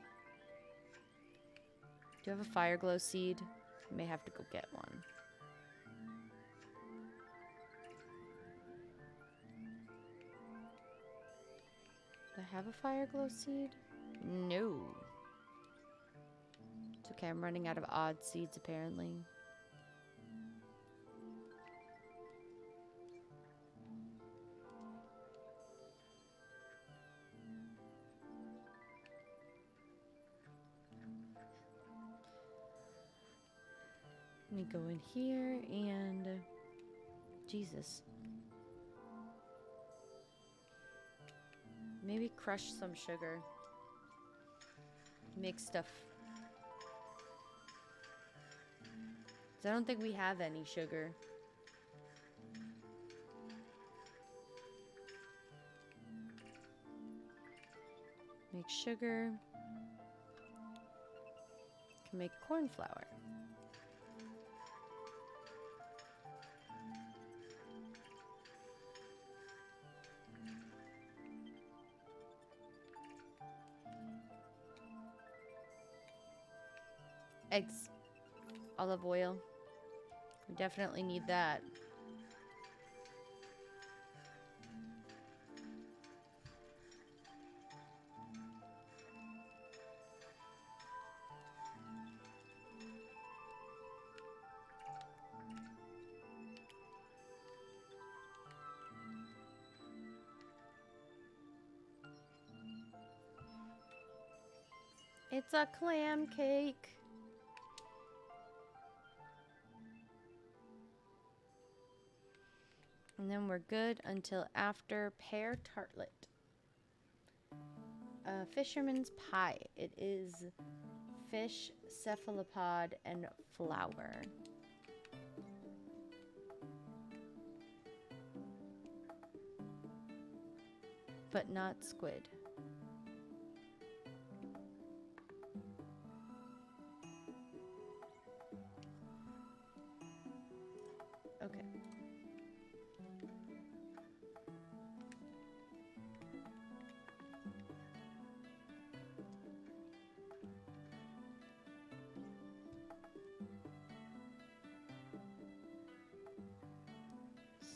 Do you have a fire glow seed? I may have to go get one. Do I have a fire glow seed? No. It's okay, I'm running out of odd seeds apparently. Let me go in here and... Jesus. Maybe crush some sugar. Make stuff. 'Cause I don't think we have any sugar. Make sugar. Can make corn flour. Eggs. Olive oil. We definitely need that. It's a clam cake. And then we're good until after pear tartlet. Fisherman's pie. It is fish, cephalopod, and flour. But not squid. Okay.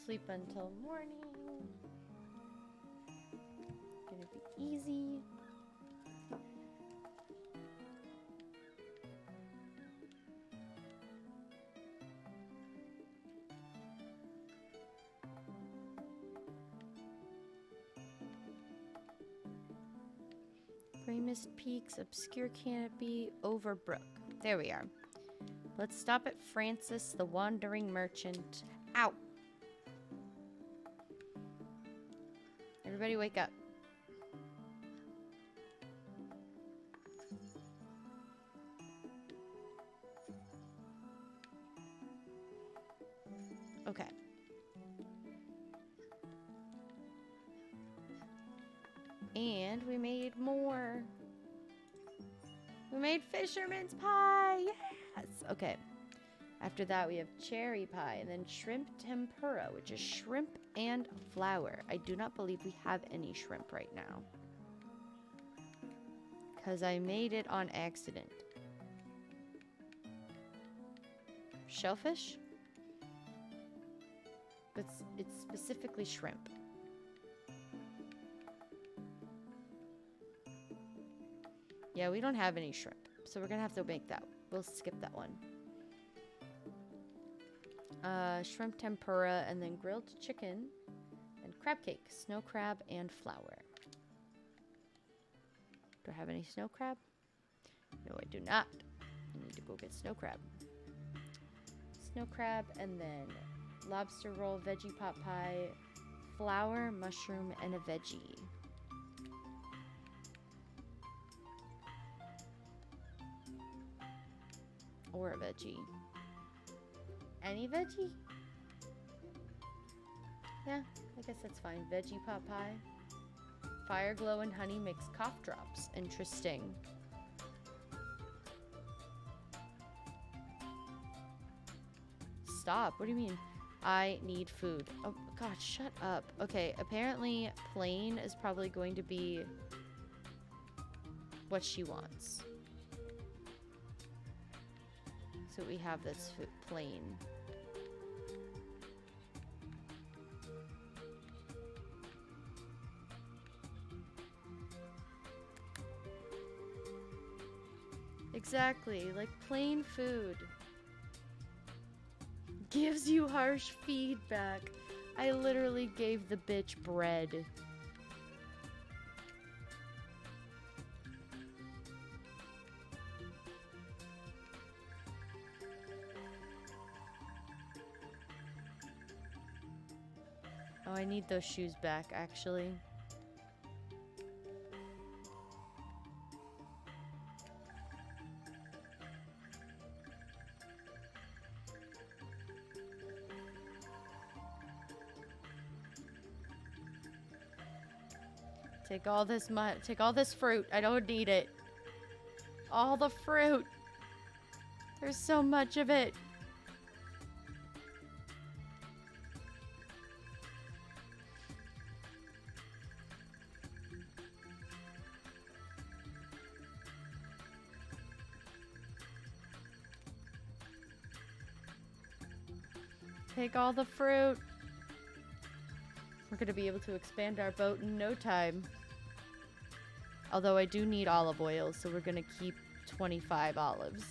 Sleep until morning. Gonna be easy. Famous peaks, obscure canopy, Overbrook. There we are. Let's stop at Francis the Wandering Merchant. Ow! Everybody wake up. Okay. And we made more. We made fisherman's pie. Yes. Okay. After that, we have cherry pie, and then shrimp tempura, which is shrimp and flour. I do not believe we have any shrimp right now, because I made it on accident. Shellfish? But it's specifically shrimp. Yeah, we don't have any shrimp, so we're gonna have to make that. We'll skip that one. Shrimp tempura, and then grilled chicken and crab cake, snow crab and flour. Do I have any snow crab? No, I do not. I need to go get snow crab. Snow crab, and then lobster roll, veggie pot pie, flour, mushroom, and a veggie. Or a veggie. Any veggie? Yeah, I guess that's fine. Veggie pot pie. Fire glow and honey makes cough drops. Interesting. Stop. What do you mean? I need food. Oh, God, shut up. Okay, apparently plain is probably going to be what she wants. So we have this food, plain. Exactly, like plain food. Gives you harsh feedback. I literally gave the bitch bread. Oh, I need those shoes back, actually. Take all this fruit. I don't need it. All the fruit. There's so much of it. Take all the fruit. We're gonna be able to expand our boat in no time. Although I do need olive oil, so we're gonna keep 25 olives.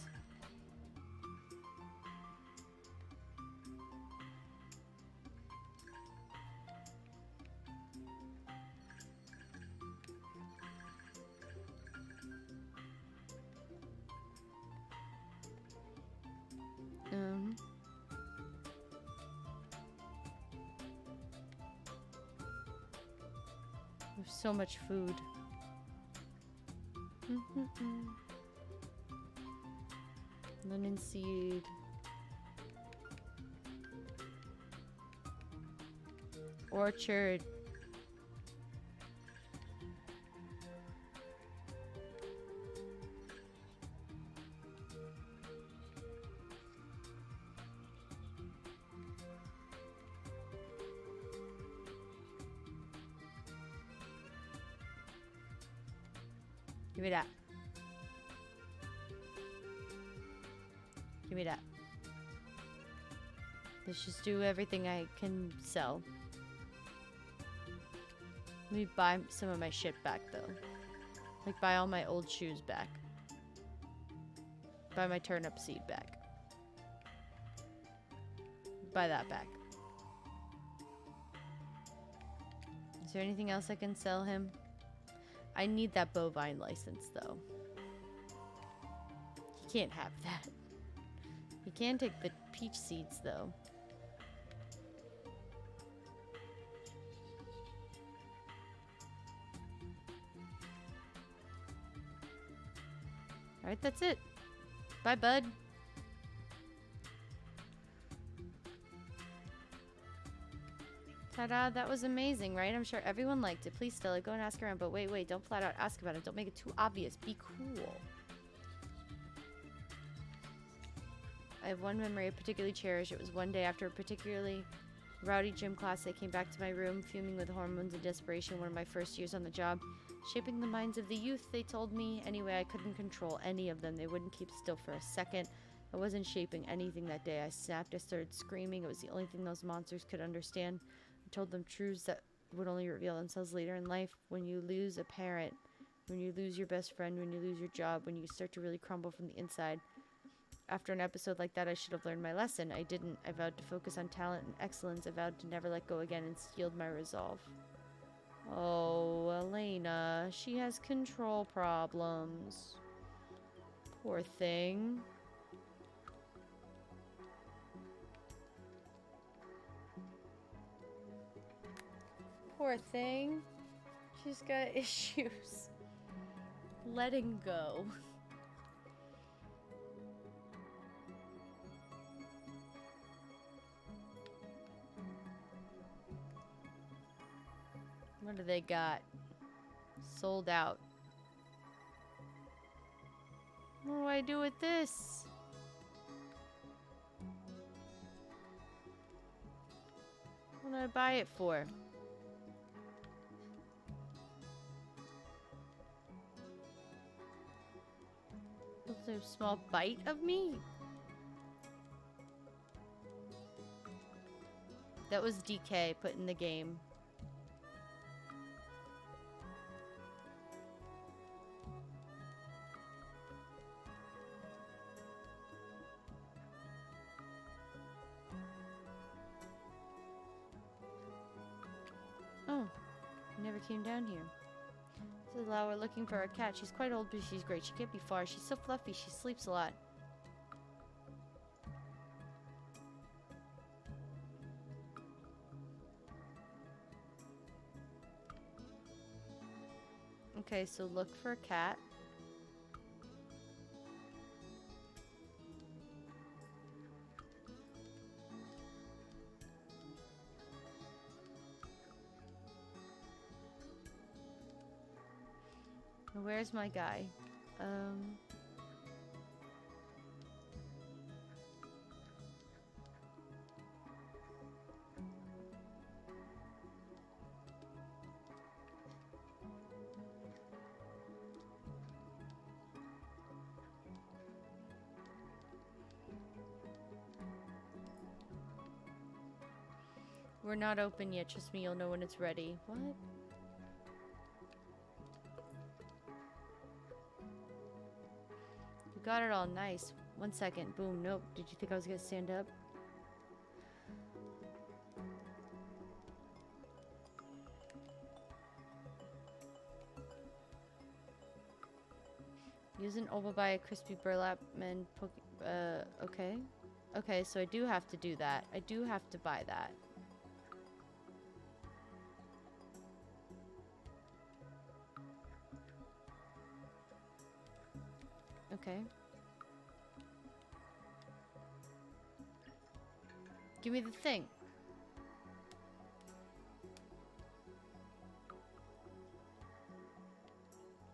There's so much food. Lemon seed. Orchard. Give me that. Give me that. Let's just do everything I can sell. Let me buy some of my shit back, though. Like, buy all my old shoes back. Buy my turnip seed back. Buy that back. Is there anything else I can sell him? I need that bovine license, though. He can't have that. He can take the peach seeds, though. Alright, that's it. Bye, bud. Ta-da, that was amazing, right? I'm sure everyone liked it. Please, Stella, go and ask around. But wait, don't flat out ask about it. Don't make it too obvious. Be cool. I have one memory I particularly cherish. It was one day after a particularly rowdy gym class. I came back to my room, fuming with hormones and desperation. One of my first years on the job, shaping the minds of the youth, they told me. Anyway, I couldn't control any of them. They wouldn't keep still for a second. I wasn't shaping anything that day. I snapped. I started screaming. It was the only thing those monsters could understand. I told them truths that would only reveal themselves later in life. When you lose a parent, when you lose your best friend, when you lose your job, when you start to really crumble from the inside. After an episode like that, I should have learned my lesson. I didn't. I vowed to focus on talent and excellence. I vowed to never let go again and steeled my resolve. Oh, Elena. She has control problems. Poor thing. Poor thing. She's got issues. Letting go. What do they got? Sold out. What do I do with this? What do I buy it for? Was there a small bite of me? That was DK put in the game. Oh, I never came down here. This is Lau. We're looking for a cat. She's quite old, but she's great. She can't be far. She's so fluffy. She sleeps a lot. Okay, so look for a cat. Where's my guy? We're not open yet. Trust me, you'll know when it's ready. What? You got it all nice. 1 second. Boom. Nope. Did you think I was gonna stand up? Use an oval by a crispy burlap man. Okay. Okay, so I do have to do that. I do have to buy that. Okay. Give me the thing.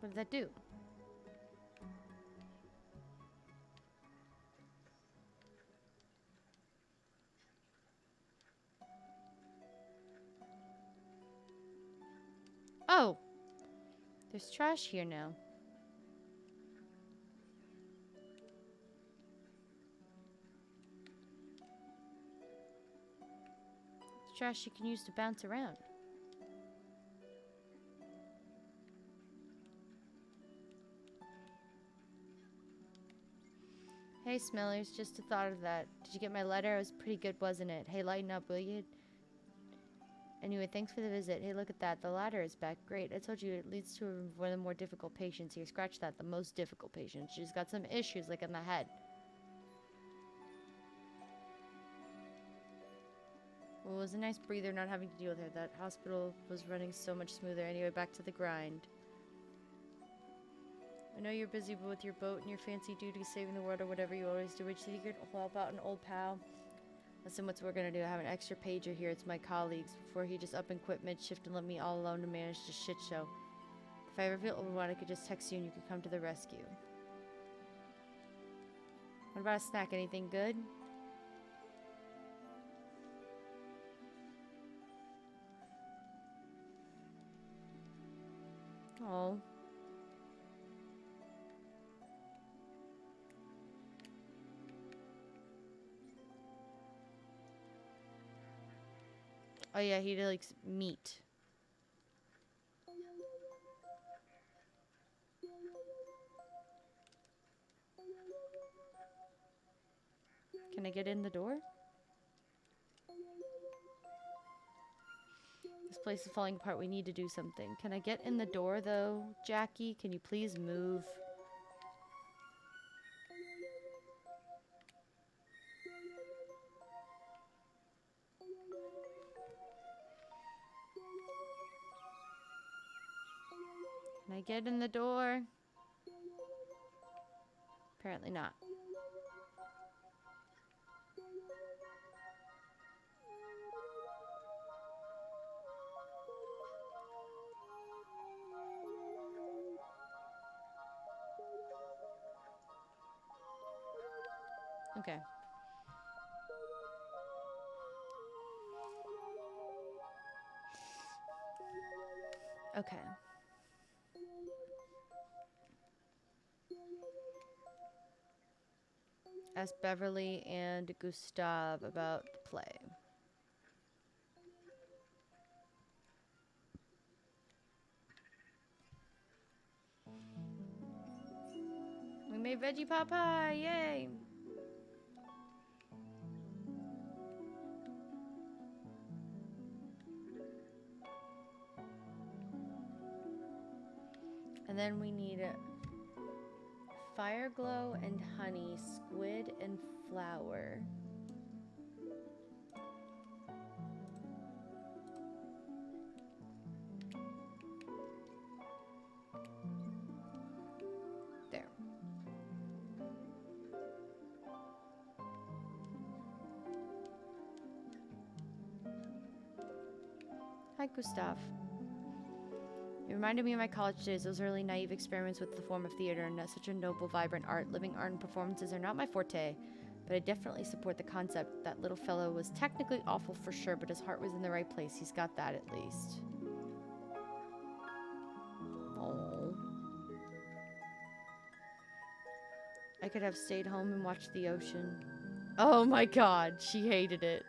What did that do? Oh! There's trash here now. It's trash you can use to bounce around. Hey, Smellers, just a thought of that. Did you get my letter? It was pretty good, wasn't it? Hey, lighten up, will you? Anyway, thanks for the visit. Hey, look at that. The ladder is back. Great. I told you it leads to one of the more difficult patients here. Scratch that. The most difficult patient. She's got some issues, like in the head. Well, it was a nice breather not having to deal with her. That hospital was running so much smoother. Anyway, back to the grind. I know you're busy with your boat and your fancy duties, saving the world or whatever you always do. But you think you could help out an old pal? Listen, what's we're gonna do? I have an extra pager here. It's my colleagues. Before he just up and quit mid-shift and let me all alone to manage the shit show. If I ever feel overwhelmed, I could just text you and you could come to the rescue. What about a snack? Anything good? Oh. Oh yeah, he likes meat. Can I get in the door? This place is falling apart. We need to do something. Can I get in the door, though, Jackie? Can you please move? Can I get in the door? Apparently not. Okay. Okay. Ask Beverly and Gustav about the play. We made veggie pot pie! Yay! And then we need fire glow and honey, squid and flour. There. Hi, Gustav. It reminded me of my college days, those early naive experiments with the form of theater and such a noble, vibrant art. Living art and performances are not my forte, but I definitely support the concept. That little fellow was technically awful for sure, but his heart was in the right place. He's got that at least. Oh. I could have stayed home and watched the ocean. Oh my god, she hated it.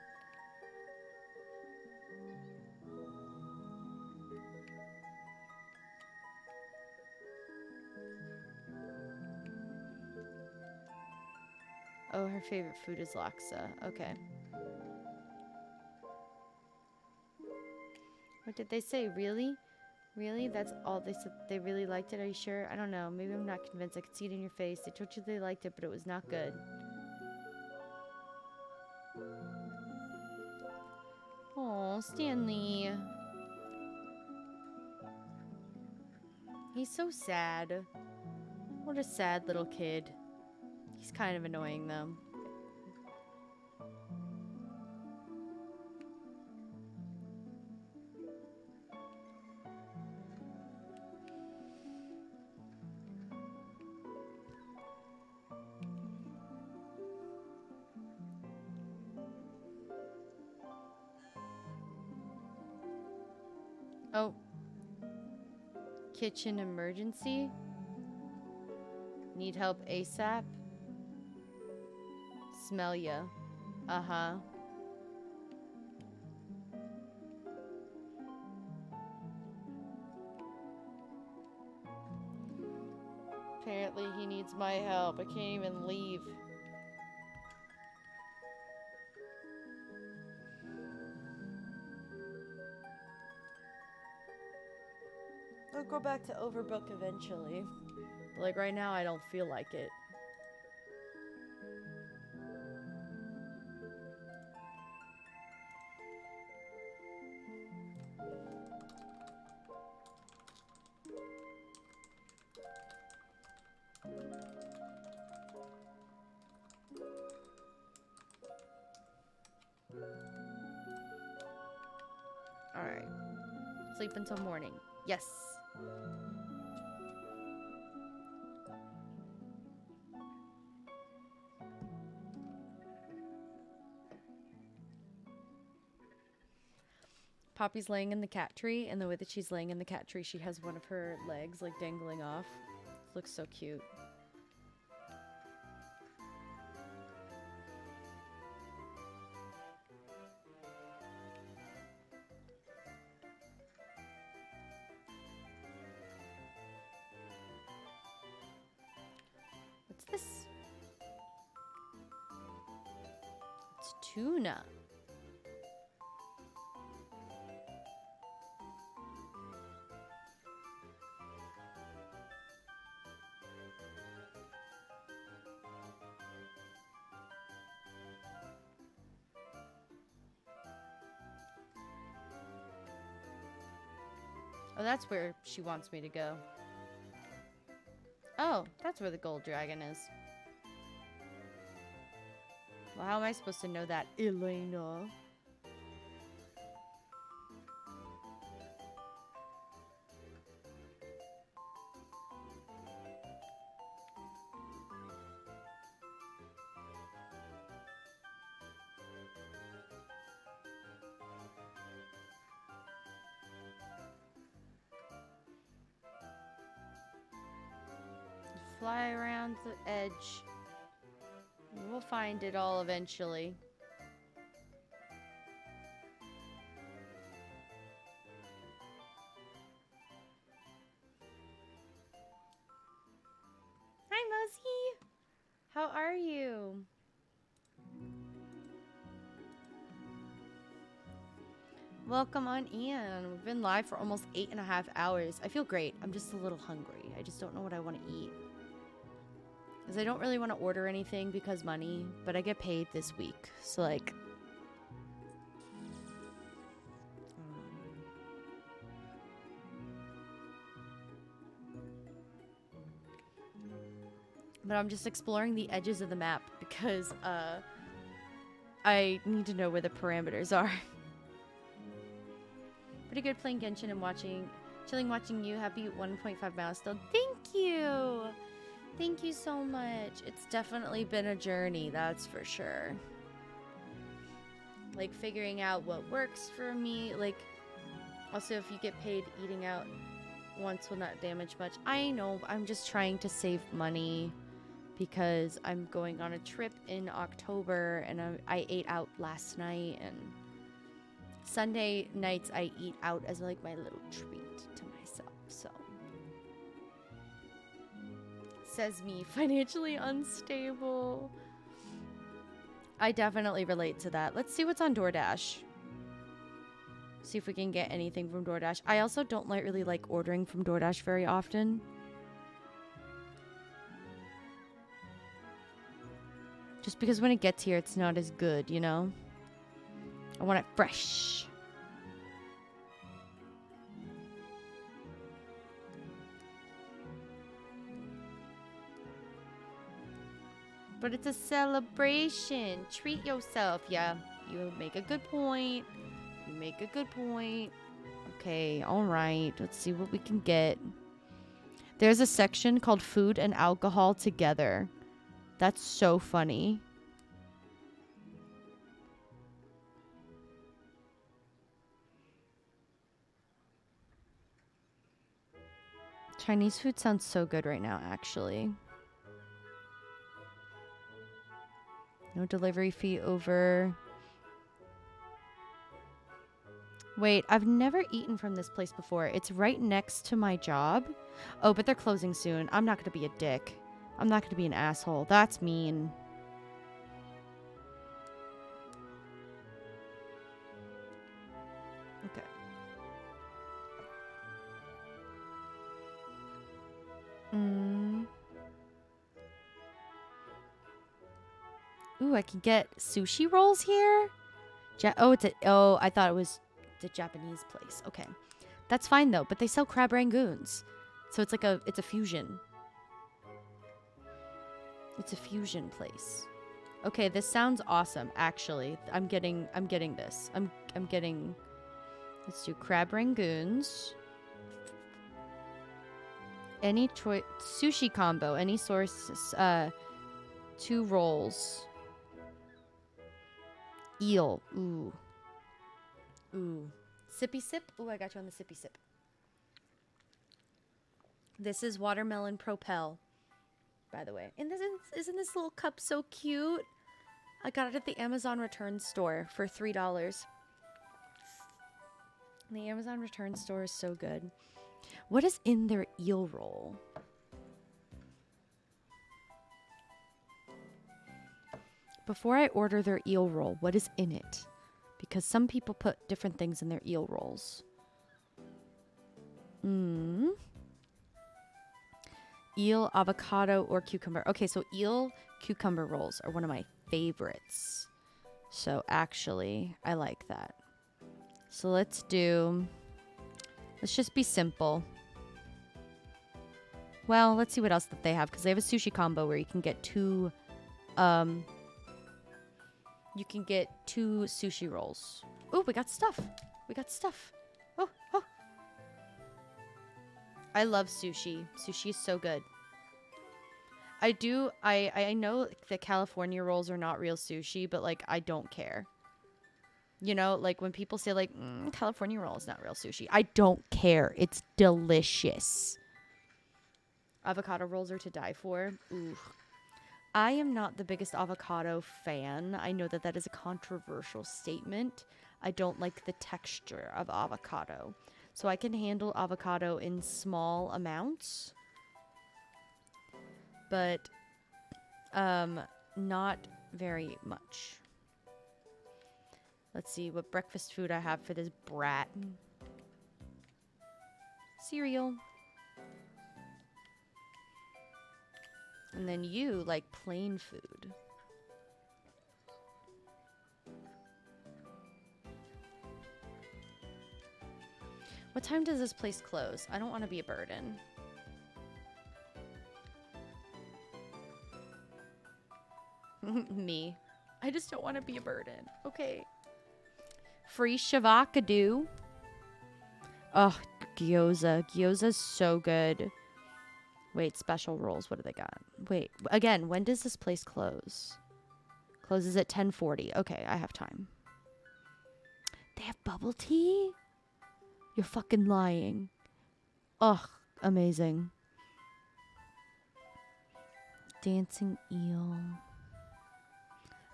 Oh, her favorite food is laksa. Okay. What did they say? Really? Really? That's all they said? They really liked it? Are you sure? I don't know. Maybe I'm not convinced. I could see it in your face. They told you they liked it, but it was not good. Oh, Stanley. He's so sad. What a sad little kid. He's kind of annoying, though. Oh. Kitchen emergency? Need help ASAP? Smell ya. Uh-huh. Apparently he needs my help. I can't even leave. I'll go back to Overbook eventually. But like right now, I don't feel like it. Alright. Sleep until morning. Yes. Poppy's laying in the cat tree, and the way that she's laying in the cat tree, she has one of her legs like dangling off. Looks so cute. What's this? It's tuna. Oh, that's where she wants me to go. Oh, that's where the gold dragon is. Well, how am I supposed to know that, Elena? Fly around the edge. We'll find it all eventually. Hi, Mosey. How are you? Welcome on in. We've been live for almost 8.5 hours. I feel great. I'm just a little hungry. I just don't know what I want to eat. Because I don't really want to order anything because money, but I get paid this week. So, like... But I'm just exploring the edges of the map because, I need to know where the parameters are. Pretty good playing Genshin and chilling watching you. Happy 1.5 milestone. Thank you! Thank you so much. It's definitely been a journey, that's for sure. Like, figuring out what works for me. Like, also, if you get paid, eating out once will not damage much. I know, I'm just trying to save money because I'm going on a trip in October, and I ate out last night, and Sunday nights I eat out as, like, my little treat to myself, so... Says me, financially unstable. I definitely relate to that. Let's see what's on DoorDash. See if we can get anything from DoorDash. I also don't really like ordering from DoorDash very often. Just because when it gets here, it's not as good, you know? I want it fresh. But it's a celebration. Treat yourself. Yeah, you make a good point. You make a good point. Okay, all right. Let's see what we can get. There's a section called food and alcohol together. That's so funny. Chinese food sounds so good right now, actually. No delivery fee over. Wait, I've never eaten from this place before. It's right next to my job. Oh, but they're closing soon. I'm not going to be a dick. I'm not going to be an asshole. That's mean. Okay. Ooh, I can get sushi rolls here? Oh, I thought it was the Japanese place. Okay. That's fine, though. But they sell crab rangoons. So it's like it's a fusion. It's a fusion place. Okay, this sounds awesome, actually. I'm getting this. I'm getting... Let's do crab rangoons. Any choice... Sushi combo. Any source... 2 rolls. Eel. Ooh. Ooh. Sippy sip. Oh, I got you on the sippy sip. This is watermelon propel, by the way. And isn't this little cup so cute? I got it at the Amazon return store for $3. The Amazon return store is so good. What is in their eel roll? Before I order their eel roll, what is in it? Because some people put different things in their eel rolls. Eel, avocado, or cucumber. Okay, so eel cucumber rolls are one of my favorites. So actually, I like that. So let's just be simple. Well, let's see what else that they have, because they have a sushi combo where you can get two sushi rolls. Oh, we got stuff. Oh. I love sushi. Sushi is so good. I know that California rolls are not real sushi, but like I don't care. You know, like when people say like California roll is not real sushi, I don't care. It's delicious. Avocado rolls are to die for. Ooh. I am not the biggest avocado fan. I know that is a controversial statement. I don't like the texture of avocado. So I can handle avocado in small amounts. But not very much. Let's see what breakfast food I have for this brat. Cereal. And then you like plain food. What time does this place close? I don't want to be a burden. Me. I just don't want to be a burden. Okay. Free shavakadu. Oh, gyoza. Gyoza's so good. Wait, special rolls. What do they got? Wait, again, when does this place close? Closes at 10:40. Okay, I have time. They have bubble tea? You're fucking lying. Ugh, amazing. Dancing eel.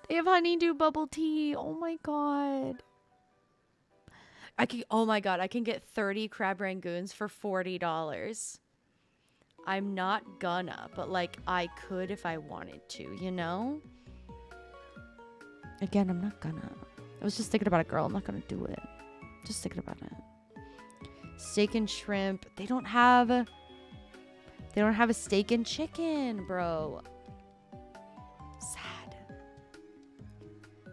They have honeydew bubble tea. Oh my god. Oh my god, I can get 30 crab rangoons for $40. I'm not gonna, but like I could if I wanted to, you know? Again, I'm not gonna. I was just thinking about it, girl. I'm not gonna do it. Just thinking about it. Steak and shrimp. They don't have a steak and chicken, bro. Sad.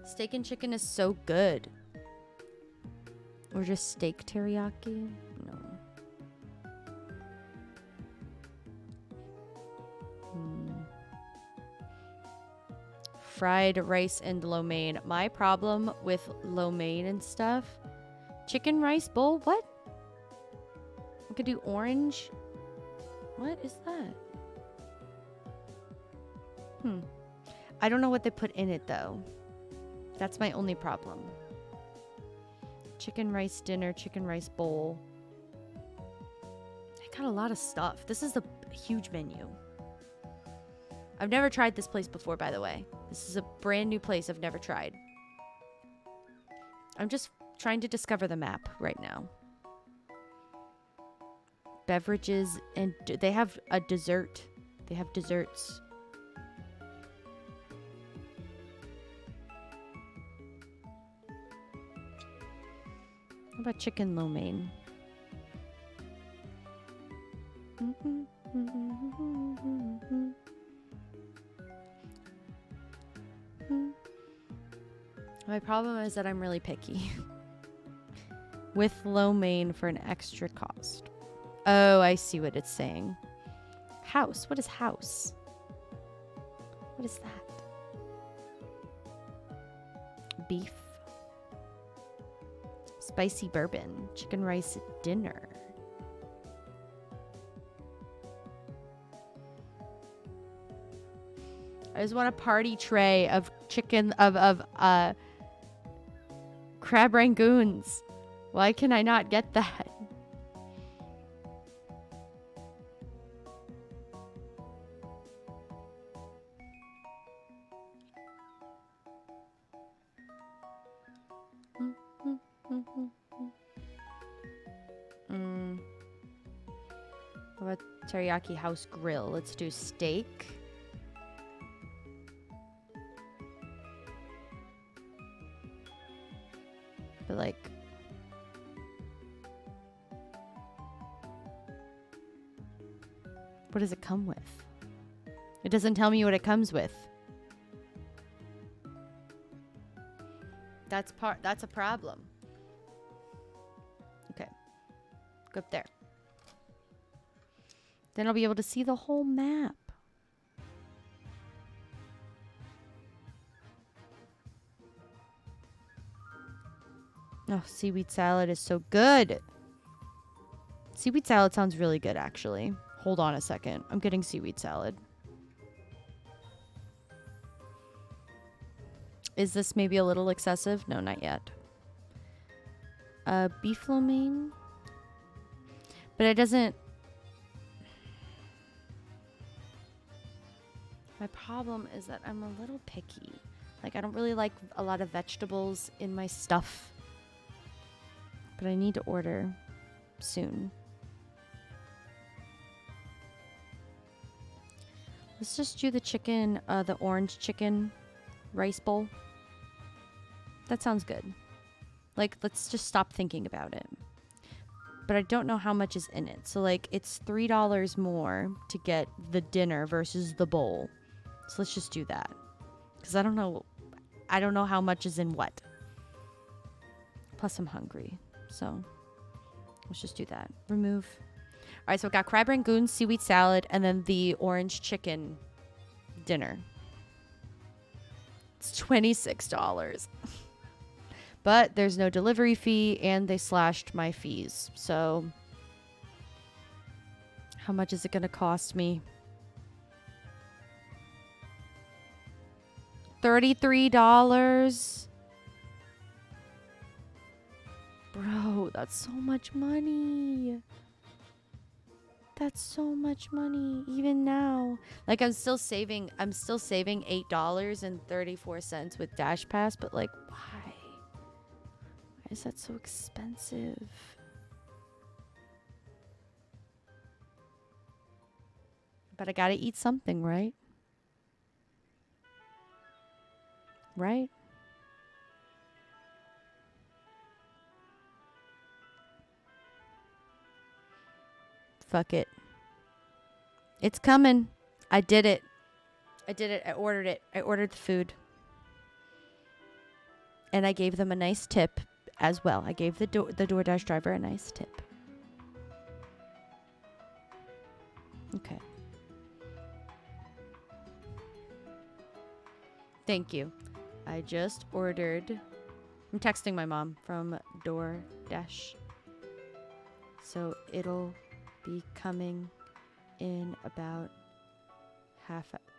Steak and chicken is so good. Or just steak teriyaki? No. Fried rice and lo mein. My problem with lo mein and stuff. Chicken rice bowl? What? I could do orange. What is that? I don't know what they put in it though. That's my only problem. Chicken rice dinner, chicken rice bowl. I got a lot of stuff. This is a huge menu. I've never tried this place before, by the way. This is a brand new place I've never tried. I'm just trying to discover the map right now. Beverages, and they have a dessert. They have desserts. What about chicken lo mein? My problem is that I'm really picky. With lo mein for an extra cost. Oh, I see what it's saying. House. What is house? What is that? Beef. Spicy bourbon. Chicken rice dinner. I just want a party tray of chicken, of crab rangoons. Why can I not get that? What about teriyaki house grill? Let's do steak. But like, what does it come with? It doesn't tell me what it comes with. That's a problem. Okay. Go up there. Then I'll be able to see the whole map. Oh, seaweed salad is so good. Seaweed salad sounds really good, actually. Hold on a second. I'm getting seaweed salad. Is this maybe a little excessive? No, not yet. Beef lo mein. But it doesn't... My problem is that I'm a little picky. Like, I don't really like a lot of vegetables in my stuff. But I need to order soon. Let's just do the chicken, the orange chicken rice bowl. That sounds good. Like, let's just stop thinking about it. But I don't know how much is in it. So, like, it's $3 more to get the dinner versus the bowl. So let's just do that. Because I don't know how much is in what. Plus, I'm hungry. So, let's just do that. Remove. All right, so I've got crab rangoon, seaweed salad, and then the orange chicken dinner. It's $26. But there's no delivery fee, and they slashed my fees. So, how much is it going to cost me? $33. Bro, that's so much money. That's so much money, even now. Like, I'm still saving $8.34 with Dash Pass, but like, why? Why is that so expensive? But I gotta eat something, right? Right? Fuck it. It's coming. I did it. I ordered it. I ordered the food. And I gave them a nice tip as well. I gave the DoorDash driver a nice tip. Okay. Thank you. I just ordered... I'm texting my mom from DoorDash. So it'll be coming in about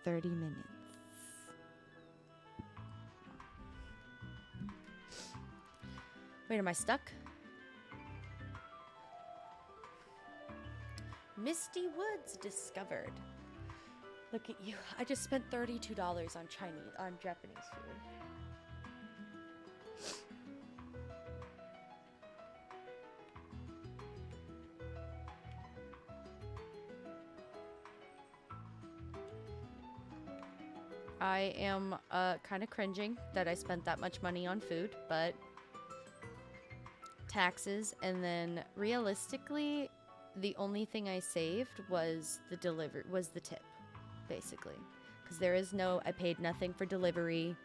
30 minutes. Wait, am I stuck? Misty Woods discovered. Look at you. I just spent $32 on Japanese food. I am kind of cringing that I spent that much money on food, but taxes, and then realistically, the only thing I saved was the tip, basically, because I paid nothing for delivery,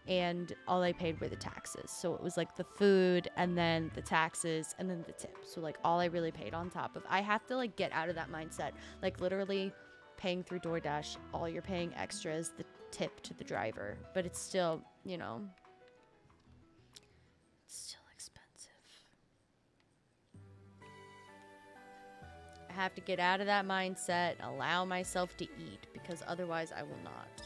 and all I paid were the taxes. So it was like the food, and then the taxes, and then the tip. So like all I really paid on top of. I have to like get out of that mindset. Like literally paying through DoorDash, all you're paying extra is the tip to the driver, but it's still, you know, it's still expensive. I have to get out of that mindset, allow myself to eat, because otherwise I will not.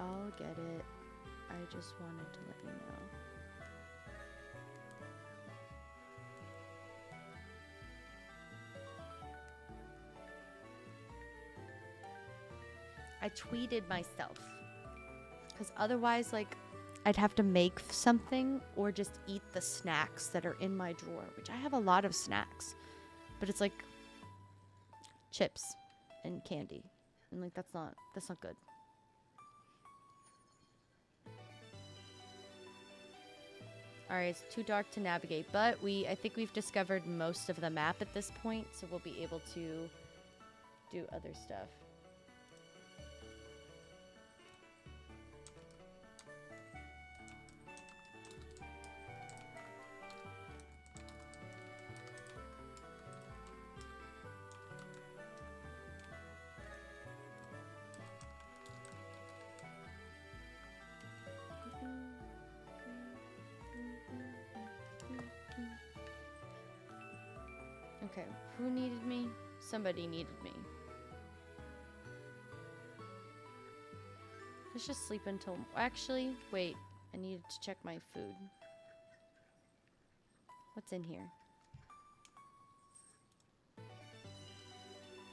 I'll get it. I just wanted to let you know. I tweeted myself. Because otherwise, like, I'd have to make something or just eat the snacks that are in my drawer, which I have a lot of snacks. But it's like chips and candy. And like that's not good. Alright, it's too dark to navigate, but I think we've discovered most of the map at this point, so we'll be able to do other stuff. Okay, who needed me? Somebody needed me. Let's just sleep until... Actually, wait. I needed to check my food. What's in here?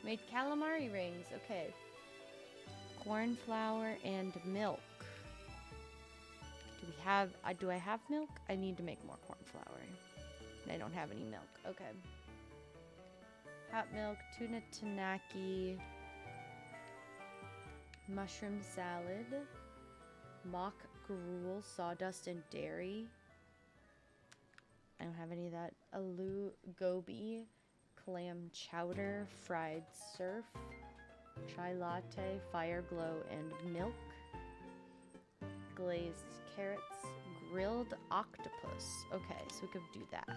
Made calamari rings. Okay. Corn flour and milk. Do I have milk? I need to make more corn flour. And I don't have any milk. Okay. Hot milk, tuna tanaki, mushroom salad, mock gruel, sawdust, and dairy. I don't have any of that. Aloo gobi, clam chowder, fried surf, chai latte, fire glow, and milk. Glazed carrots, grilled octopus. Okay, so we could do that.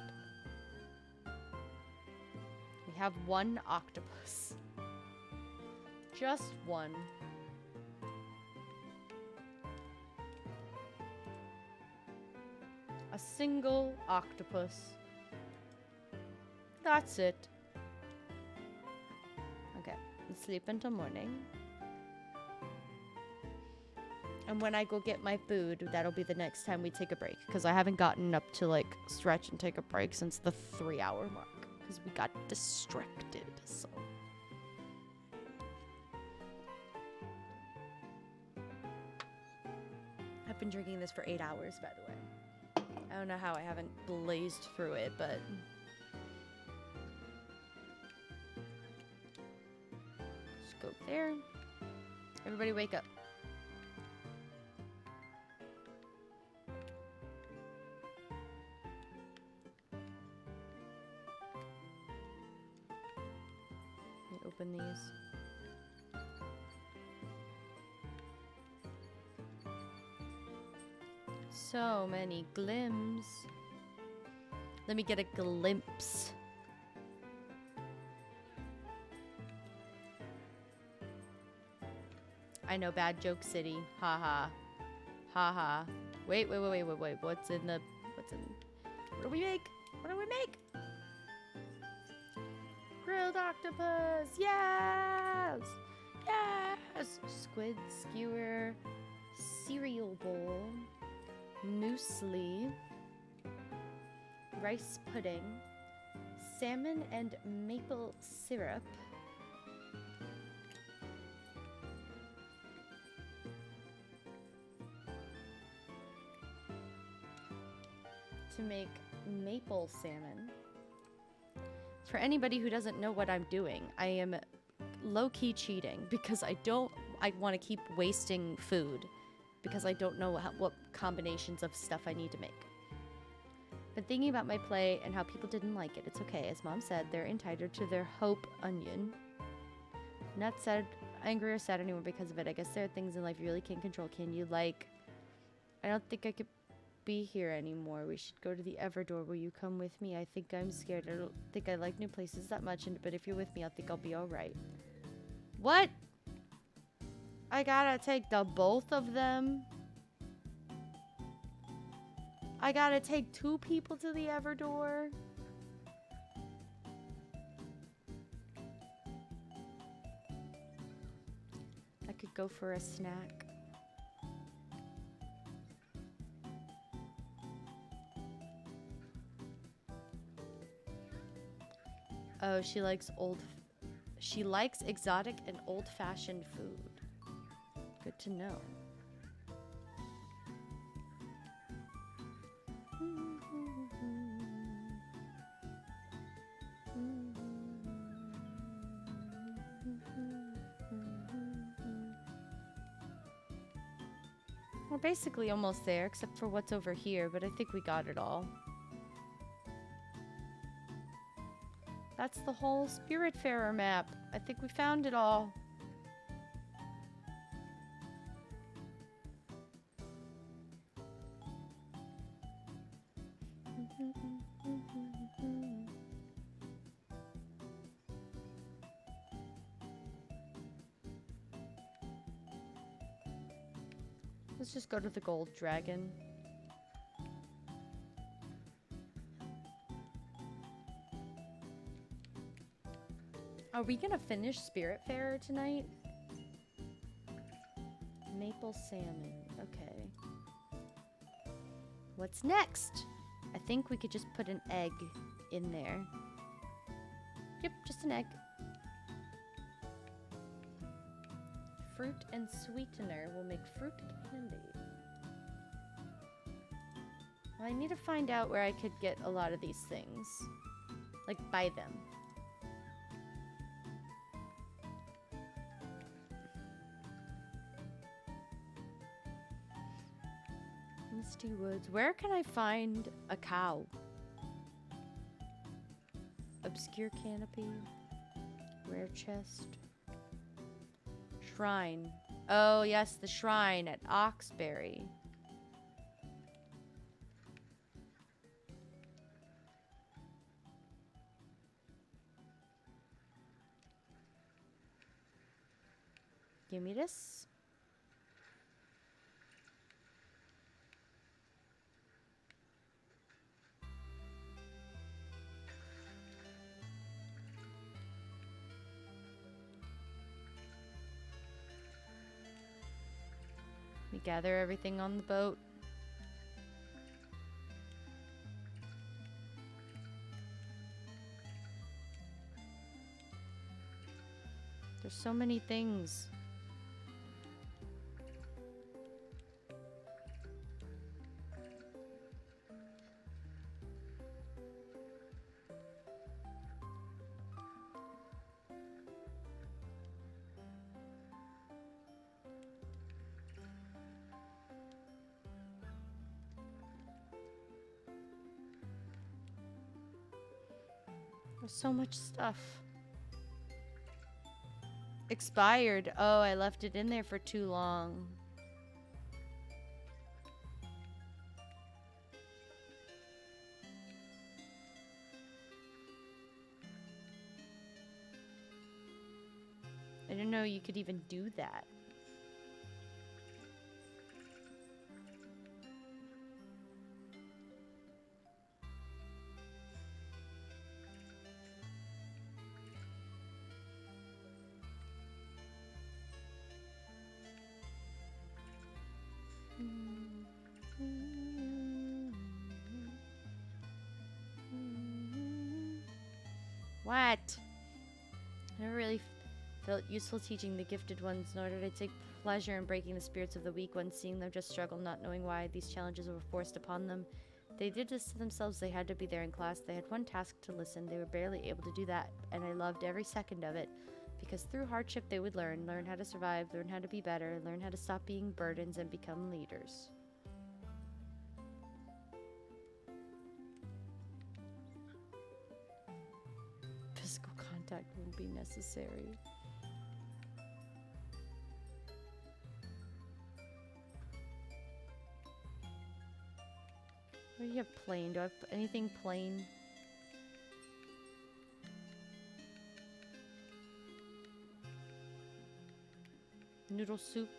We have one octopus. Just one. A single octopus. That's it. Okay, let's sleep until morning. And when I go get my food, that'll be the next time we take a break. Because I haven't gotten up to, like, stretch and take a break since the 3-hour mark. Because we got distracted, so... I've been drinking this for 8 hours, by the way. I don't know how I haven't blazed through it, but... Just go there. Everybody wake up. Open these. So many glims. Let me get a glimpse. I know, bad joke city. Ha ha. Ha ha. Wait. What do we make? What do we make? Grilled octopus! Yes! Yes! Squid skewer, cereal bowl, muesli, rice pudding, salmon and maple syrup, to make maple salmon. For anybody who doesn't know what I'm doing, I am low-key cheating because I want to keep wasting food because I don't know what combinations of stuff I need to make. Been thinking about my play and how people didn't like it. It's okay. As Mom said, they're entitled to their hope onion. Not sad, angry or sad anymore because of it. I guess there are things in life you really can't control, can you? Like, I don't think I could be here anymore. We should go to the Everdore. Will you come with me? I think I'm scared. I don't think I like new places that much, but if you're with me, I think I'll be alright. What? I gotta take the both of them? I gotta take 2 people to the Everdore? I could go for a snack. Oh, she likes exotic and old-fashioned food. Good to know. We're basically almost there, except for what's over here, but I think we got it all. That's the whole Spiritfarer map. I think we found it all. Let's just go to the gold dragon. Are we gonna finish Spiritfarer tonight? Maple salmon. Okay. What's next? I think we could just put an egg in there. Yep, just an egg. Fruit and sweetener will make fruit candy. Well, I need to find out where I could get a lot of these things. Like, buy them. Misty Woods. Where can I find a cow? Obscure canopy. Rare chest. Shrine. Oh, yes, the shrine at Oxbury. Give me this. We gather everything on the boat. There's so many things. There's so much stuff. Expired. Oh, I left it in there for too long. I didn't know you could even do that. What? I never really felt useful teaching the gifted ones, nor did I take pleasure in breaking the spirits of the weak ones, seeing them just struggle, not knowing why these challenges were forced upon them. They did this to themselves. They had to be there in class. They had one task to listen. They were barely able to do that, and I loved every second of it, because through hardship they would learn how to survive, learn how to be better, learn how to stop being burdens, and become leaders. Physical contact won't be necessary. What do you have plain? Do I have anything plain? Noodle soup.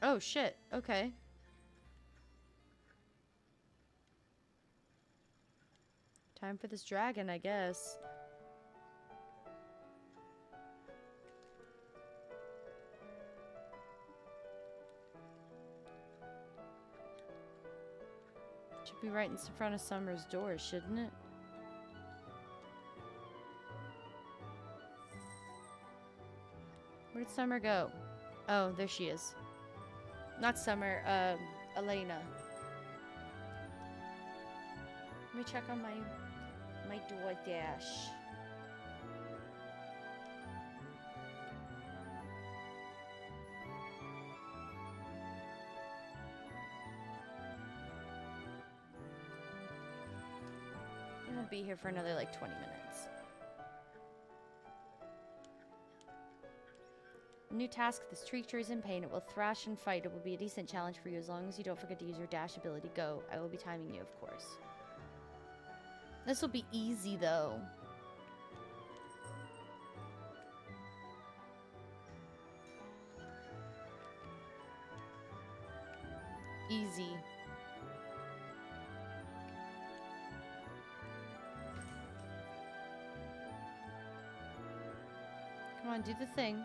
Oh shit, okay. Time for this dragon, I guess. Be right in front of Summer's door, shouldn't it? Where did Summer go? Oh, there she is. Not Summer, Elena. Let me check on my DoorDash. I won't be here for another like 20 minutes. New task, this creature is in pain. It will thrash and fight. It will be a decent challenge for you as long as you don't forget to use your dash ability. Go. I will be timing you, of course. This will be easy, though. Easy. Come on, do the thing.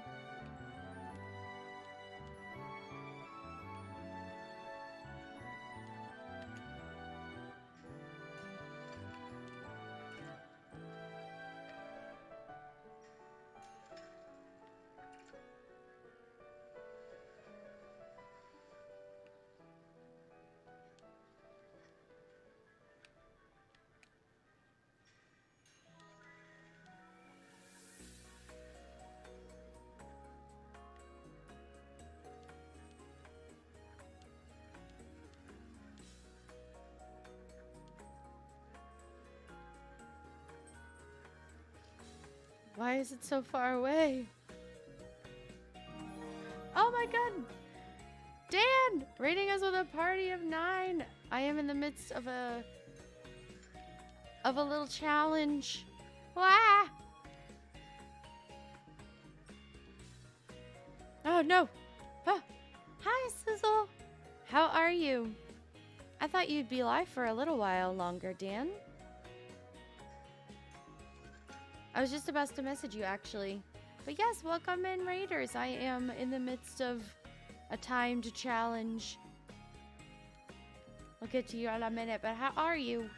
Why is it so far away? Oh my god! Dan! Rating us with a party of 9. I am in the midst of a little challenge. Wah! Oh no! Oh. Hi, Sizzle! How are you? I thought you'd be live for a little while longer, Dan. I was just about to message you, actually. But yes, welcome in, Raiders. I am in the midst of a timed challenge. I'll get to you in a minute, but how are you?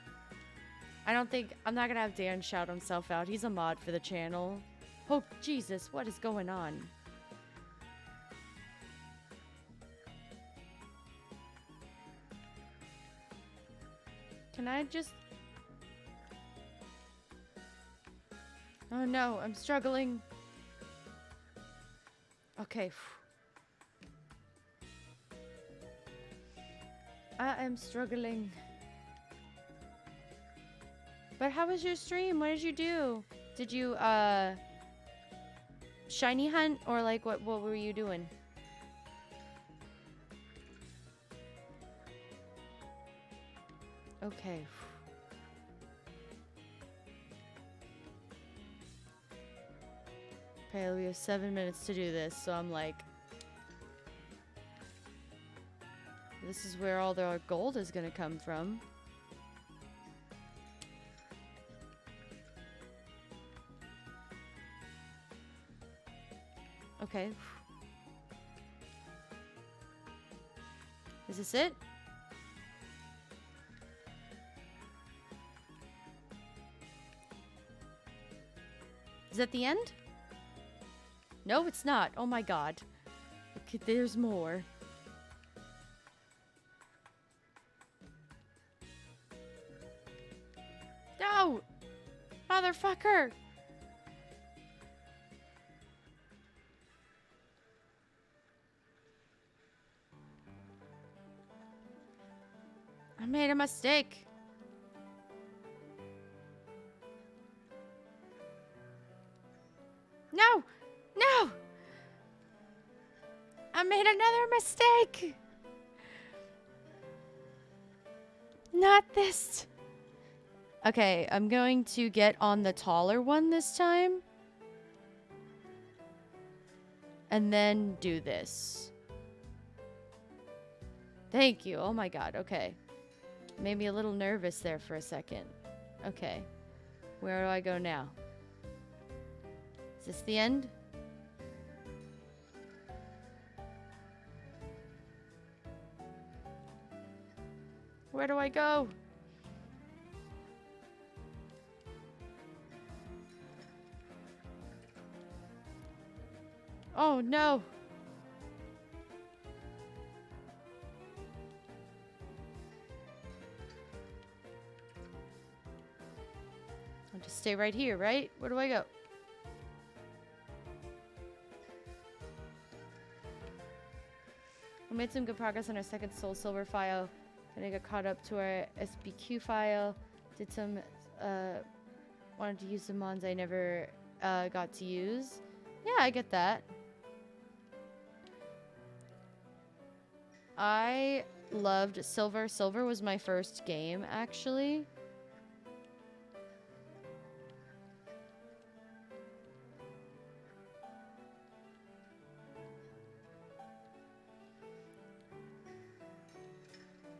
I'm not going to have Dan shout himself out. He's a mod for the channel. Oh, Jesus, what is going on? Can I just... Oh no, I'm struggling. Okay. I am struggling. But how was your stream? What did you do? Did you, shiny hunt? Or like, what were you doing? Okay. Okay, we have 7 minutes to do this, so I'm like... This is where all the gold is gonna come from. Okay. Is this it? Is that the end? No, it's not. Oh my god. Okay, there's more. No! Motherfucker! I made a mistake. No! No! I made another mistake! Not this. Okay, I'm going to get on the taller one this time. And then do this. Thank you. Oh my god, okay. Made me a little nervous there for a second. Okay. Where do I go now? Is this the end? Where do I go? Oh, no. I'll just stay right here, right? Where do I go? We made some good progress on our second Soul Silver file. Then I got caught up to our SBQ file. Did some, wanted to use some mons I never got to use. Yeah, I get that. I loved Silver. Silver was my first game, actually.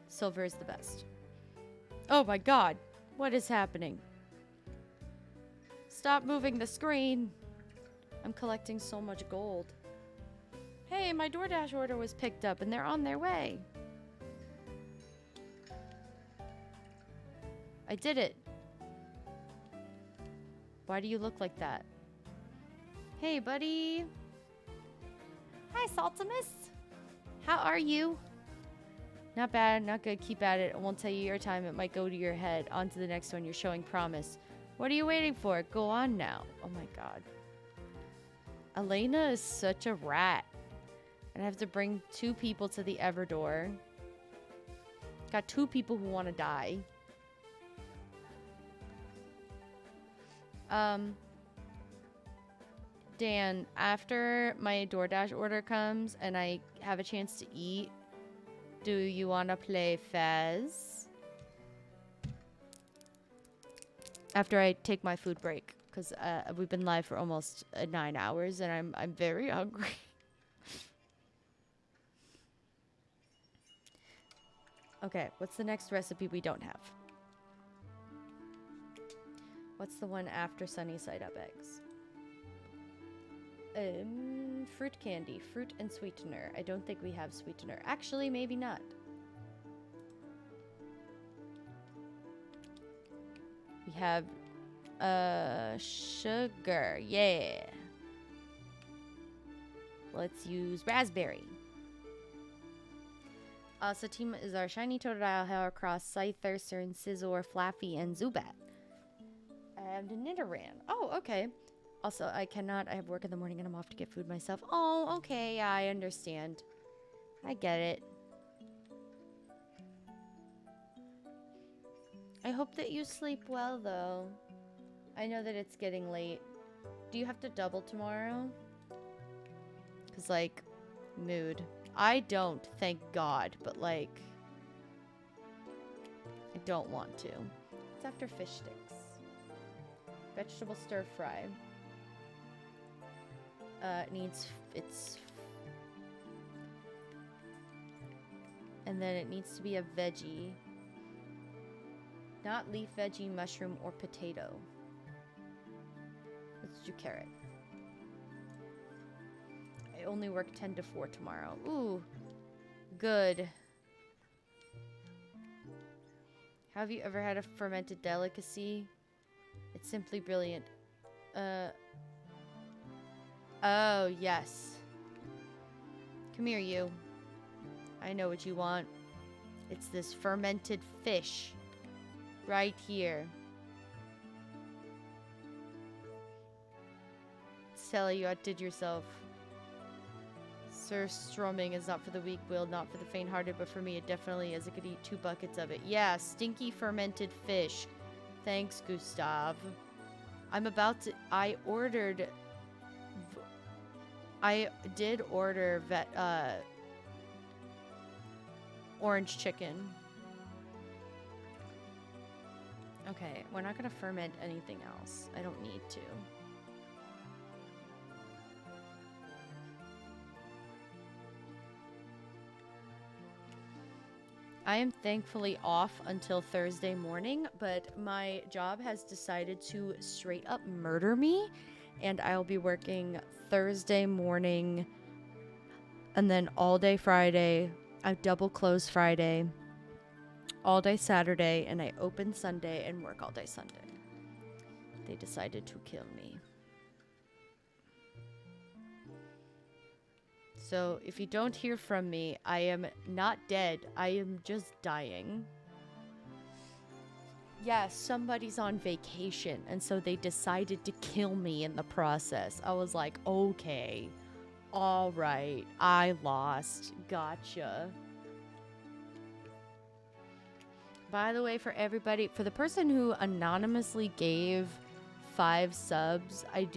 Silver is the best. Oh my god. What is happening? Stop moving the screen. I'm collecting so much gold. Hey, my DoorDash order was picked up and they're on their way. I did it. Why do you look like that? Hey, buddy. Hi, Saltimus. How are you? Not bad, not good. Keep at it. I won't tell you your time. It might go to your head. On to the next one. You're showing promise. What are you waiting for? Go on now. Oh my god. Elena is such a rat. And I have to bring 2 people to the Everdor. Got 2 people who want to die. Dan, after my DoorDash order comes and I have a chance to eat, do you want to play Fez? After I take my food break, because we've been live for almost 9 hours and I'm very hungry. Okay, what's the next recipe we don't have? What's the one after sunny side up eggs? Fruit candy. Fruit and sweetener. I don't think we have sweetener. Actually, maybe not. We have, sugar. Yeah. Let's use raspberry. Satima is our shiny Totodile, Heracross, Scyther, Cern, Scizor, Flaffy, and Zubat. And Nidoran. Oh, okay. Also, I have work in the morning and I'm off to get food myself. Oh, okay, yeah, I understand. I get it. I hope that you sleep well, though. I know that it's getting late. Do you have to double tomorrow? Because, like, mood. I don't, thank God, but, like, I don't want to. It's after fish sticks. Vegetable stir fry. And then it needs to be a veggie. Not leaf veggie, mushroom, or potato. Let's do carrot. I only work 10 to 4 tomorrow. Ooh, good. Have you ever had a fermented delicacy? It's simply brilliant. Oh, yes. Come here, you. I know what you want. It's this fermented fish. Right here. Sally, you outdid yourself. Sir, strumming is not for the weak-willed, not for the faint-hearted, but for me it definitely is. I could eat 2 buckets of it. Yeah, stinky fermented fish. Thanks, Gustav. I did order orange chicken. Okay, we're not gonna ferment anything else. I don't need to. I am thankfully off until Thursday morning, but my job has decided to straight up murder me, and I'll be working Thursday morning and then all day Friday. I double close Friday, all day Saturday, and I open Sunday and work all day Sunday. They decided to kill me. So if you don't hear from me, I am not dead. I am just dying. Yeah, somebody's on vacation, and so they decided to kill me in the process. I was like, okay, all right, I lost. Gotcha. By the way, for everybody, for the person who anonymously gave 5 subs, I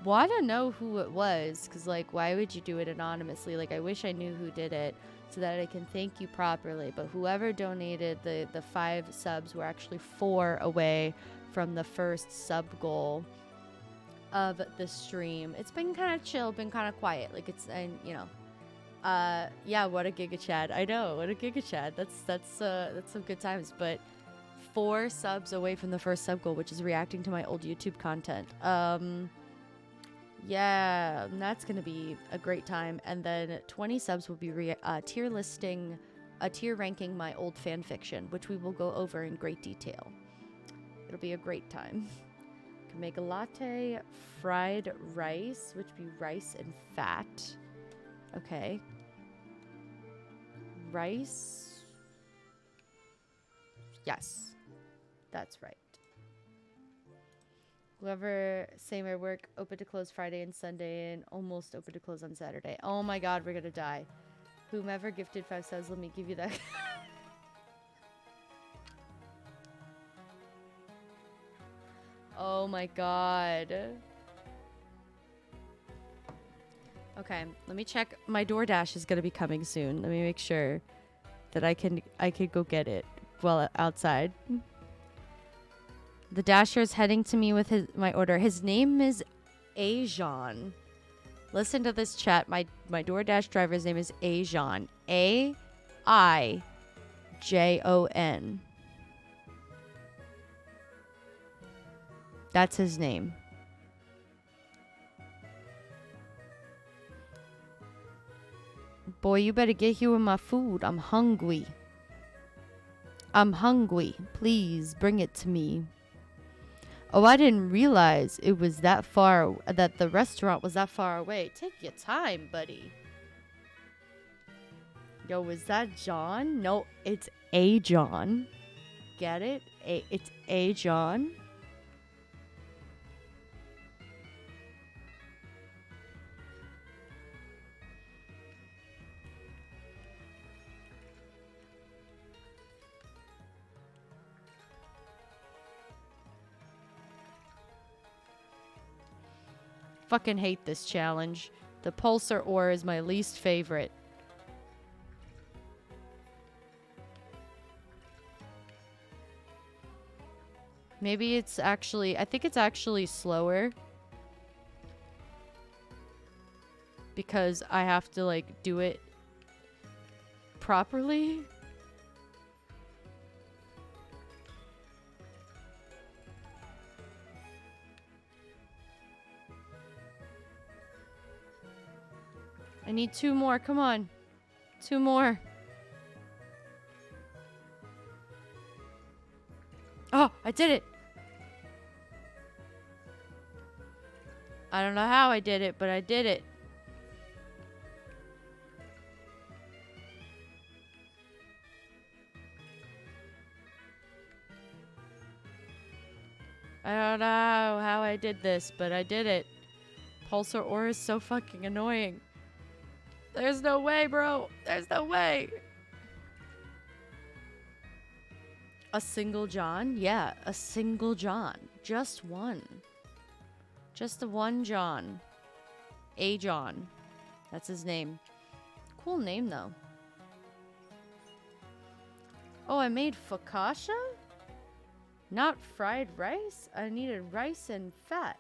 want to know who it was, because, like, why would you do it anonymously? Like, I wish I knew who did it so that I can thank you properly. But whoever donated the 5 subs were actually 4 away from the first sub goal of the stream. It's been kind of chill, been kind of quiet. Like, it's, and you know, yeah, what a giga chad. I know, what a giga chad. That's some good times. But 4 subs away from the first sub goal, which is reacting to my old YouTube content. Yeah, that's gonna be a great time. And then 20 subs will be tier ranking my old fan fiction, which we will go over in great detail. It'll be a great time. Can make a latte, fried rice, which would be rice and fat. Okay. Rice. Yes, that's right. Whoever, same at work, open to close Friday and Sunday, and almost open to close on Saturday. Oh my god, we're gonna die. Whomever gifted 5 subs, let me give you that. Oh my god. Okay, let me check. My DoorDash is gonna be coming soon. Let me make sure that I could go get it while outside. The Dasher is heading to me with my order. His name is Ajon. Listen to this chat. My DoorDash driver's name is Ajon. A-I-J-O-N. That's his name. Boy, you better get here with my food. I'm hungry. I'm hungry. Please bring it to me. Oh, I didn't realize it was that far, that the restaurant was that far away. Take your time, buddy. Yo, is that John? No, it's A John. Get it? It's A John. Fucking hate this challenge. The pulsar ore is my least favorite. Maybe it's actually, I think it's actually slower. Because I have to, like, do it properly. I need 2 more. Come on. 2 more. Oh, I did it. I don't know how I did it, but I did it. I don't know how I did this, but I did it. Pulsar ore is so fucking annoying. There's no way, bro. There's no way. A single John? Yeah, a single John. Just one. Just the one John. A John. That's his name. Cool name, though. Oh, I made focaccia? Not fried rice? I needed rice and fat.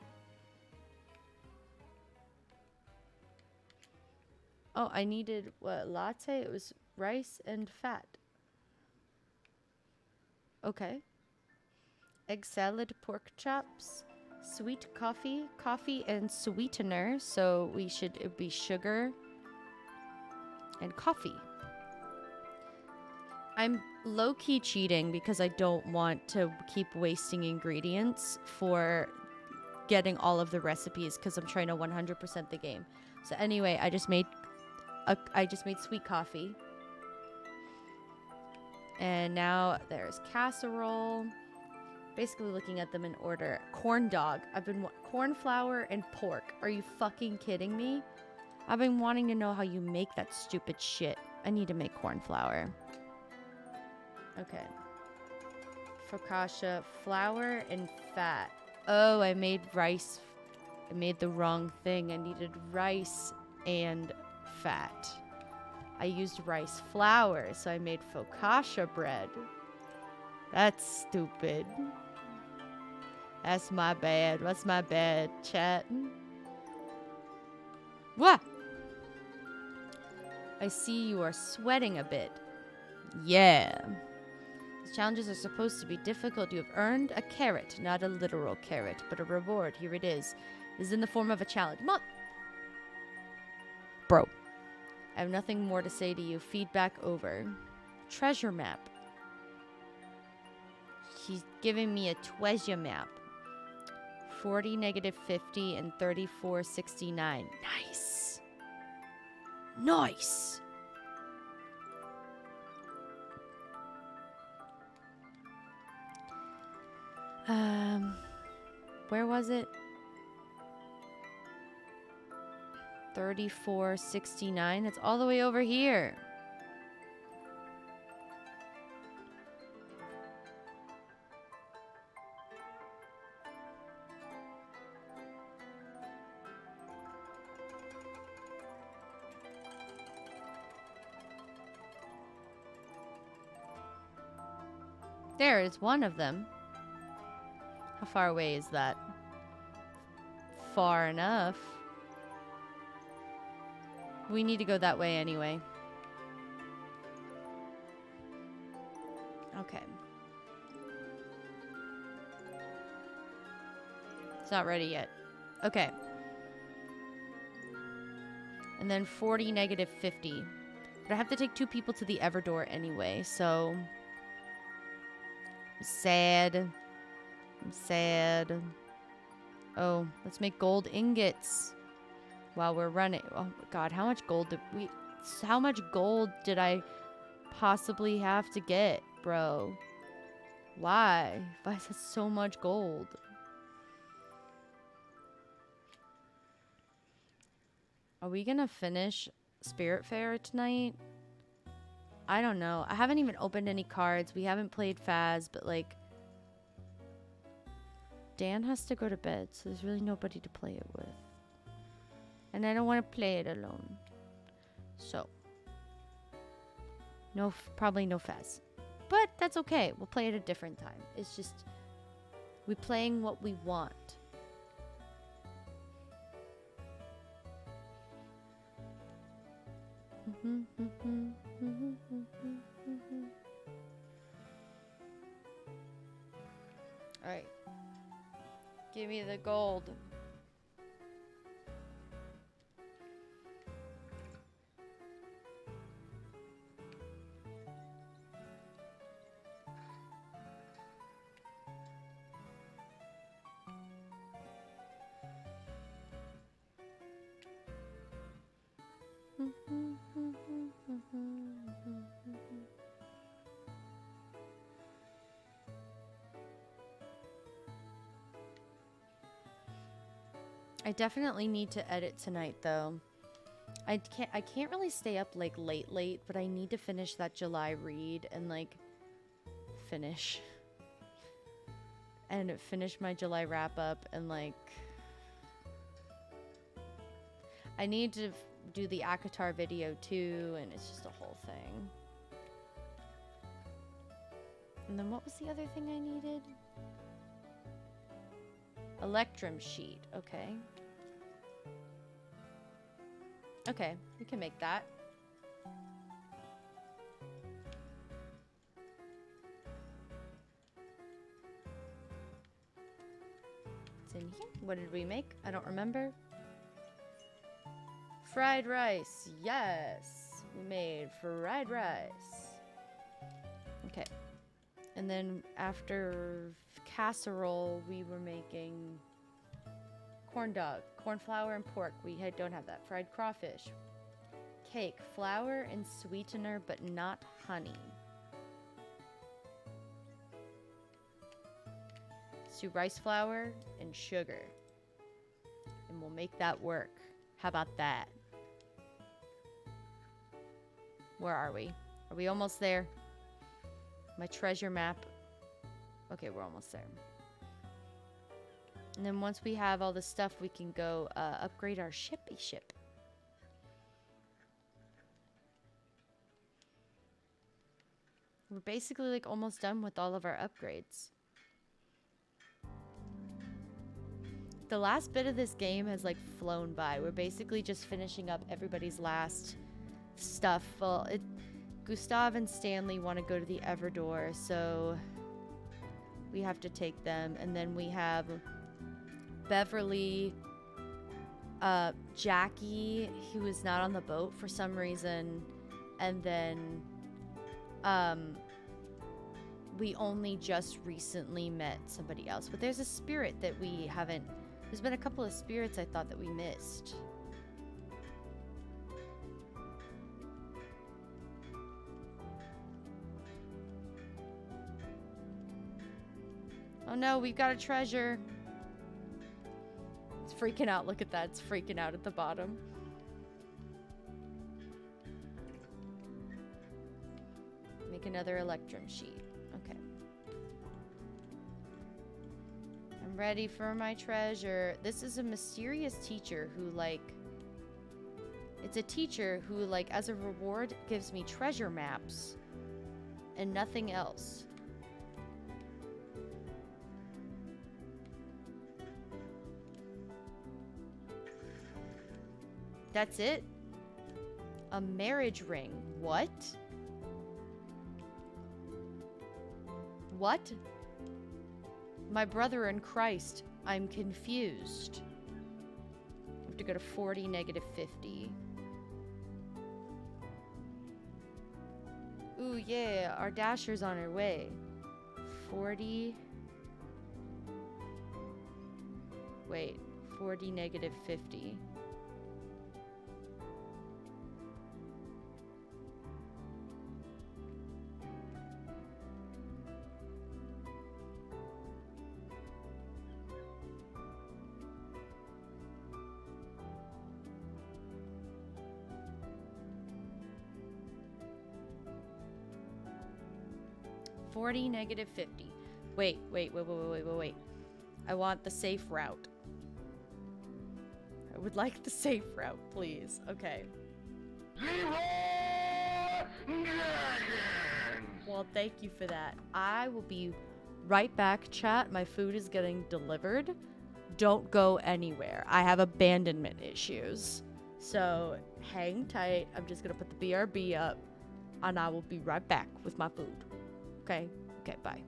Oh, I needed, what, latte? It was rice and fat. Okay. Egg salad, pork chops, sweet coffee and sweetener. So it'd be sugar and coffee. I'm low-key cheating because I don't want to keep wasting ingredients for getting all of the recipes because I'm trying to 100% the game. So anyway, I just made I just made sweet coffee. And now there's casserole. Basically looking at them in order. Corn dog. Corn flour and pork. Are you fucking kidding me? I've been wanting to know how you make that stupid shit. I need to make corn flour. Okay. Focaccia, flour and fat. Oh, I made rice. I made the wrong thing. I needed rice and fat. I used rice flour, so I made focaccia bread. That's stupid. That's my bad. What's my bad, chat? What? I see you are sweating a bit. Yeah. These challenges are supposed to be difficult. You have earned a carrot, not a literal carrot, but a reward. Here it is. It is in the form of a challenge. Bro. I have nothing more to say to you. Feedback over. Treasure map. She's giving me a treasure map. 40, -50, and 3469. Nice. Nice. Where was it? 3469. That's all the way over here. There is one of them. How far away is that? Far enough. We need to go that way anyway. Okay. It's not ready yet. Okay. And then 40, -50. But I have to take 2 people to the Everdoor anyway, so... I'm sad. I'm sad. Oh, let's make gold ingots while we're running. Oh God, how much gold did I possibly have to get, bro? Why? Why is that so much gold? Are we gonna finish Spiritfarer tonight? I don't know. I haven't even opened any cards. We haven't played Faz, but like... Dan has to go to bed, so there's really nobody to play it with. And I don't want to play it alone. So. Probably no Faz. But that's okay. We'll play it a different time. It's just... we're playing what we want. Alright. Give me the gold. I definitely need to edit tonight though. I can't really stay up like late, but I need to finish that July read and like finish my July wrap up, and like I need to do the Akatar video too, and it's just a whole thing. And then what was the other thing I needed? Electrum sheet. Okay. Okay, we can make that. It's in here. What did we make? I don't remember. Fried rice. Yes. We made fried rice. Okay. And then after casserole, we were making corn dog, corn flour and pork. We don't have that. Fried crawfish, cake, flour and sweetener, but not honey. Let's do rice flour and sugar. And we'll make that work. How about that? Where are we? Are we almost there? My treasure map. Okay, we're almost there. And then once we have all the stuff, we can go upgrade our shippy ship. We're basically like almost done with all of our upgrades. The last bit of this game has like flown by. We're basically just finishing up everybody's last stuff. Well, Gustav and Stanley want to go to the Everdor, so we have to take them. And then we have Beverly, Jackie, who is not on the boat for some reason, and then we only just recently met somebody else. But there's a spirit that we haven't. There's been a couple of spirits I thought that we missed. Oh no, we've got a treasure. It's freaking out. Look at that. It's freaking out at the bottom. Make another electrum sheet. Okay. I'm ready for my treasure. This is a mysterious teacher who, like... It's a teacher who, like, as a reward, gives me treasure maps. And nothing else. That's it? A marriage ring. What? What? My brother in Christ. I'm confused. I have to go to 40, negative 50. Ooh, yeah. Our dasher's on her way. 40. Wait. 40, negative 50. Negative 50. Wait. I want the safe route. I would like the safe route, please. Okay. Well, thank you for that. I will be right back, chat. My food is getting delivered. Don't go anywhere. I have abandonment issues. So hang tight. I'm just going to put the BRB up, and I will be right back with my food. Okay? Okay, bye.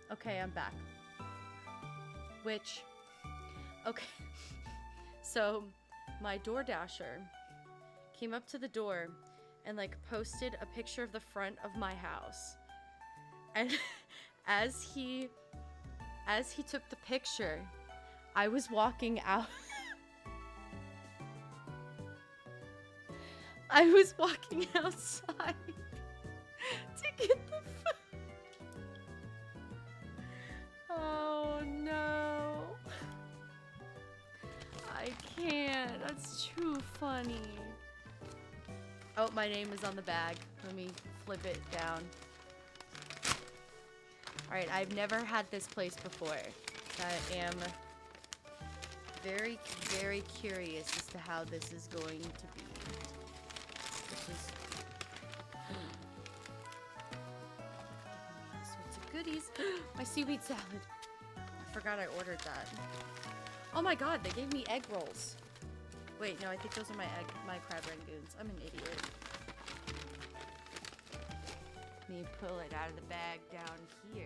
Okay, I'm back. Okay. So, my DoorDasher came up to the door and, like, posted a picture of the front of my house. And as he took the picture, I was walking out. I was walking outside to get the food. Oh no. I can't. That's too funny. Oh, my name is on the bag. Let me flip it down. Alright, I've never had this place before. I am very, very curious as to how this is going to be. This is sorts of goodies. My seaweed salad. I forgot I ordered that. Oh my god, they gave me egg rolls. Wait, no, I think those are my crab rangoons. I'm an idiot. Let me pull it out of the bag down here.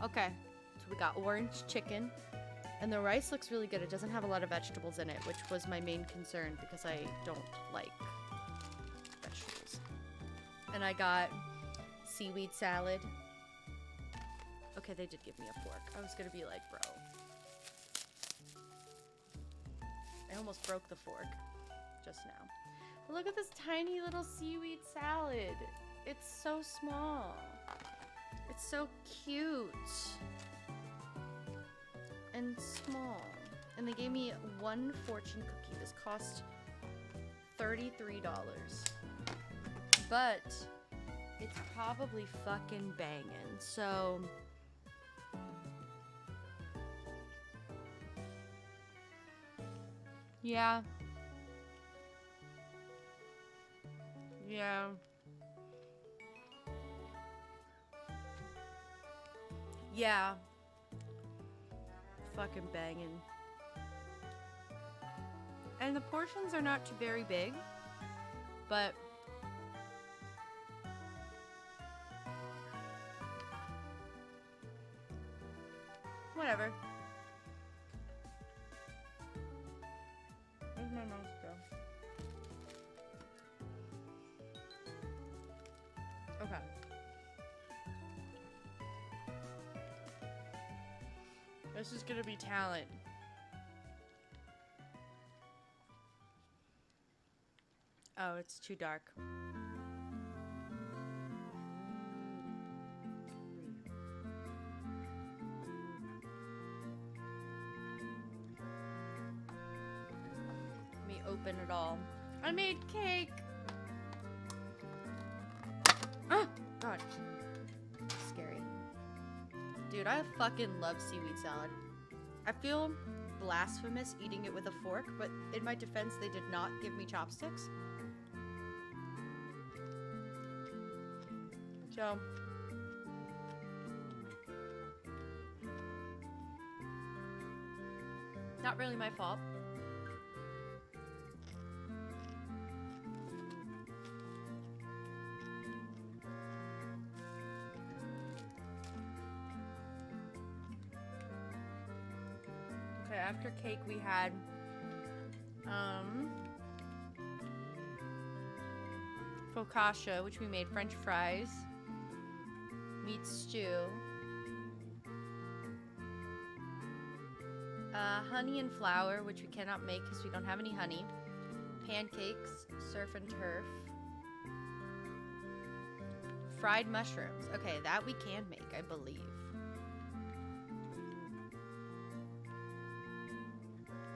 Okay, so we got orange chicken. And the rice looks really good. It doesn't have a lot of vegetables in it, which was my main concern because I don't like vegetables. And I got seaweed salad. Okay, they did give me a fork. I was gonna be like, bro. I almost broke the fork just now. But look at this tiny little seaweed salad. It's so small. It's so cute. And small. And they gave me one fortune cookie. This cost $33. But it's probably fucking banging. So yeah. Yeah. Yeah. Fucking banging. And the portions are not too very big, but whatever. Where's my mouse go? Okay. This is gonna be talent. Oh, it's too dark. Let me open it all. I made cake! Ah! God. Scary. Dude, I fucking love seaweed salad. I feel blasphemous eating it with a fork, but in my defense, they did not give me chopsticks. So, not really my fault. Okay, after cake we had focaccia, which we made French fries, meat stew, honey and flour, which we cannot make because we don't have any honey, pancakes, surf and turf, fried mushrooms. Okay, that we can make, I believe.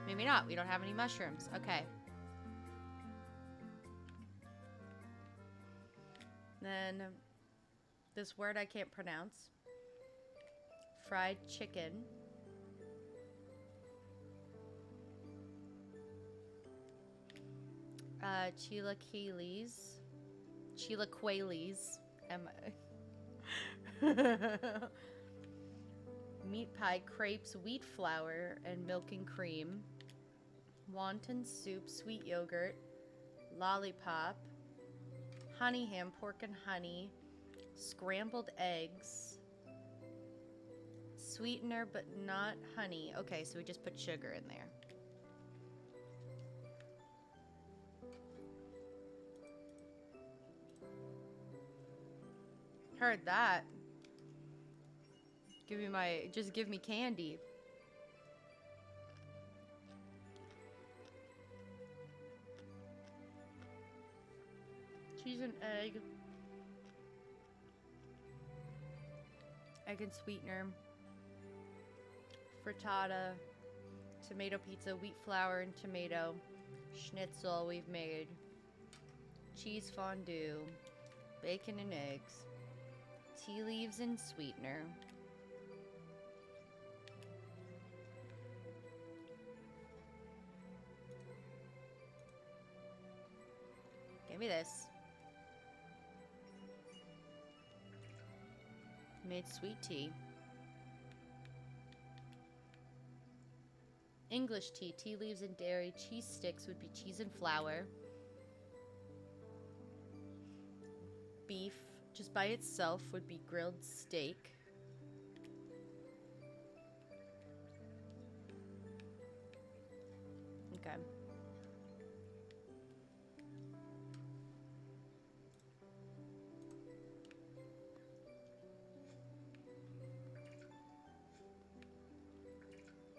Maybe not. We don't have any mushrooms. Okay. Then this word I can't pronounce. Fried chicken. Chilaquiles. Chilaquiles. Meat pie, crepes, wheat flour, and milk and cream. Wonton soup, sweet yogurt, lollipop, honey ham, pork and honey, scrambled eggs, sweetener but not honey. Okay, so we just put sugar in there. Heard that. Just give me candy. Cheese and egg. Egg and sweetener. Frittata. Tomato pizza, wheat flour and tomato. Schnitzel we've made. Cheese fondue. Bacon and eggs. Tea leaves and sweetener. Give me this. Made sweet tea. English tea, tea leaves and dairy. Cheese sticks would be cheese and flour. Beef, just by itself, would be grilled steak. Okay.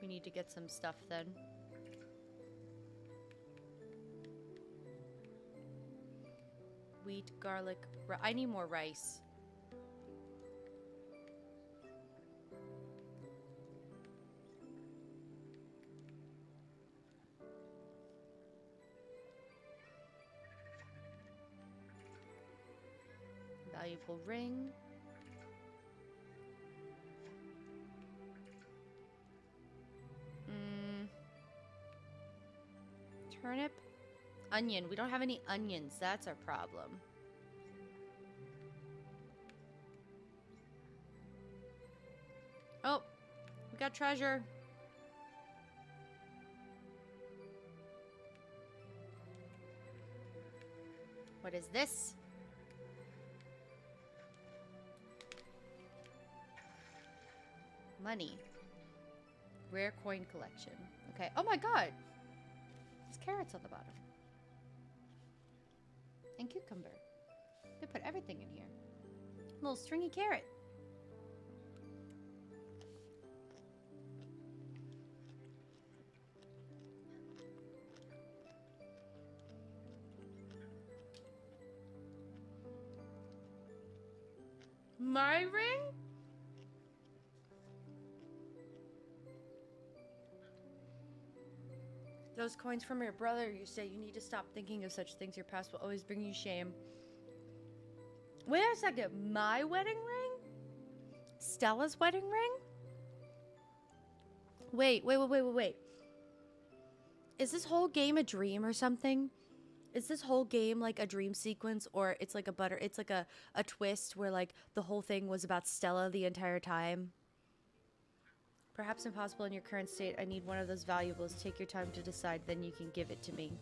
We need to get some stuff then. Wheat, garlic, I need more rice. Valuable ring. Turnip. Onion. We don't have any onions. That's our problem. Oh, we got treasure. What is this? Money. Rare coin collection. Okay. Oh my god. There's carrots on the bottom. And cucumber. They put everything in here. Little stringy carrot. My ring? Those coins from your brother, you say you need to stop thinking of such things. Your past will always bring you shame. Wait a second. My wedding ring? Stella's wedding ring? Wait. Is this whole game a dream or something? Is this whole game like a dream sequence, or it's like a twist where like the whole thing was about Stella the entire time? Perhaps impossible in your current state. I need one of those valuables. Take your time to decide, then you can give it to me.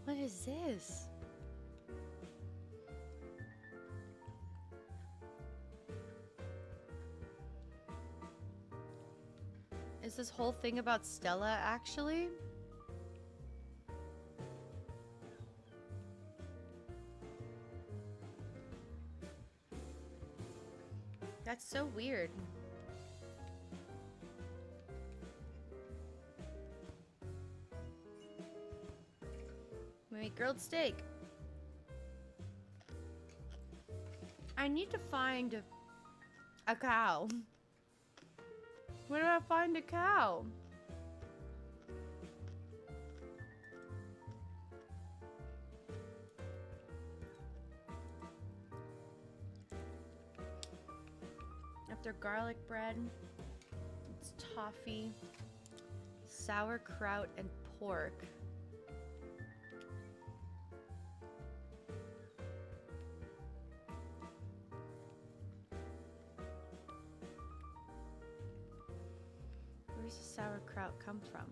What is this? Is this whole thing about Stella, actually? That's so weird. We make grilled steak. I need to find a cow. Where do I find a cow? After garlic bread, it's toffee, sauerkraut, and pork. Where's the sauerkraut come from?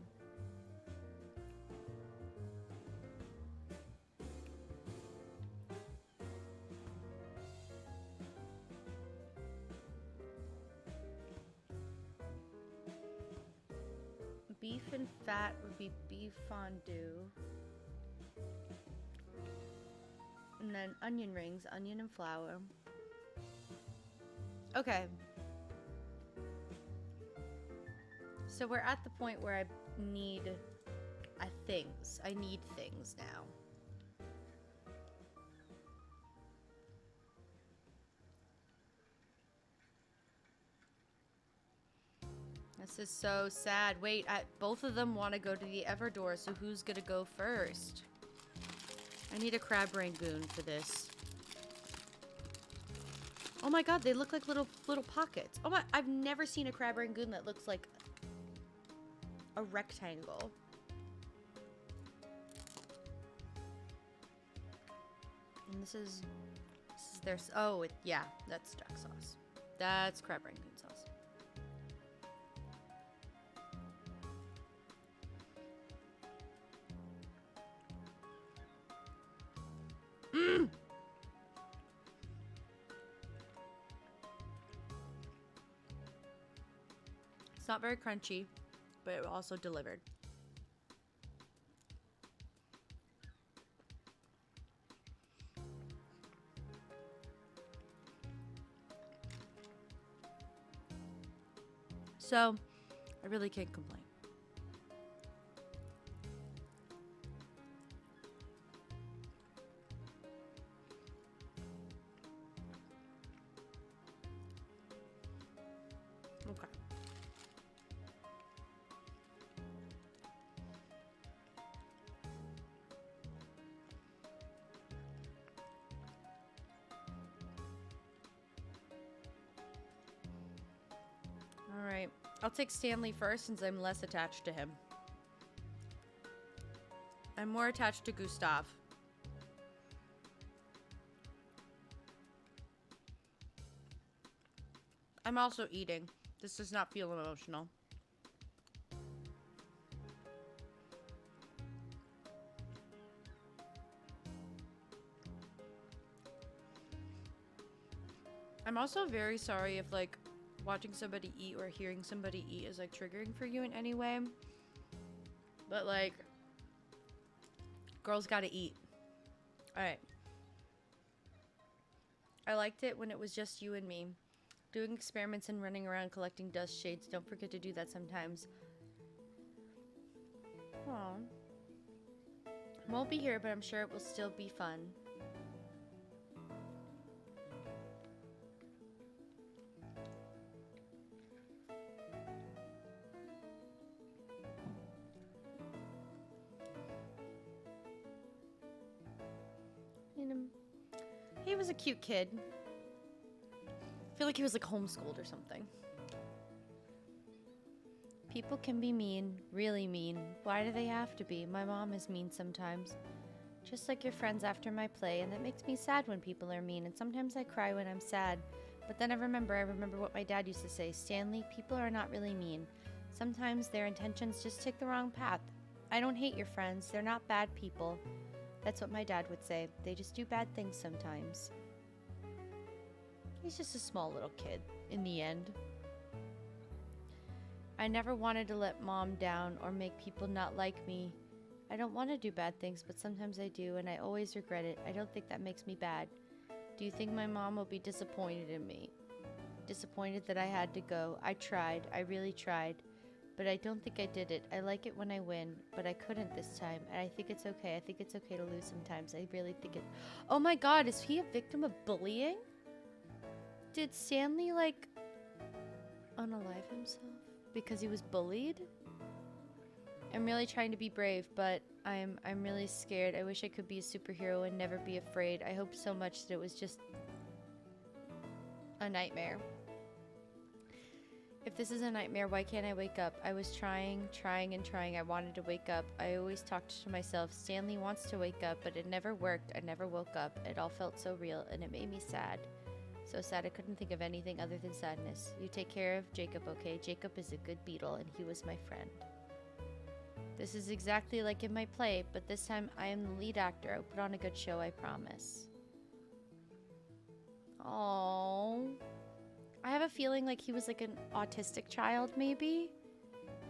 beef and fat would be beef fondue. And then onion rings, onion and flour. Okay. So we're at the point where I need things. I need things now. This is so sad. Wait, both of them want to go to the Everdore, so who's gonna go first? I need a crab rangoon for this. Oh my god, they look like little pockets. Oh my, I've never seen a crab rangoon that looks like a rectangle. And this is their, oh, yeah, that's duck sauce. That's crab rangoon sauce. It's not very crunchy, but it also delivered. So, I really can't complain. Okay. All right. I'll take Stanley first since I'm less attached to him. I'm more attached to Gustav. I'm also eating. This does not feel emotional. I'm also very sorry if, like, watching somebody eat or hearing somebody eat is, like, triggering for you in any way. But, like, girls gotta eat. Alright. I liked it when it was just you and me. Doing experiments and running around collecting dust shades. Don't forget to do that sometimes. Aw. Won't be here, but I'm sure it will still be fun. He was a cute kid. I feel like he was like homeschooled or something. People can be mean, really mean. Why do they have to be? My mom is mean sometimes. Just like your friends after my play, and that makes me sad when people are mean, and sometimes I cry when I'm sad. But then I remember what my dad used to say, Stanley, people are not really mean. Sometimes their intentions just take the wrong path. I don't hate your friends, they're not bad people. That's what my dad would say. They just do bad things sometimes. He's just a small little kid, in the end. I never wanted to let Mom down or make people not like me. I don't want to do bad things, but sometimes I do, and I always regret it. I don't think that makes me bad. Do you think my mom will be disappointed in me? Disappointed that I had to go. I tried. I really tried. But I don't think I did it. I like it when I win, but I couldn't this time, and I think it's okay. I think it's okay to lose sometimes. I really think it... Oh my god, is he a victim of bullying? Did Stanley, like, unalive himself because he was bullied? I'm really trying to be brave, but I'm really scared. I wish I could be a superhero and never be afraid. I hope so much that it was just a nightmare. If this is a nightmare, why can't I wake up? I was trying. I wanted to wake up. I always talked to myself, Stanley wants to wake up, but it never worked. I never woke up. It all felt so real, and it made me sad. So sad I couldn't think of anything other than sadness. You take care of Jacob, okay? Jacob is a good beetle, and he was my friend. This is exactly like in my play, but this time I am the lead actor. I'll put on a good show, I promise. Aww. I have a feeling like he was like an autistic child, maybe?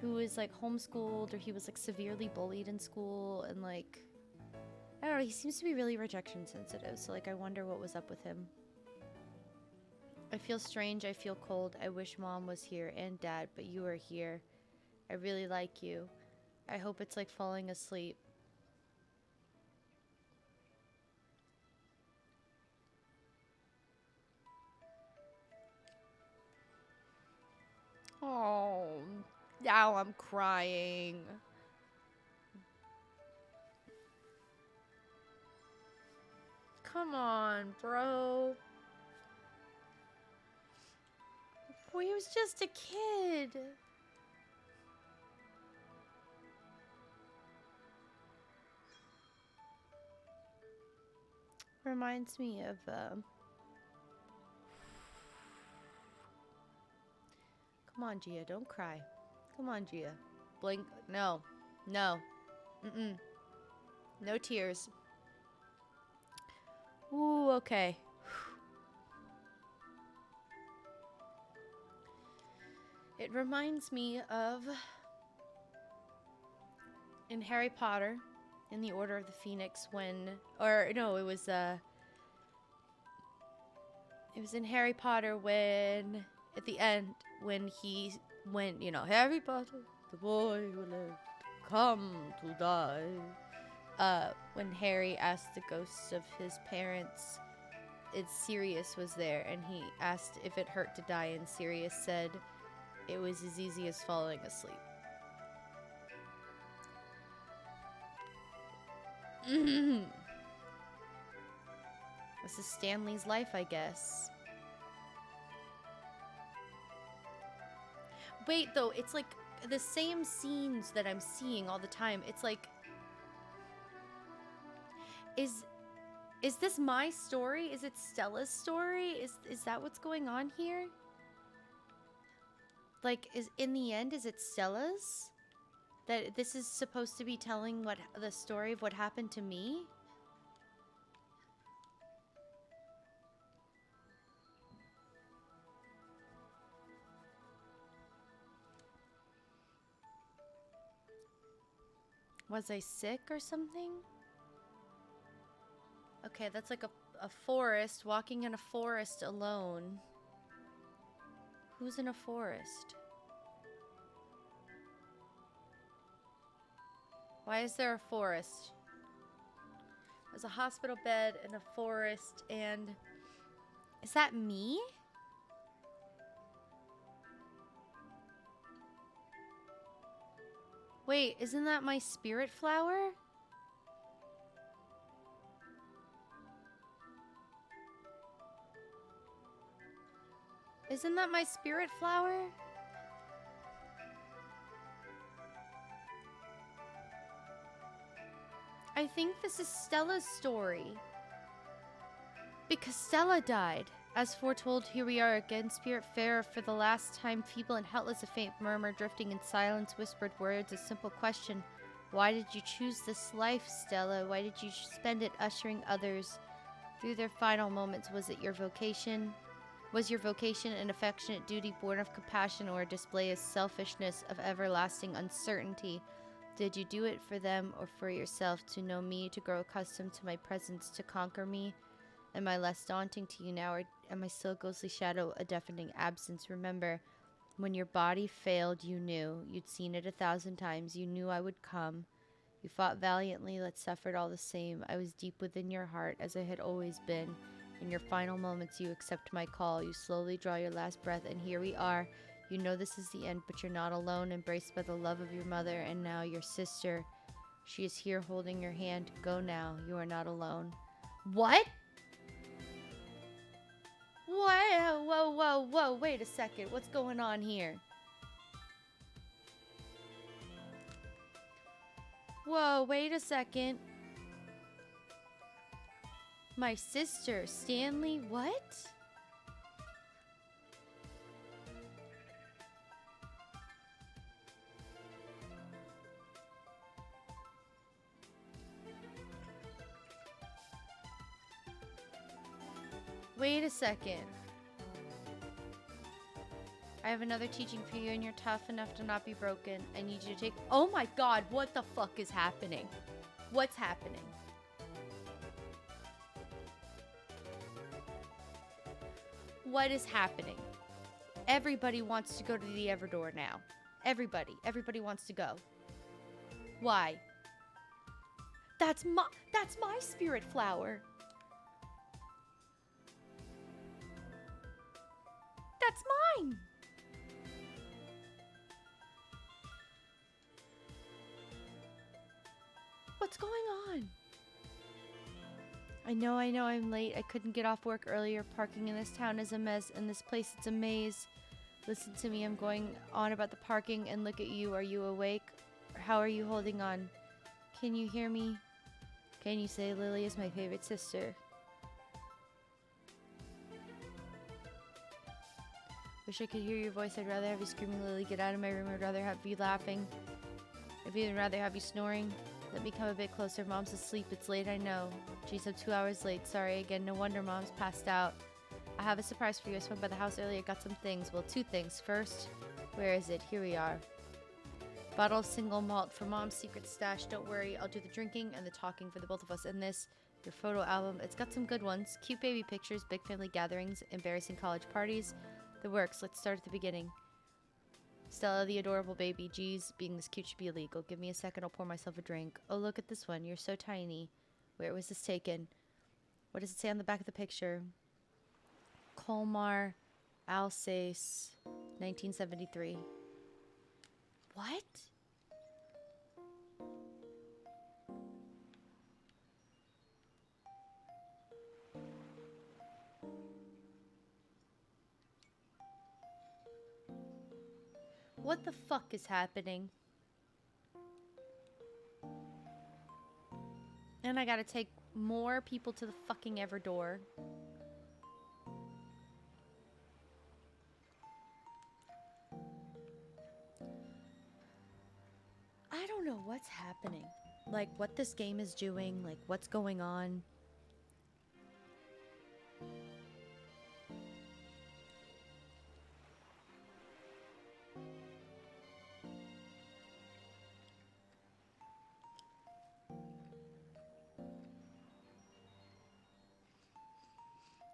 who was like homeschooled, or he was like severely bullied in school, and like, I don't know, he seems to be really rejection sensitive, so like I wonder what was up with him. I feel strange, I feel cold, I wish Mom was here and Dad, but you are here. I really like you. I hope it's like falling asleep. Oh, now I'm crying. Come on, bro. Boy, he was just a kid. Reminds me of, come on, Gia, don't cry. Come on, Gia. Blink. No. No. Mm-mm. No tears. Ooh, okay. It reminds me of in Harry Potter, in the Order of the Phoenix, when, or no, it was in Harry Potter when, at the end, when he went, you know, Harry Potter, the boy who lived, come to die. When Harry asked the ghosts of his parents, Sirius was there, and he asked if it hurt to die, and Sirius said it was as easy as falling asleep. This is Stanley's life, I guess. Wait, though, it's like the same scenes that I'm seeing all the time. It's like, is this my story? Is it Stella's story? Is that what's going on here? Like, in the end, is it Stella's? That this is supposed to be telling the story of what happened to me? Was I sick or something? Okay, that's like a forest, walking in a forest alone. Who's in a forest? Why is there a forest? There's a hospital bed and a forest, and is that me? Wait, isn't that my spirit flower? Isn't that my spirit flower? I think this is Stella's story. Because Stella died. As foretold, here we are again, Spiritfarer, for the last time, feeble and helpless, a faint murmur drifting in silence, whispered words, a simple question. Why did you choose this life, Stella? Why did you spend it ushering others through their final moments? Was it your vocation? Was your vocation an affectionate duty born of compassion, or a display of selfishness, of everlasting uncertainty? Did you do it for them or for yourself, to know me, to grow accustomed to my presence, to conquer me? Am I less daunting to you now, or am I still a ghostly shadow, a deafening absence? Remember, when your body failed, you knew. You'd seen it 1,000 times. You knew I would come. You fought valiantly, yet suffered all the same. I was deep within your heart, as I had always been. In your final moments, you accept my call. You slowly draw your last breath, and here we are. You know this is the end, but you're not alone, embraced by the love of your mother, and now your sister. She is here holding your hand. Go now. You are not alone. What? Whoa, whoa, whoa, whoa. Wait a second. What's going on here? Whoa, wait a second. My sister, Stanley, what? Wait a second. I have another teaching for you, and you're tough enough to not be broken. I need you to take... Oh my god, what the fuck is happening? What's happening? What is happening? Everybody wants to go to the Everdor now. Everybody. Everybody wants to go. Why? That's my Spiritfarer. That's mine. What's going on? I know I'm late. I couldn't get off work earlier. Parking in this town is a mess. In this place, it's a maze. Listen to me. I'm going on about the parking, and look at you. Are you awake? Or how are you holding on? Can you hear me? Can you say Lily is my favorite sister? Wish I could hear your voice. I'd rather have you screaming, Lily, get out of my room. I'd rather have you laughing. I'd even rather have you snoring. Let me come a bit closer. Mom's asleep. It's late, I know. Geez, I'm 2 hours late. Sorry again. No wonder Mom's passed out. I have a surprise for you. I swung by the house earlier. Got some things. Well, 2 things. First, where is it? Here we are. Bottle of single malt for Mom's secret stash. Don't worry. I'll do the drinking and the talking for the both of us. And this, your photo album. It's got some good ones. Cute baby pictures, big family gatherings, embarrassing college parties. The works. Let's start at the beginning. Stella, the adorable baby. Geez, being this cute should be illegal. Give me a second, I'll pour myself a drink. Oh, look at this one. You're so tiny. Where was this taken? What does it say on the back of the picture? Colmar, Alsace, 1973. What? What the fuck is happening? And I gotta take more people to the fucking Everdor. I don't know what's happening. Like, what this game is doing. Like, what's going on.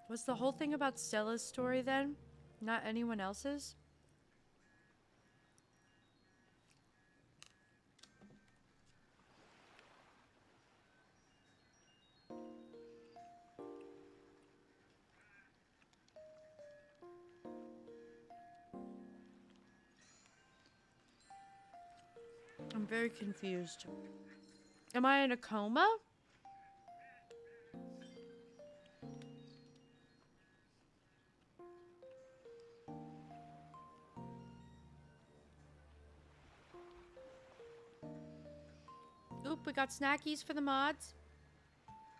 Was the whole thing about Stella's story then? Not anyone else's? I'm very confused. Am I in a coma? Oop, we got snackies for the mods.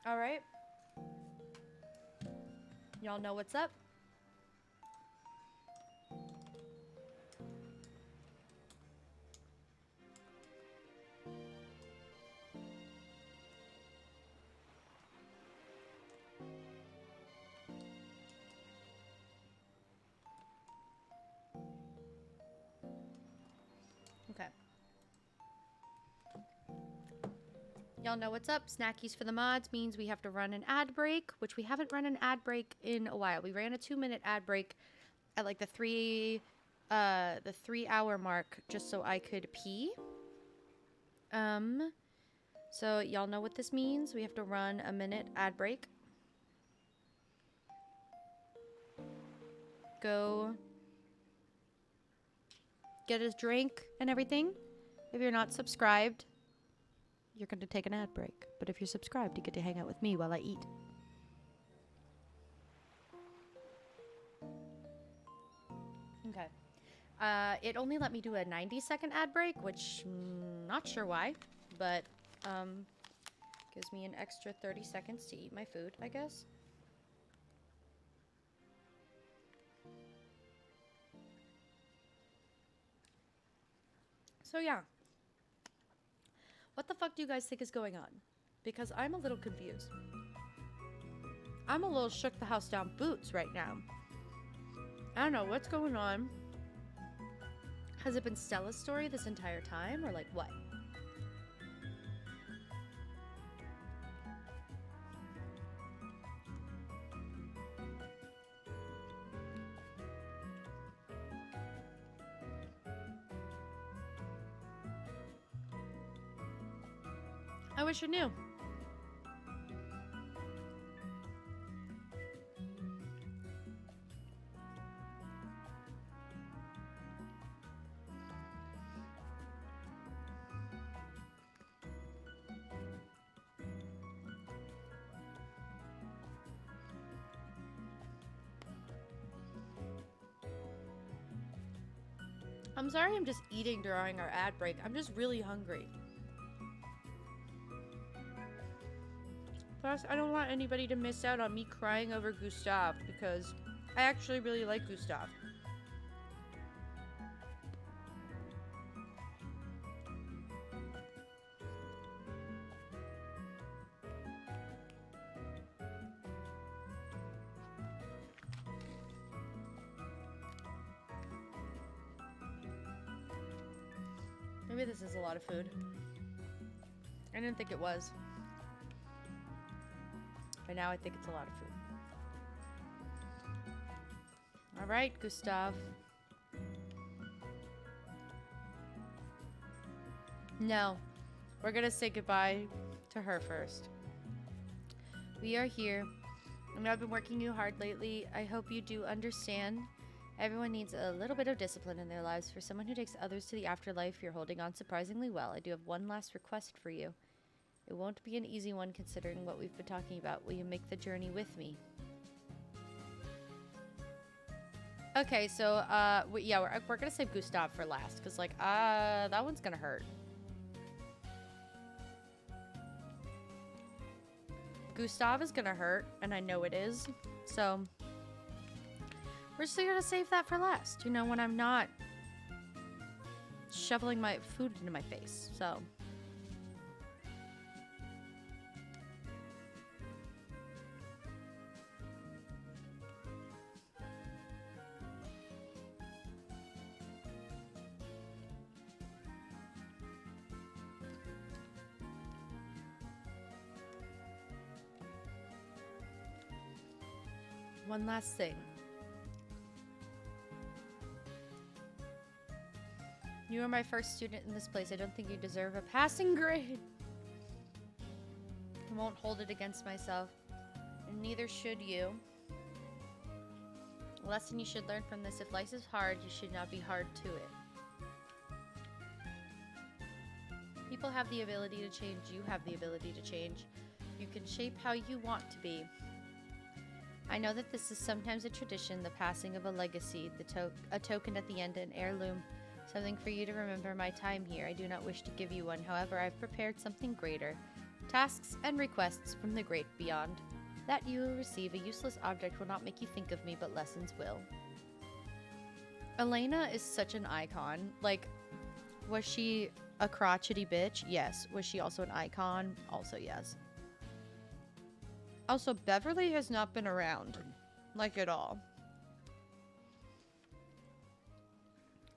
Alright. Y'all know what's up? Okay. Y'all know what's up. Snackies for the mods means we have to run an ad break, which we haven't run an ad break in a while. We ran a 2-minute ad break at like the 3-hour mark just so I could pee. So y'all know what this means. We have to run a minute ad break. Go get a drink and everything. If you're not subscribed, you're going to take an ad break. But if you're subscribed, you get to hang out with me while I eat. Okay. It only let me do a 90-second ad break, which not sure why, but gives me an extra 30 seconds to eat my food, I guess. So yeah. What the fuck do you guys think is going on? Because I'm a little confused. I'm a little shook the house down boots right now. I don't know what's going on. Has it been Stella's story this entire time, or like what? I wish I knew. I'm sorry I'm just eating during our ad break. I'm just really hungry. Plus, I don't want anybody to miss out on me crying over Gustav because I actually really like Gustav. Maybe this is a lot of food. I didn't think it was. But now I think it's a lot of food. All right, Gustav. No, we're gonna say goodbye to her first. We are here, and I've been working you hard lately. I hope you do understand. Everyone needs a little bit of discipline in their lives. For someone who takes others to the afterlife, you're holding on surprisingly well. I do have one last request for you. It won't be an easy one considering what we've been talking about. Will you make the journey with me? Okay, so, yeah, we're gonna save Gustav for last, because, like, that one's gonna hurt. Gustav is gonna hurt, and I know it is, so we're just gonna save that for last, you know, when I'm not shoveling my food into my face, so. One last thing. You are my first student in this place. I don't think you deserve a passing grade. I won't hold it against myself, and neither should you. A lesson you should learn from this: if life is hard, you should not be hard to it. People have the ability to change. You have the ability to change. You can shape how you want to be. I know that this is sometimes a tradition, the passing of a legacy, a token at the end, an heirloom, something for you to remember my time here. I do not wish to give you one. However, I've prepared something greater. Tasks and requests from the great beyond. That you will receive. A useless object will not make you think of me, but lessons will. Elena is such an icon. Like, was she a crotchety bitch? Yes. Was she also an icon? Also yes. Also, Beverly has not been around, like, at all.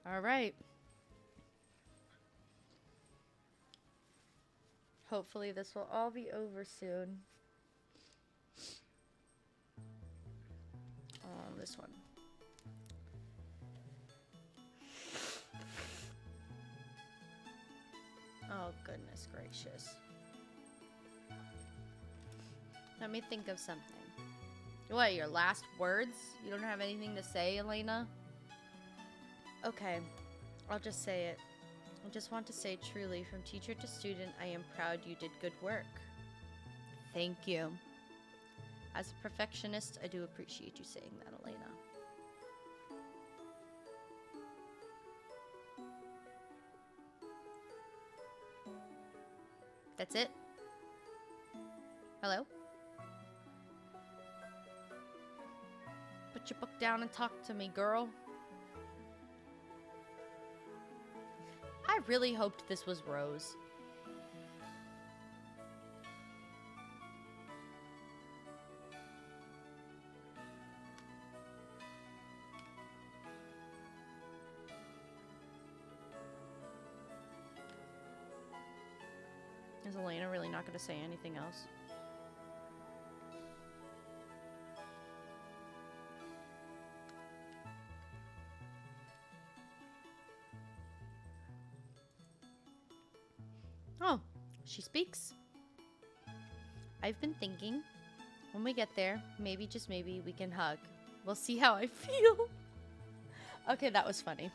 Alright. Hopefully this will all be over soon. This one. Oh, goodness gracious. Let me think of something. What, your last words? You don't have anything to say, Elena? Okay, I'll just say it. I just want to say truly, from teacher to student, I am proud you did good work. Thank you. As a perfectionist, I do appreciate you saying that, Elena. That's it? Hello? Put your book down and talk to me, girl. I really hoped this was Rose. Is Elena really not going to say anything else? Oh, she speaks. I've been thinking, when we get there, maybe, just maybe, we can hug. We'll see how I feel. Okay, that was funny.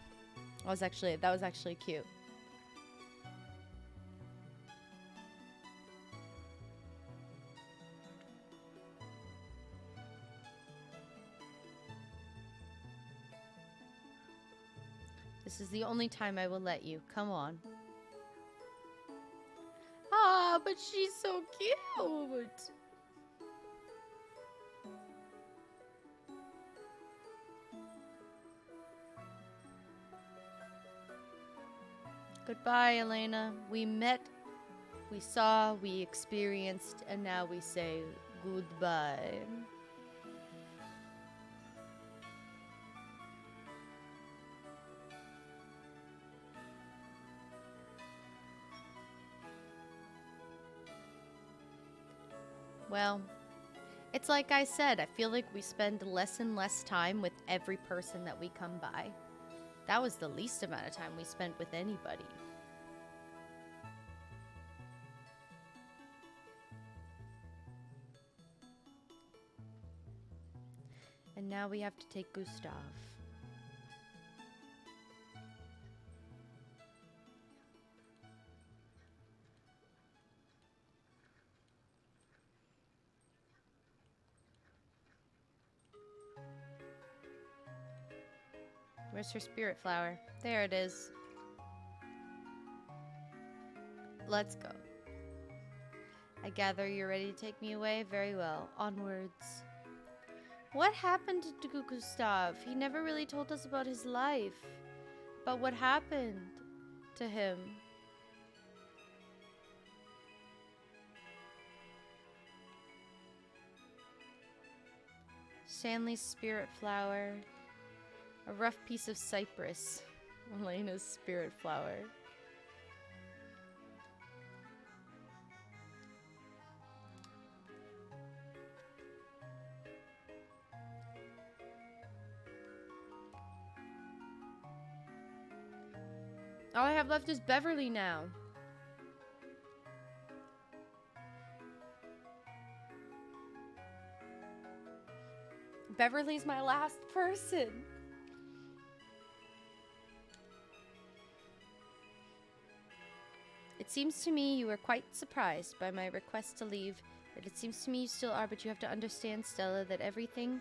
That was actually cute. This is the only time I will let you. Come on. Ah, but she's so cute. Goodbye, Elena. We met, we saw, we experienced, and now we say goodbye. Well, it's like I said, I feel like we spend less and less time with every person that we come by. That was the least amount of time we spent with anybody. And now we have to take Gustav. Where's her spirit flower? There it is. Let's go. I gather you're ready to take me away? Very well. Onwards. What happened to Gustav? He never really told us about his life. About what happened to him. Stanley's spirit flower. A rough piece of cypress. Elena's spirit flower. All I have left is Beverly now. Beverly's my last person. It seems to me you were quite surprised by my request to leave, and it seems to me you still are, but you have to understand, Stella, that everything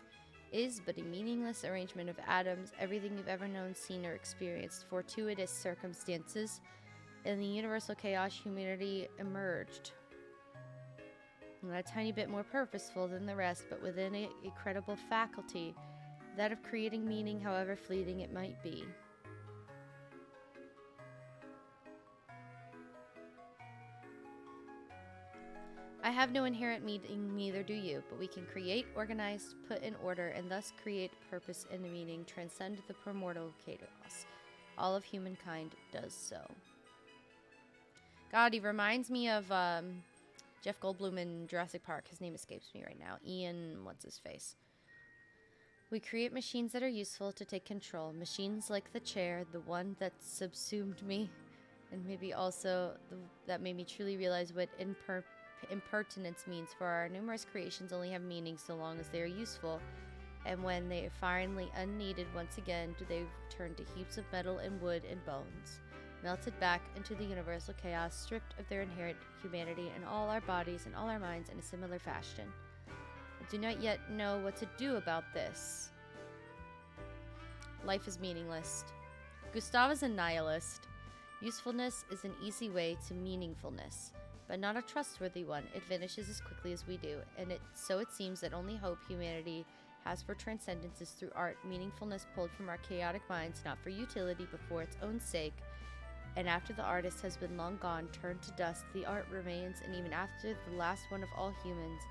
is but a meaningless arrangement of atoms, everything you've ever known, seen, or experienced. Fortuitous circumstances. In the universal chaos, humanity emerged. Not a tiny bit more purposeful than the rest, but within a credible faculty, that of creating meaning, however fleeting it might be. I have no inherent meaning, neither do you, but we can create, organize, put in order, and thus create purpose and meaning, transcend the primordial chaos. All of humankind does so. God, he reminds me of Jeff Goldblum in Jurassic Park. His name escapes me right now. Ian, what's his face? We create machines that are useful to take control. Machines like the chair, the one that subsumed me, and maybe also that made me truly realize what impertinence means, for our numerous creations only have meaning so long as they are useful, and when they are finally unneeded once again do they turn to heaps of metal and wood and bones, melted back into the universal chaos, stripped of their inherent humanity, and all our bodies and all our minds in a similar fashion. I do not yet know what to do about this. Life is meaningless. Gustav is a nihilist. Usefulness is an easy way to meaningfulness, but not a trustworthy one. It vanishes as quickly as we do, and so it seems that only hope humanity has for transcendence is through art, meaningfulness pulled from our chaotic minds, not for utility, but for its own sake. And after the artist has been long gone, turned to dust, the art remains, and even after the last one of all humans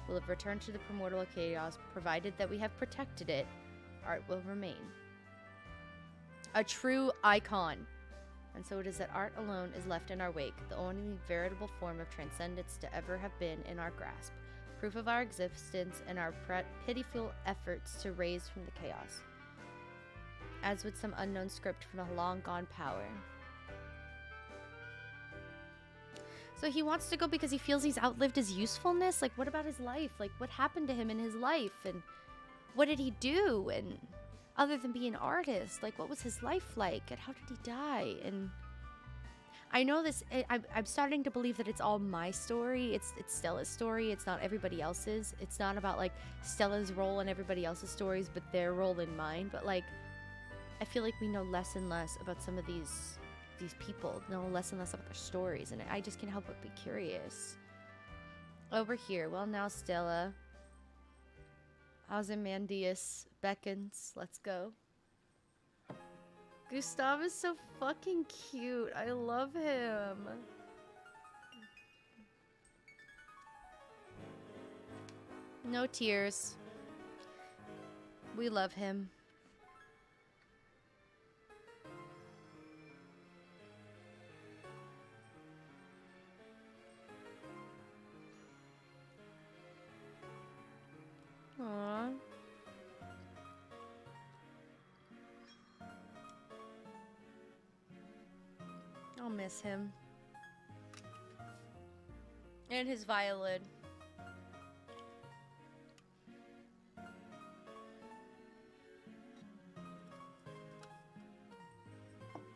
will have returned to the primordial chaos, provided that we have protected it, art will remain. A true icon. And so it is that art alone is left in our wake, the only veritable form of transcendence to ever have been in our grasp, proof of our existence and our pitiful efforts to raise from the chaos, as with some unknown script from a long-gone power. So he wants to go because he feels he's outlived his usefulness? Like, what about his life? Like, what happened to him in his life? And what did he do? And other than be an artist, like, what was his life like? And how did he die? And I know this, I'm starting to believe that it's all my story. It's Stella's story. It's not everybody else's. It's not about, like, Stella's role in everybody else's stories, but their role in mine. But, like, I feel like we know less and less about some of these people, know less and less about their stories, and I just can't help but be curious. Over here, well, now Stella, Ozymandias beckons. Let's go. Gustav is so fucking cute. I love him. No tears. We love him. Aww. I'll miss him. And his violin.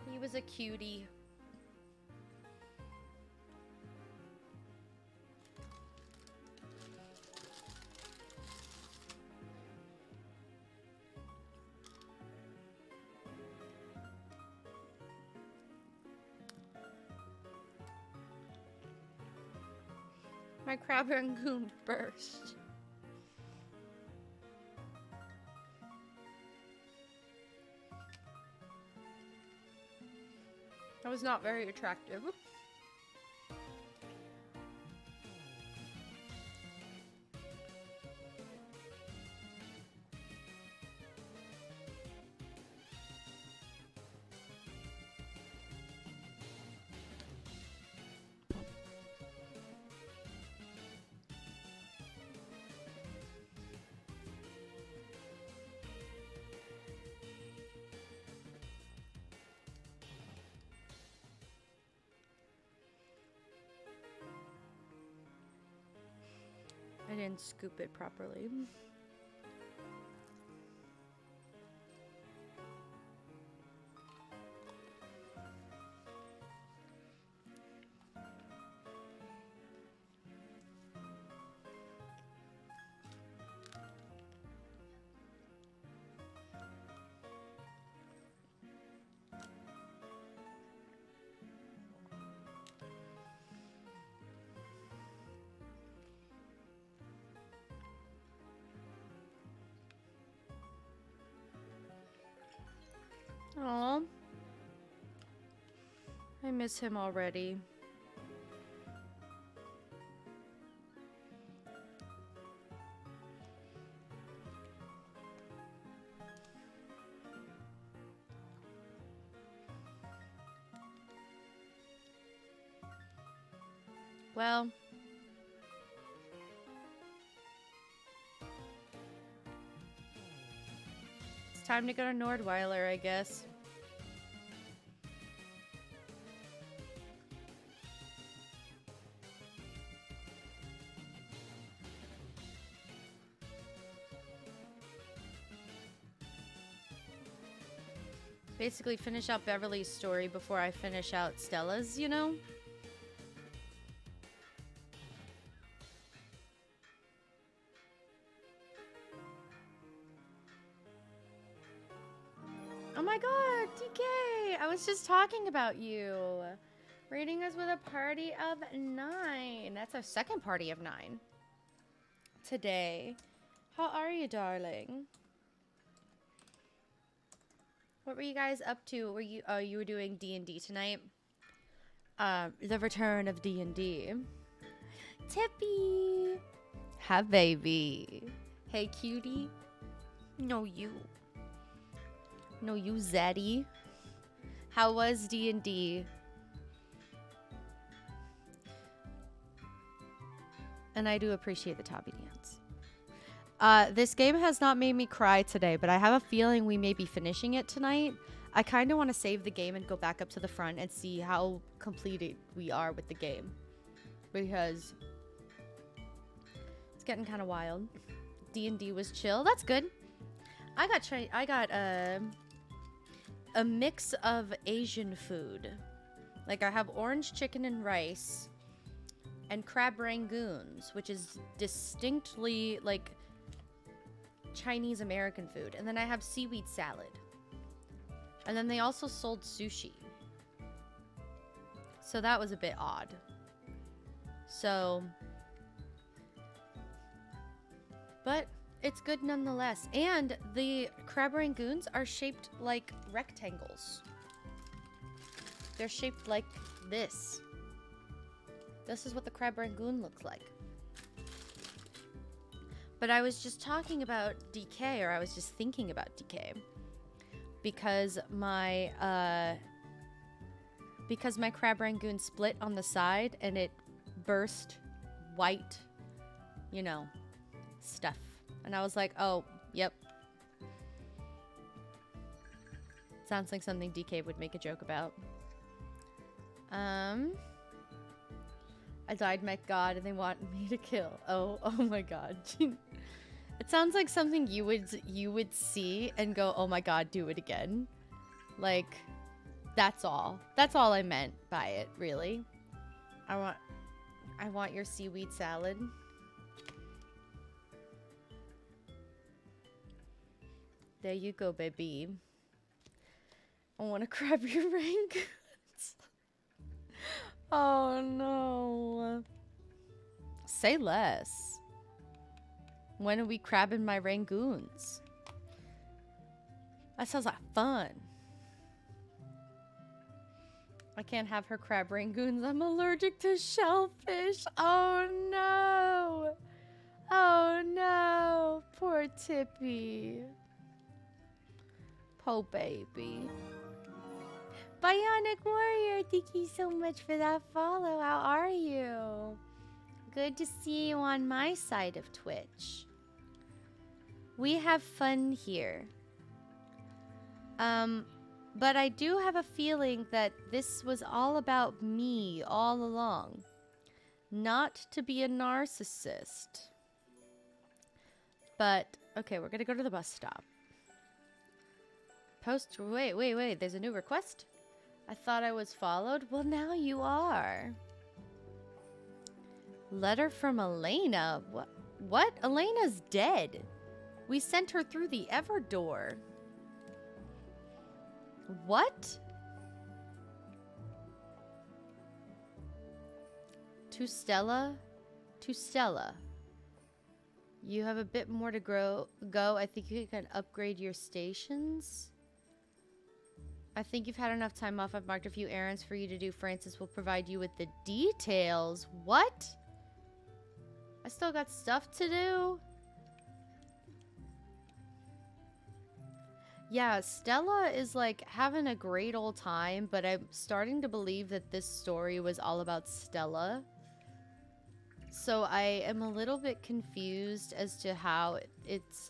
He was a cutie. My crab rangoon burst. That was not very attractive. I didn't scoop it properly. Aw. I miss him already. Well, it's time to go to Nordweiler, I guess. Basically finish out Beverly's story before I finish out Stella's, you know? Oh my god, DK! I was just talking about you. Rating us with a party of 9. That's our second party of 9 today. How are you, darling? What were you guys up to? Were you you were doing D&D tonight? The return of D&D. Tippy! Hi, baby. Hey, cutie. No, you. No, you, Zaddy. How was D&D? And I do appreciate the Tabby dance. This game has not made me cry today, but I have a feeling we may be finishing it tonight. I kind of want to save the game and go back up to the front and see how completed we are with the game. Because it's getting kind of wild. D&D was chill. That's good. I got a mix of Asian food. Like I have orange chicken and rice and crab rangoons, which is distinctly like Chinese American food. And then I have seaweed salad. And then they also sold sushi. So that was a bit odd. So, but it's good nonetheless. And the crab rangoons are shaped like rectangles. They're shaped like this. This is what the crab rangoon looks like. But I was just talking about DK, or I was just thinking about DK. Because my crab rangoon split on the side and it burst white, you know, stuff. And I was like, oh, yep. Sounds like something DK would make a joke about. I died, met God, and they want me to kill. Oh my God. It sounds like something you would see and go, oh my God, do it again. Like, that's all. That's all I meant by it, really. I want your seaweed salad. There you go, baby. I want to grab your rangoons. Oh no. Say less. When are we crabbing my rangoons? That sounds like fun. I can't have her crab rangoons. I'm allergic to shellfish. Oh no. Oh no. Poor Tippy. Poor baby. Bionic Warrior, thank you so much for that follow. How are you? Good to see you on my side of Twitch. We have fun here. But I do have a feeling that this was all about me all along. Not to be a narcissist. But, okay, we're gonna go to the bus stop. Wait, there's a new request? I thought I was followed? Well, now you are. Letter from Elena? What? Elena's dead. We sent her through the Ever door. What? To Stella? To Stella. You have a bit more to go. I think you can upgrade your stations. I think you've had enough time off. I've marked a few errands for you to do. Francis will provide you with the details. What? I still got stuff to do? Yeah, Stella is like having a great old time, but I'm starting to believe that this story was all about Stella. So I am a little bit confused as to how it's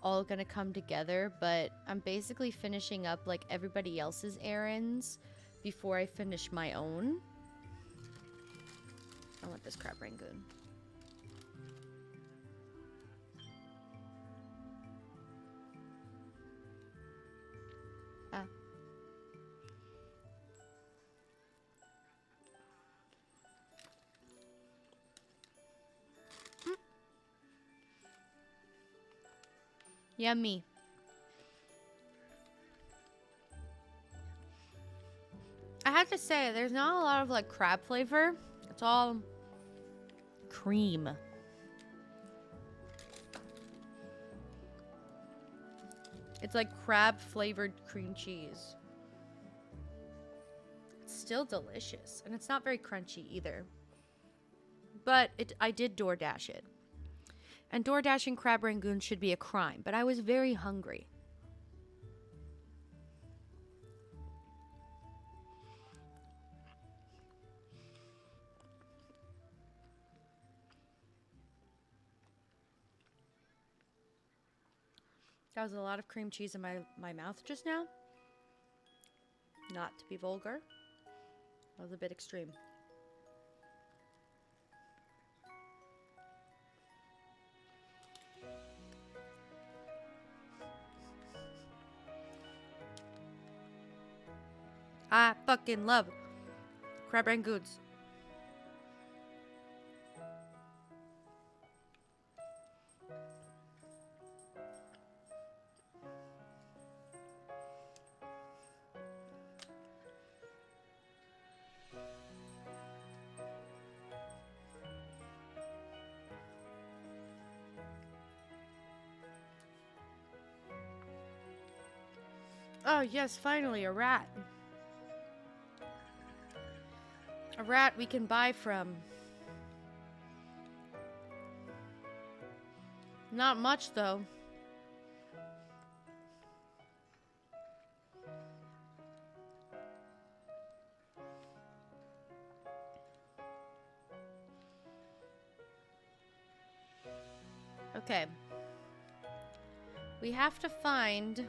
all gonna come together, but I'm basically finishing up like everybody else's errands before I finish my own. I want this crab rangoon. Ah. Yummy. I have to say, there's not a lot of like crab flavor. It's all cream. It's like crab flavored cream cheese. It's still delicious, and it's not very crunchy either. But I did DoorDash it. And DoorDashing crab rangoon should be a crime, but I was very hungry. That was a lot of cream cheese in my mouth just now. Not to be vulgar. That was a bit extreme. I fucking love crab rangoons. Oh yes, finally a rat. A rat we can buy from. Not much though. Okay. We have to find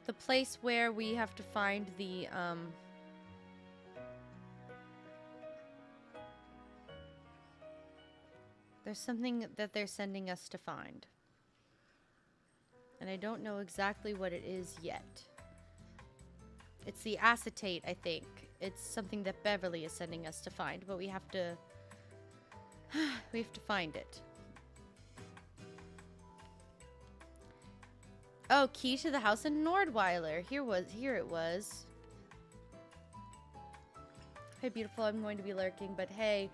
the place where we have to find the, there's something that they're sending us to find. And I don't know exactly what it is yet. It's the acetate, I think. It's something that Beverly is sending us to find, but we have to find it. Oh, key to the house in Nordweiler. Here it was. Hey, beautiful. I'm going to be lurking, but hey,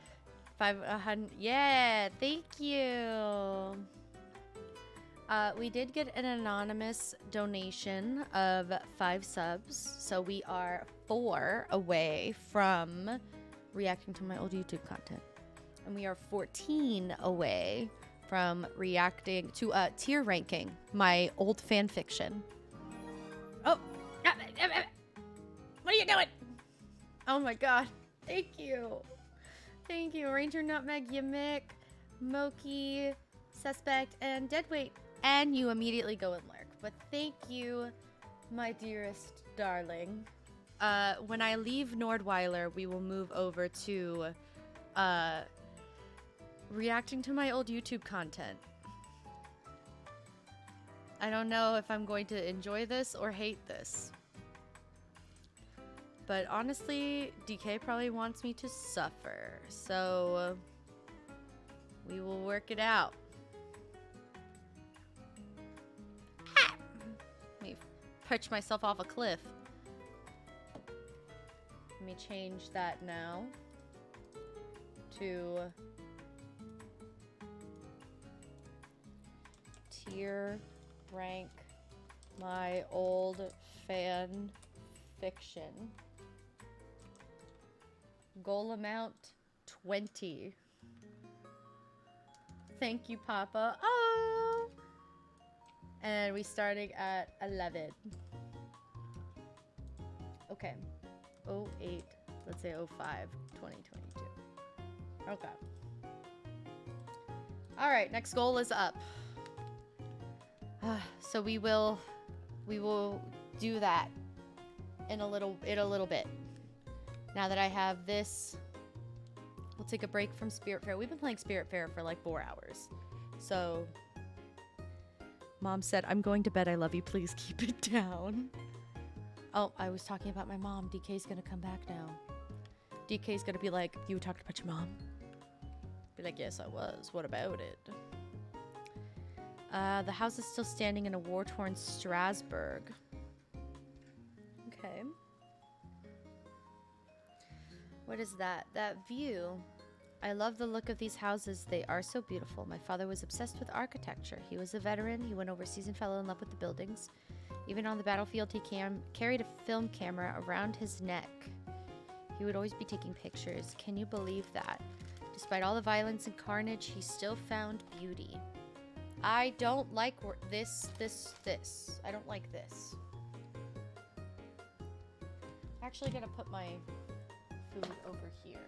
500. Yeah, thank you. We did get an anonymous donation of 5 subs, so we are 4 away from reacting to my old YouTube content, and we are 14 away from reacting to tier ranking my old fan fiction. Oh, what are you doing? Oh my god, thank you. Thank you, Ranger Nutmeg, Yamik, Moki, Suspect, and Deadweight. And you immediately go and lurk. But thank you, my dearest darling. When I leave Nordweiler, we will move over to reacting to my old YouTube content. I don't know if I'm going to enjoy this or hate this. But honestly, DK probably wants me to suffer. So we will work it out. Let me perch myself off a cliff. Let me change that now to tier rank my old fan fiction. Goal amount 20. Thank you, Papa. Oh! And we starting at 11. Okay. 08. Let's say 05. 2022. Okay. Alright, next goal is up. So we will do that in a little bit. Now that I have this, we'll take a break from Spiritfarer. We've been playing Spiritfarer for like 4 hours. So, Mom said, I'm going to bed. I love you. Please keep it down. Oh, I was talking about my mom. DK's going to come back now. DK's going to be like, you talked about your mom? Be like, yes, I was. What about it? The house is still standing in a war-torn Strasbourg. Okay. What is that? That view. I love the look of these houses. They are so beautiful. My father was obsessed with architecture. He was a veteran. He went overseas and fell in love with the buildings. Even on the battlefield, he carried a film camera around his neck. He would always be taking pictures. Can you believe that? Despite all the violence and carnage, he still found beauty. I don't like this. I don't like this. I'm actually gonna put my food over here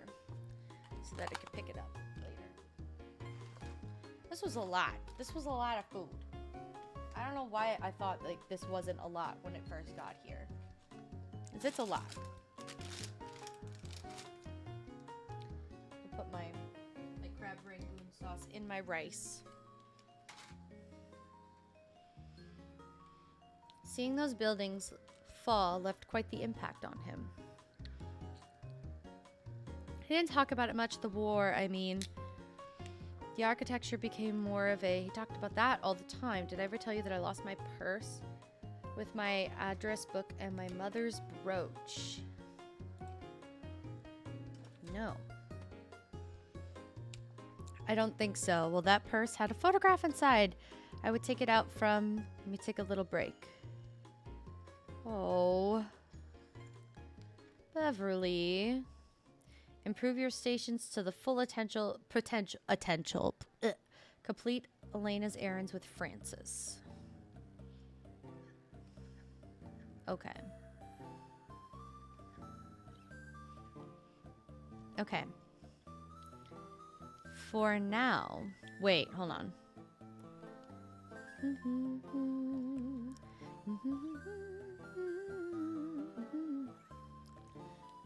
so that I can pick it up later. This was a lot. This was a lot of food. I don't know why I thought like this wasn't a lot when it first got here. 'Cause it's a lot. I'll put my crab rangoon sauce in my rice. Seeing those buildings fall left quite the impact on him. He didn't talk about it much, the war, I mean. The architecture became more of a... He talked about that all the time. Did I ever tell you that I lost my purse with my address book and my mother's brooch? No. I don't think so. Well, that purse had a photograph inside. I would take it out from... Let me take a little break. Oh. Beverly. Improve your stations to the full potential. Complete Elena's errands with Francis. Okay. Okay. For now. Wait, hold on.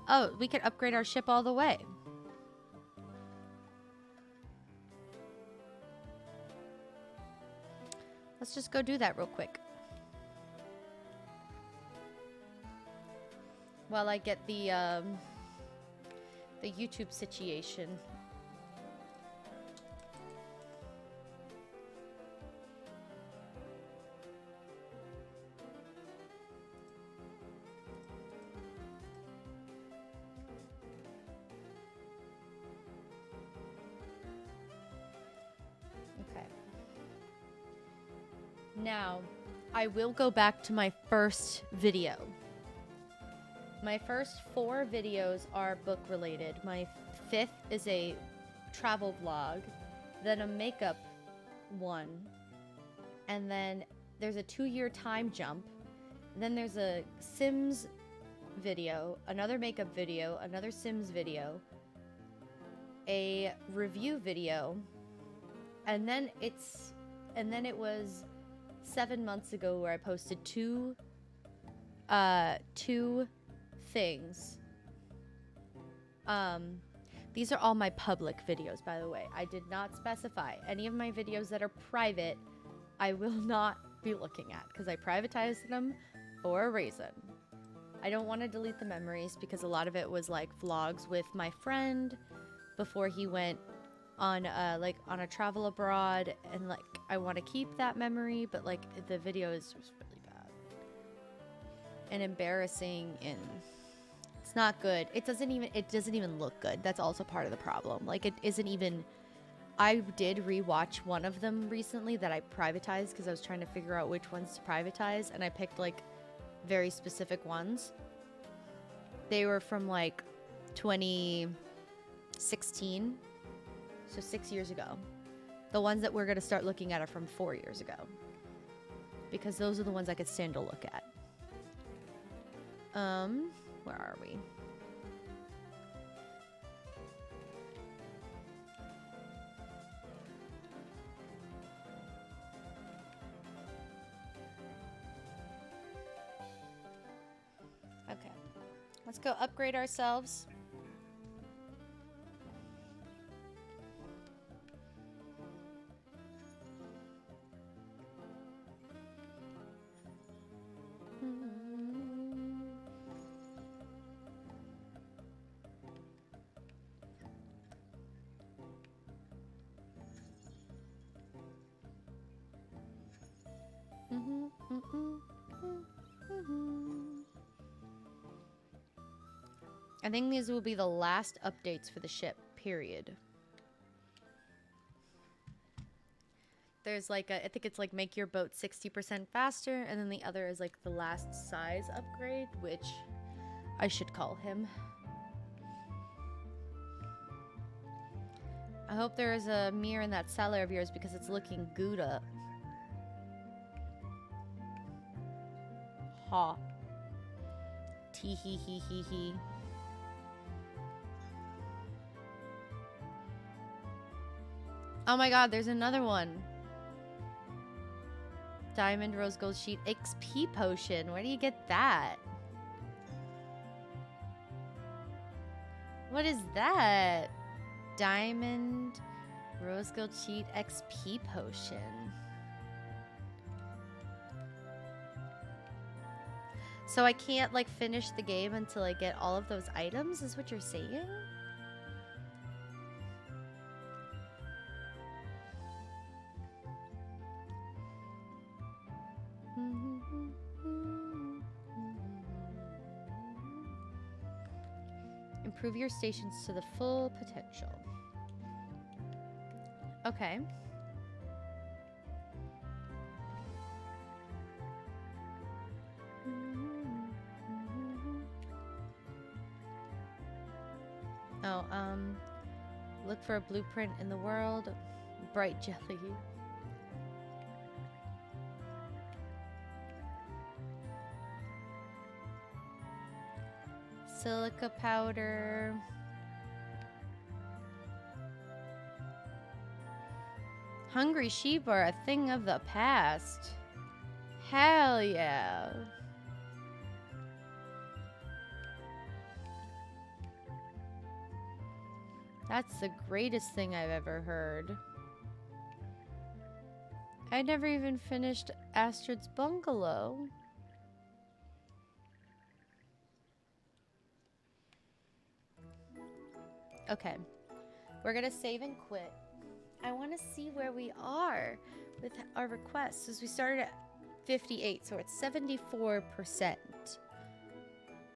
Oh, we could upgrade our ship all the way. Let's just go do that real quick. While I get the YouTube situation. Now, I will go back to my first video. My first 4 videos are book related. My 5th is a travel vlog, then a makeup one, and then there's a 2-year time jump. Then there's a Sims video, another makeup video, another Sims video, a review video, and then it was 7 months ago where I posted two things. These are all my public videos, by the way. I did not specify any of my videos that are private. I will not be looking at because I privatized them for a reason. I don't want to delete the memories because a lot of it was like vlogs with my friend before he went on a travel abroad, and like I want to keep that memory, but like the video is just really bad and embarrassing, and it's not good. It doesn't even look good. That's also part of the problem. Like it isn't even. I did rewatch one of them recently that I privatized because I was trying to figure out which ones to privatize, and I picked like very specific ones. They were from like 2016. So 6 years ago. The ones that we're going to start looking at are from 4 years ago. Because those are the ones I could stand to look at. Where are we? Okay. Let's go upgrade ourselves. I think these will be the last updates for the ship, period. There's like I think it's like make your boat 60% faster, and then the other is like the last size upgrade, which I should call him. I hope there is a mirror in that cellar of yours because it's looking good up. Ha. Tee hee hee hee hee. Oh my god, there's another one. Diamond Rose Gold Sheet XP Potion. Where do you get that? What is that? Diamond Rose Gold Sheet XP Potion. So I can't like finish the game until I get all of those items, is what you're saying? Improve your stations to the full potential. Okay. Oh, look for a blueprint in the world. Bright jelly. Silica powder. Hungry sheep are a thing of the past. Hell yeah. That's the greatest thing I've ever heard. I never even finished Astrid's bungalow. Okay. We're gonna save and quit. I want to see where we are with our requests. Since we started at 58, so it's 74%.